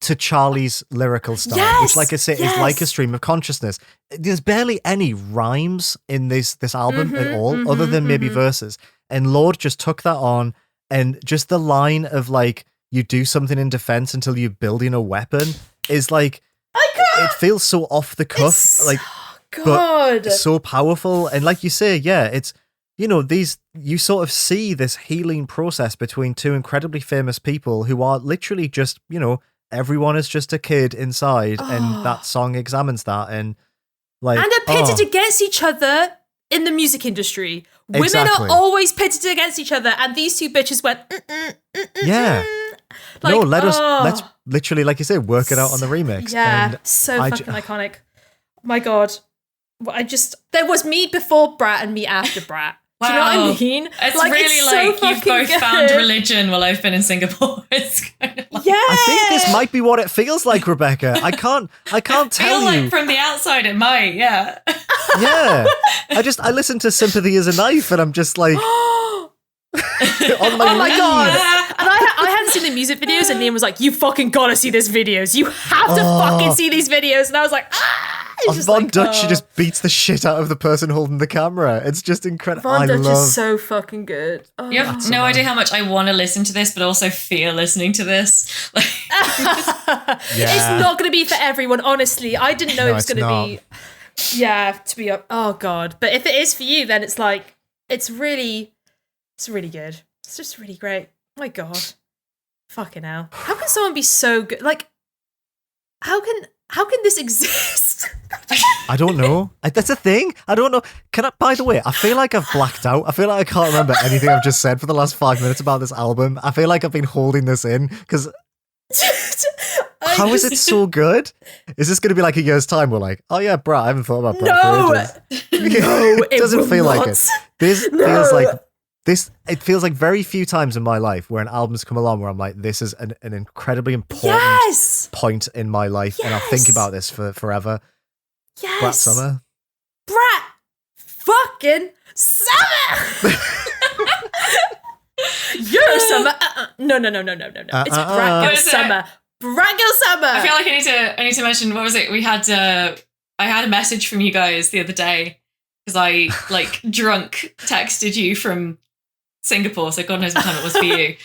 to Charlie's lyrical style, which, like I say, is like a stream of consciousness. There's barely any rhymes in this album at all, other than maybe verses. And Lord just took that on, and just the line of like, you do something in defense until you're building a weapon is like, it feels so off the cuff, it's like, but so powerful. And like you say, yeah, it's, you know, you sort of see this healing process between two incredibly famous people who are literally just, you know, everyone is just a kid inside, and that song examines that, and like, and are pitted against each other in the music industry. Women are always pitted against each other, and these two bitches went, yeah. Like, no, let's literally, like you said, work it out on the remix. Yeah, and so fucking iconic. My God. There was me before Brat and me after Brat. Wow. Do you know what I mean? It's like, really it's like so you've both found religion while I've been in Singapore. It's kind of like, yeah. I think this might be what it feels like, Rebecca. I can't tell you. Like from the outside it might, yeah. Yeah. I listen to Sympathy as a Knife, and I'm just like, oh my God. And I hadn't seen the music videos, and Liam was like, you fucking gotta see these videos. You have to fucking see these videos. And I was like, Von Dutch, she just beats the shit out of the person holding the camera. It's just incredible. Von Dutch is so fucking good. You have no idea how much I want to listen to this, but also fear listening to this. It's not going to be for everyone, honestly. I didn't know it was going to be. Yeah, to be up. Oh God! But if it is for you, then it's like it's really good. It's just really great. My God, fucking hell! How can someone be so good? Like, how can this exist? I don't know. That's a thing. I don't know. By the way, I feel like I've blacked out. I feel like I can't remember anything I've just said for the last 5 minutes about this album. I feel like I've been holding this in because how is it so good? Is this going to be like a year's time? We're like, oh yeah, Brat. I haven't thought about Brat for ages. No, it doesn't feel like it. This feels like this. It feels like very few times in my life where an album's come along where I'm like, this is an incredibly important point in my life, and I'll think about this for forever. Yes. Brat Summer. Brat fucking Summer. Your summer. No. It's Brat Girl Summer. Brat Girl Summer. I feel like I need to mention, what was it? I had a message from you guys the other day because I like drunk texted you from Singapore, so God knows what time it was for you,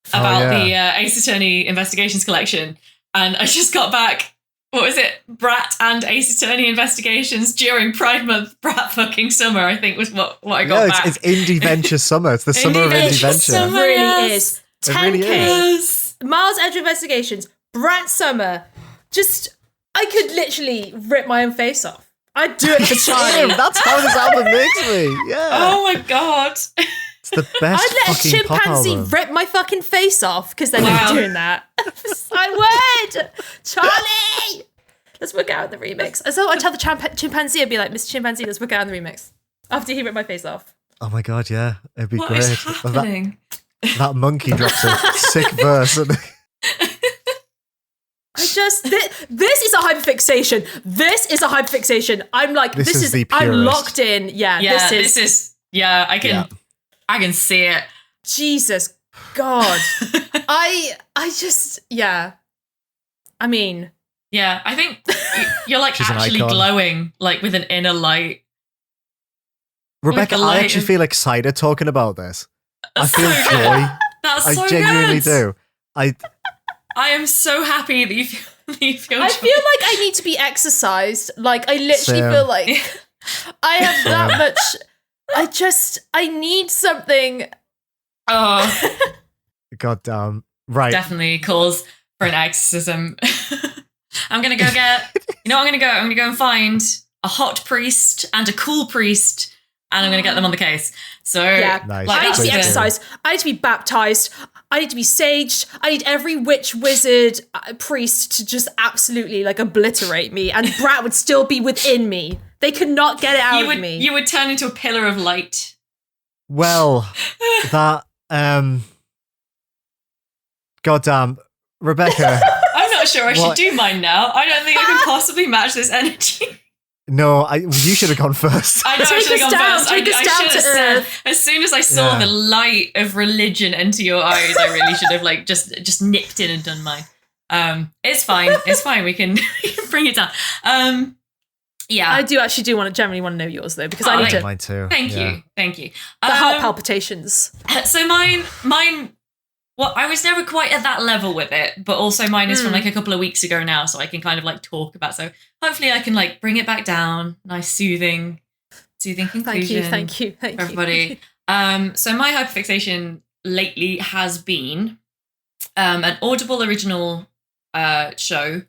about the Ace Attorney Investigations collection, and I just got back. What was it? Brat and Ace Attorney Investigations during Pride Month. Brat fucking Summer, I think, was what I got back. It's Indieventure Summer. It's the summer of Indieventure. It really is. 10K. Miles Edge Investigations. Brat Summer. Just, I could literally rip my own face off. I'd do it for Charlie. That's how this album makes me. Yeah. Oh my God. It's the best I'd let a fucking pop chimpanzee album. rip my fucking face off because they're Wow. not doing that. I would! Charlie! Let's work out the remix. As though I'd tell the chimpanzee, I'd be like, Mr. Chimpanzee, let's work out the remix. After he ripped my face off. Oh my god, yeah. It'd be What great. is happening? That monkey drops a sick verse. And This is a hyperfixation. This is a hyperfixation. I'm like, This is the I'm purest. locked in. Yeah, Yeah, this is I can see it. Jesus God. I just, yeah. I mean, Yeah, I think you're like She's an actually icon. glowing, like with an inner light. Rebecca, the I light actually of- feel excited talking about this. I feel So joy. That's I so genuinely good. do. I I am so happy that you feel I joy. feel like I need to be exercised. Like, I literally Same. feel like I have that much. I need something. Oh, god damn. Right. definitely calls for an exorcism. I'm gonna go get. You know what I'm gonna go? I'm gonna go and find a hot priest and a cool priest, and I'm gonna get them on the case. So Yeah. Nice. I need to be Please do. exercised. I need to be baptized. I need to be saged. I need every witch, wizard, priest to just absolutely like obliterate me, and Brat would still be within me. They could not get it out you of me. you would turn into a pillar of light. Well, that goddamn Rebecca. I'm not sure I should What? do mine now. I don't think I can possibly match this energy. No, you should have gone first. I know I Take should have us gone down, first. take us I down should have to said, earth. as soon as I saw Yeah. the light of religion enter your eyes, I really should have like just nipped in and done mine. It's fine. It's fine. We can bring it down. Yeah. I do actually generally want to know yours though, because I Oh, need to. Mine too. Thank Yeah. you. Thank you. The heart palpitations. So mine. Well, I was never quite at that level with it, but also mine is from like a couple of weeks ago now, so I can kind of like talk about. So hopefully I can like bring it back down. Nice, soothing conclusion. Thank you. For everybody. So my hyperfixation lately has been an Audible original show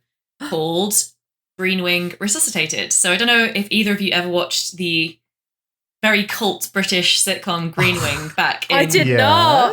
called Green Wing Resuscitated. So I don't know if either of you ever watched the very cult British sitcom Green Wing back in... I did Yes, not.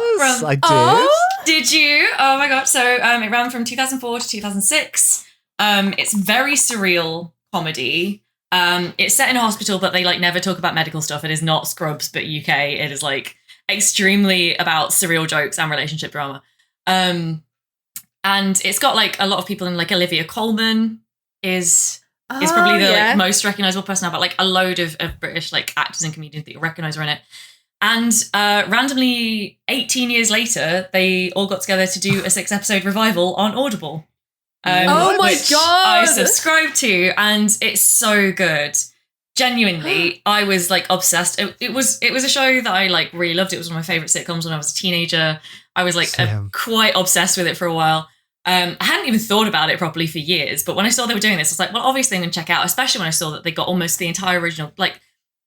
I did. Oh. Did you? Oh my god. So it ran from 2004 to 2006. It's very surreal comedy. It's set in a hospital, but they like never talk about medical stuff. It is not Scrubs, but UK. It is like extremely about surreal jokes and relationship drama. And it's got like a lot of people in, like Olivia Colman is probably the like, most recognizable person now, but like a load of British like actors and comedians that you recognize are in it. And randomly, 18 years later, they all got together to do a 6-episode revival on Audible. Oh my which God. I subscribed to, and it's so good. Genuinely, I was like obsessed. It was a show that I like really loved. It was one of my favorite sitcoms when I was a teenager. I was like Same. quite obsessed with it for a while. I hadn't even thought about it properly for years, but when I saw they were doing this, I was like, well, obviously I'm going to check it out, especially when I saw that they got almost the entire original, like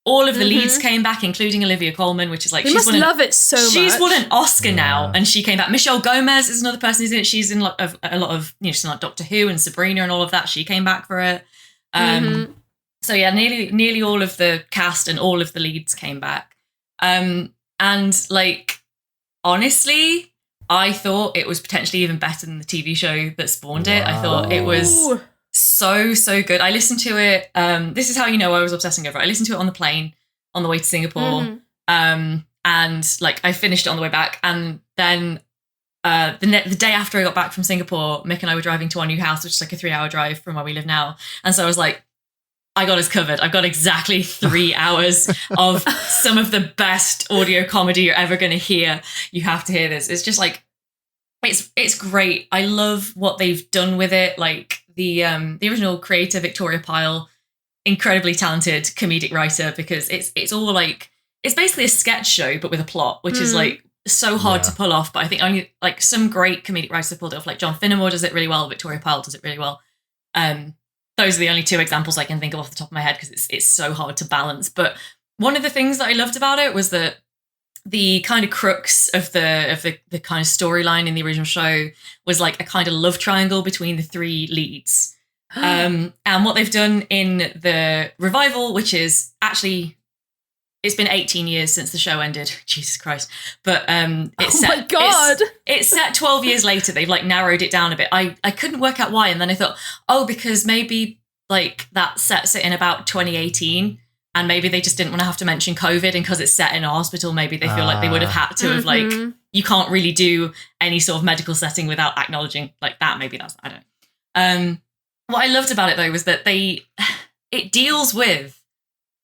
all of the leads came back, including Olivia Colman, which is like, You must love it so much. She's won an Oscar now, Yeah. and she came back. Michelle Gomez is another person who's in it. She's in a lot of she's in like Doctor Who and Sabrina and all of that. She came back for it. So yeah, nearly all of the cast and all of the leads came back. And like, honestly, I thought it was potentially even better than the TV show that spawned it. I thought it was Ooh. so good. I listened to it. This is how you know I was obsessing over it. I listened to it on the plane on the way to Singapore. And like I finished it on the way back. And then the day after I got back from Singapore, Mick and I were driving to our new house, which is like a 3-hour drive from where we live now. And so I was like, I got us covered. I've got exactly 3 hours of some of the best audio comedy you're ever going to hear. You have to hear this. It's just like, it's great. I love what they've done with it. Like the original creator, Victoria Pyle, incredibly talented comedic writer, because it's all like, it's basically a sketch show, but with a plot, which is like so hard to pull off. But I think only like some great comedic writers have pulled it off. Like John Finnemore does it really well. Victoria Pyle does it really well. Those are the only 2 examples I can think of off the top of my head, because it's so hard to balance. But one of the things that I loved about it was that the kind of crux of the kind of storyline in the original show was like a kind of love triangle between the 3 leads. And what they've done in the revival, which is actually it's been 18 years since the show ended. Jesus Christ. But it's Oh my God. It's set 12 years later. They've like narrowed it down a bit. I couldn't work out why. And then I thought, because maybe like that sets it in about 2018. And maybe they just didn't want to have to mention COVID. And because it's set in a hospital, maybe they feel like they would have had to have like, you can't really do any sort of medical setting without acknowledging like that. Maybe that's, I don't know. What I loved about it though was that it deals with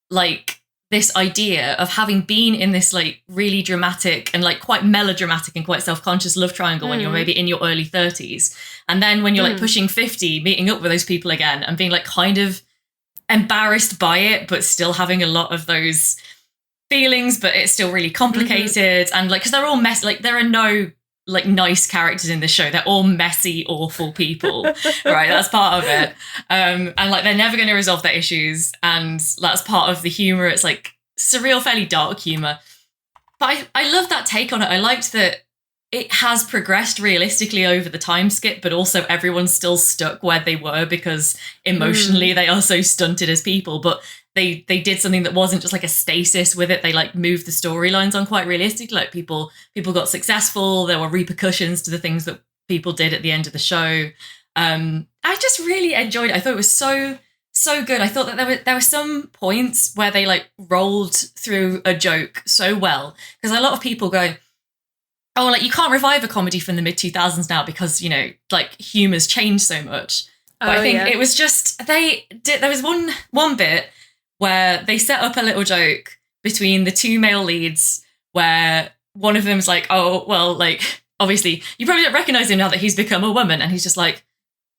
like this idea of having been in this like really dramatic and like quite melodramatic and quite self-conscious love triangle when you're maybe in your early 30s. And then when you're like pushing 50, meeting up with those people again and being like kind of embarrassed by it, but still having a lot of those feelings, but it's still really complicated. And like, because they're all like there are no like nice characters in this show. They're all messy, awful people, right? That's part of it. And like they're never going to resolve their issues, and that's part of the humor. It's like surreal, fairly dark humor. But I love that take on it. I liked that it has progressed realistically over the time skip, but also everyone's still stuck where they were because emotionally they are so stunted as people. But they did something that wasn't just like a stasis with it. They like moved the storylines on quite realistically. Like people got successful. There were repercussions to the things that people did at the end of the show. I just really enjoyed it. I thought it was so good. I thought that there were some points where they like rolled through a joke so well, because a lot of people go, oh, like you can't revive a comedy from the mid 2000s now because, you know, like humor's changed so much. But I think it was just there was one bit where they set up a little joke between the two male leads where one of them's like, oh, well, like, obviously, you probably don't recognize him now that he's become a woman. And he's just like,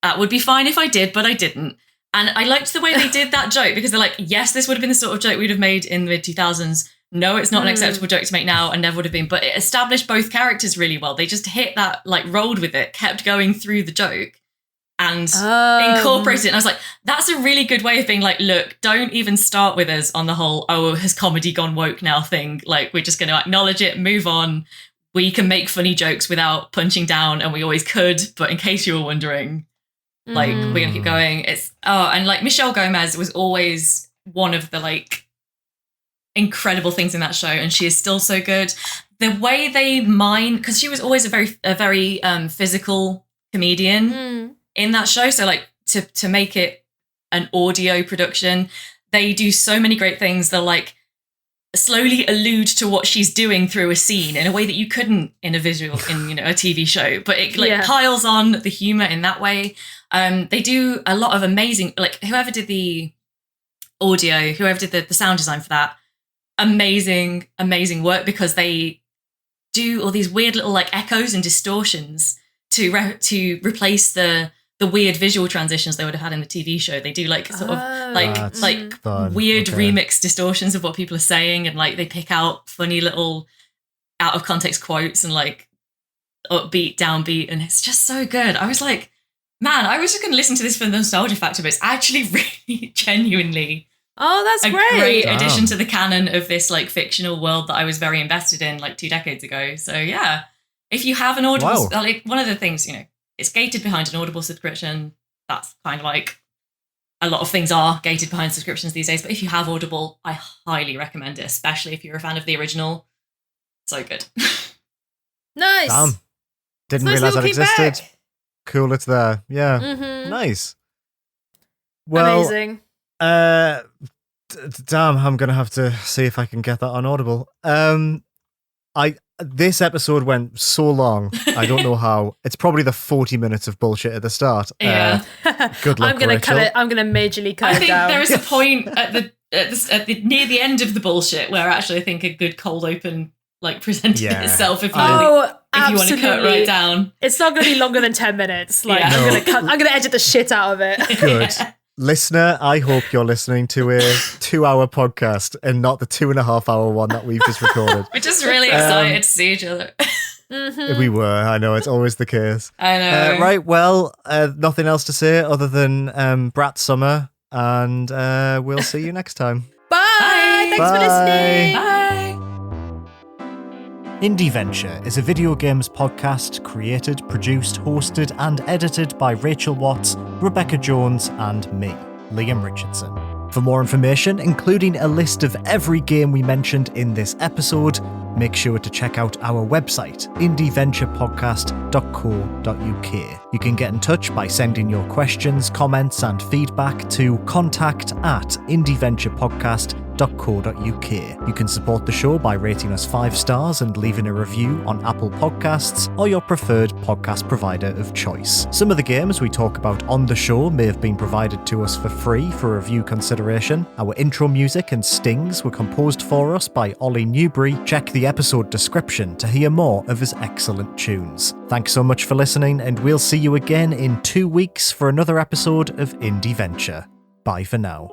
that would be fine if I did, but I didn't. And I liked the way they did that joke because they're like, yes, this would have been the sort of joke we'd have made in the mid 2000s. No, it's not an acceptable joke to make now and never would have been. But it established both characters really well. They just hit that, like, rolled with it, kept going through the joke and incorporated it. And I was like, that's a really good way of being like, look, don't even start with us on the whole, oh, has comedy gone woke now thing? Like, we're just going to acknowledge it, move on. We can make funny jokes without punching down, and we always could. But in case you were wondering, like, we're going to keep going. And like Michelle Gomez was always one of the like incredible things in that show, and she is still so good. The way they mine, because she was always a very physical comedian in that show. So like to make it an audio production, they do so many great things. They'll like slowly allude to what she's doing through a scene in a way that you couldn't in a visual, in, you know, a TV show, but it like piles on the humor in that way. They do a lot of amazing, like whoever did the audio, whoever did the sound design for that, amazing work, because they do all these weird little like echoes and distortions to replace the weird visual transitions they would have had in the TV show. They do like sort of like weird remix distortions of what people are saying, and like they pick out funny little out of context quotes and like upbeat, downbeat, and it's just so good. I was like, man, I was just going to listen to this for the nostalgia factor, but it's actually really genuinely that's a great. great addition to the canon of this like fictional world that I was very invested in like 2 decades ago. So yeah, if you have an Audible, like one of the things, you know, it's gated behind an Audible subscription. That's kind of like a lot of things are gated behind subscriptions these days. But if you have Audible, I highly recommend it, especially if you're a fan of the original. So good. Nice. Damn. Didn't realise that existed. Back. Cool, it's there. Yeah. Nice. Well, amazing. Damn, I'm going to have to see if I can get that on Audible. This episode went so long. I don't know how. It's probably the 40 minutes of bullshit at the start. Yeah. Good luck, I'm going to cut it. I'm going to majorly cut it down. I think there is a point at the near the end of the bullshit where actually I think a good cold open like presented itself if you want to cut right down. It's not going to be longer than 10 minutes. Like I'm going to edit the shit out of it. Good. Listener, I hope you're listening to a 2-hour podcast and not the 2.5-hour one that we've just recorded. We're just really excited to see each other. We were. I know, it's always the case. I know. Right, well, nothing else to say other than Brat Summer, and we'll see you next time. Bye! Thanks for listening! Bye! Indieventure is a video games podcast created, produced, hosted, and edited by Rachel Watts, Rebecca Jones, and me, Liam Richardson. For more information, including a list of every game we mentioned in this episode, make sure to check out our website, indieventurepodcast.co.uk. You can get in touch by sending your questions, comments, and feedback to contact@indieventurepodcast.co.uk. You can support the show by rating us 5 stars and leaving a review on Apple Podcasts or your preferred podcast provider of choice. Some of the games we talk about on the show may have been provided to us for free for review consideration. Our intro music and stings were composed for us by Ollie Newbury. Check the episode description to hear more of his excellent tunes. Thanks so much for listening, and we'll see you again in 2 weeks for another episode of Indieventure. Bye for now.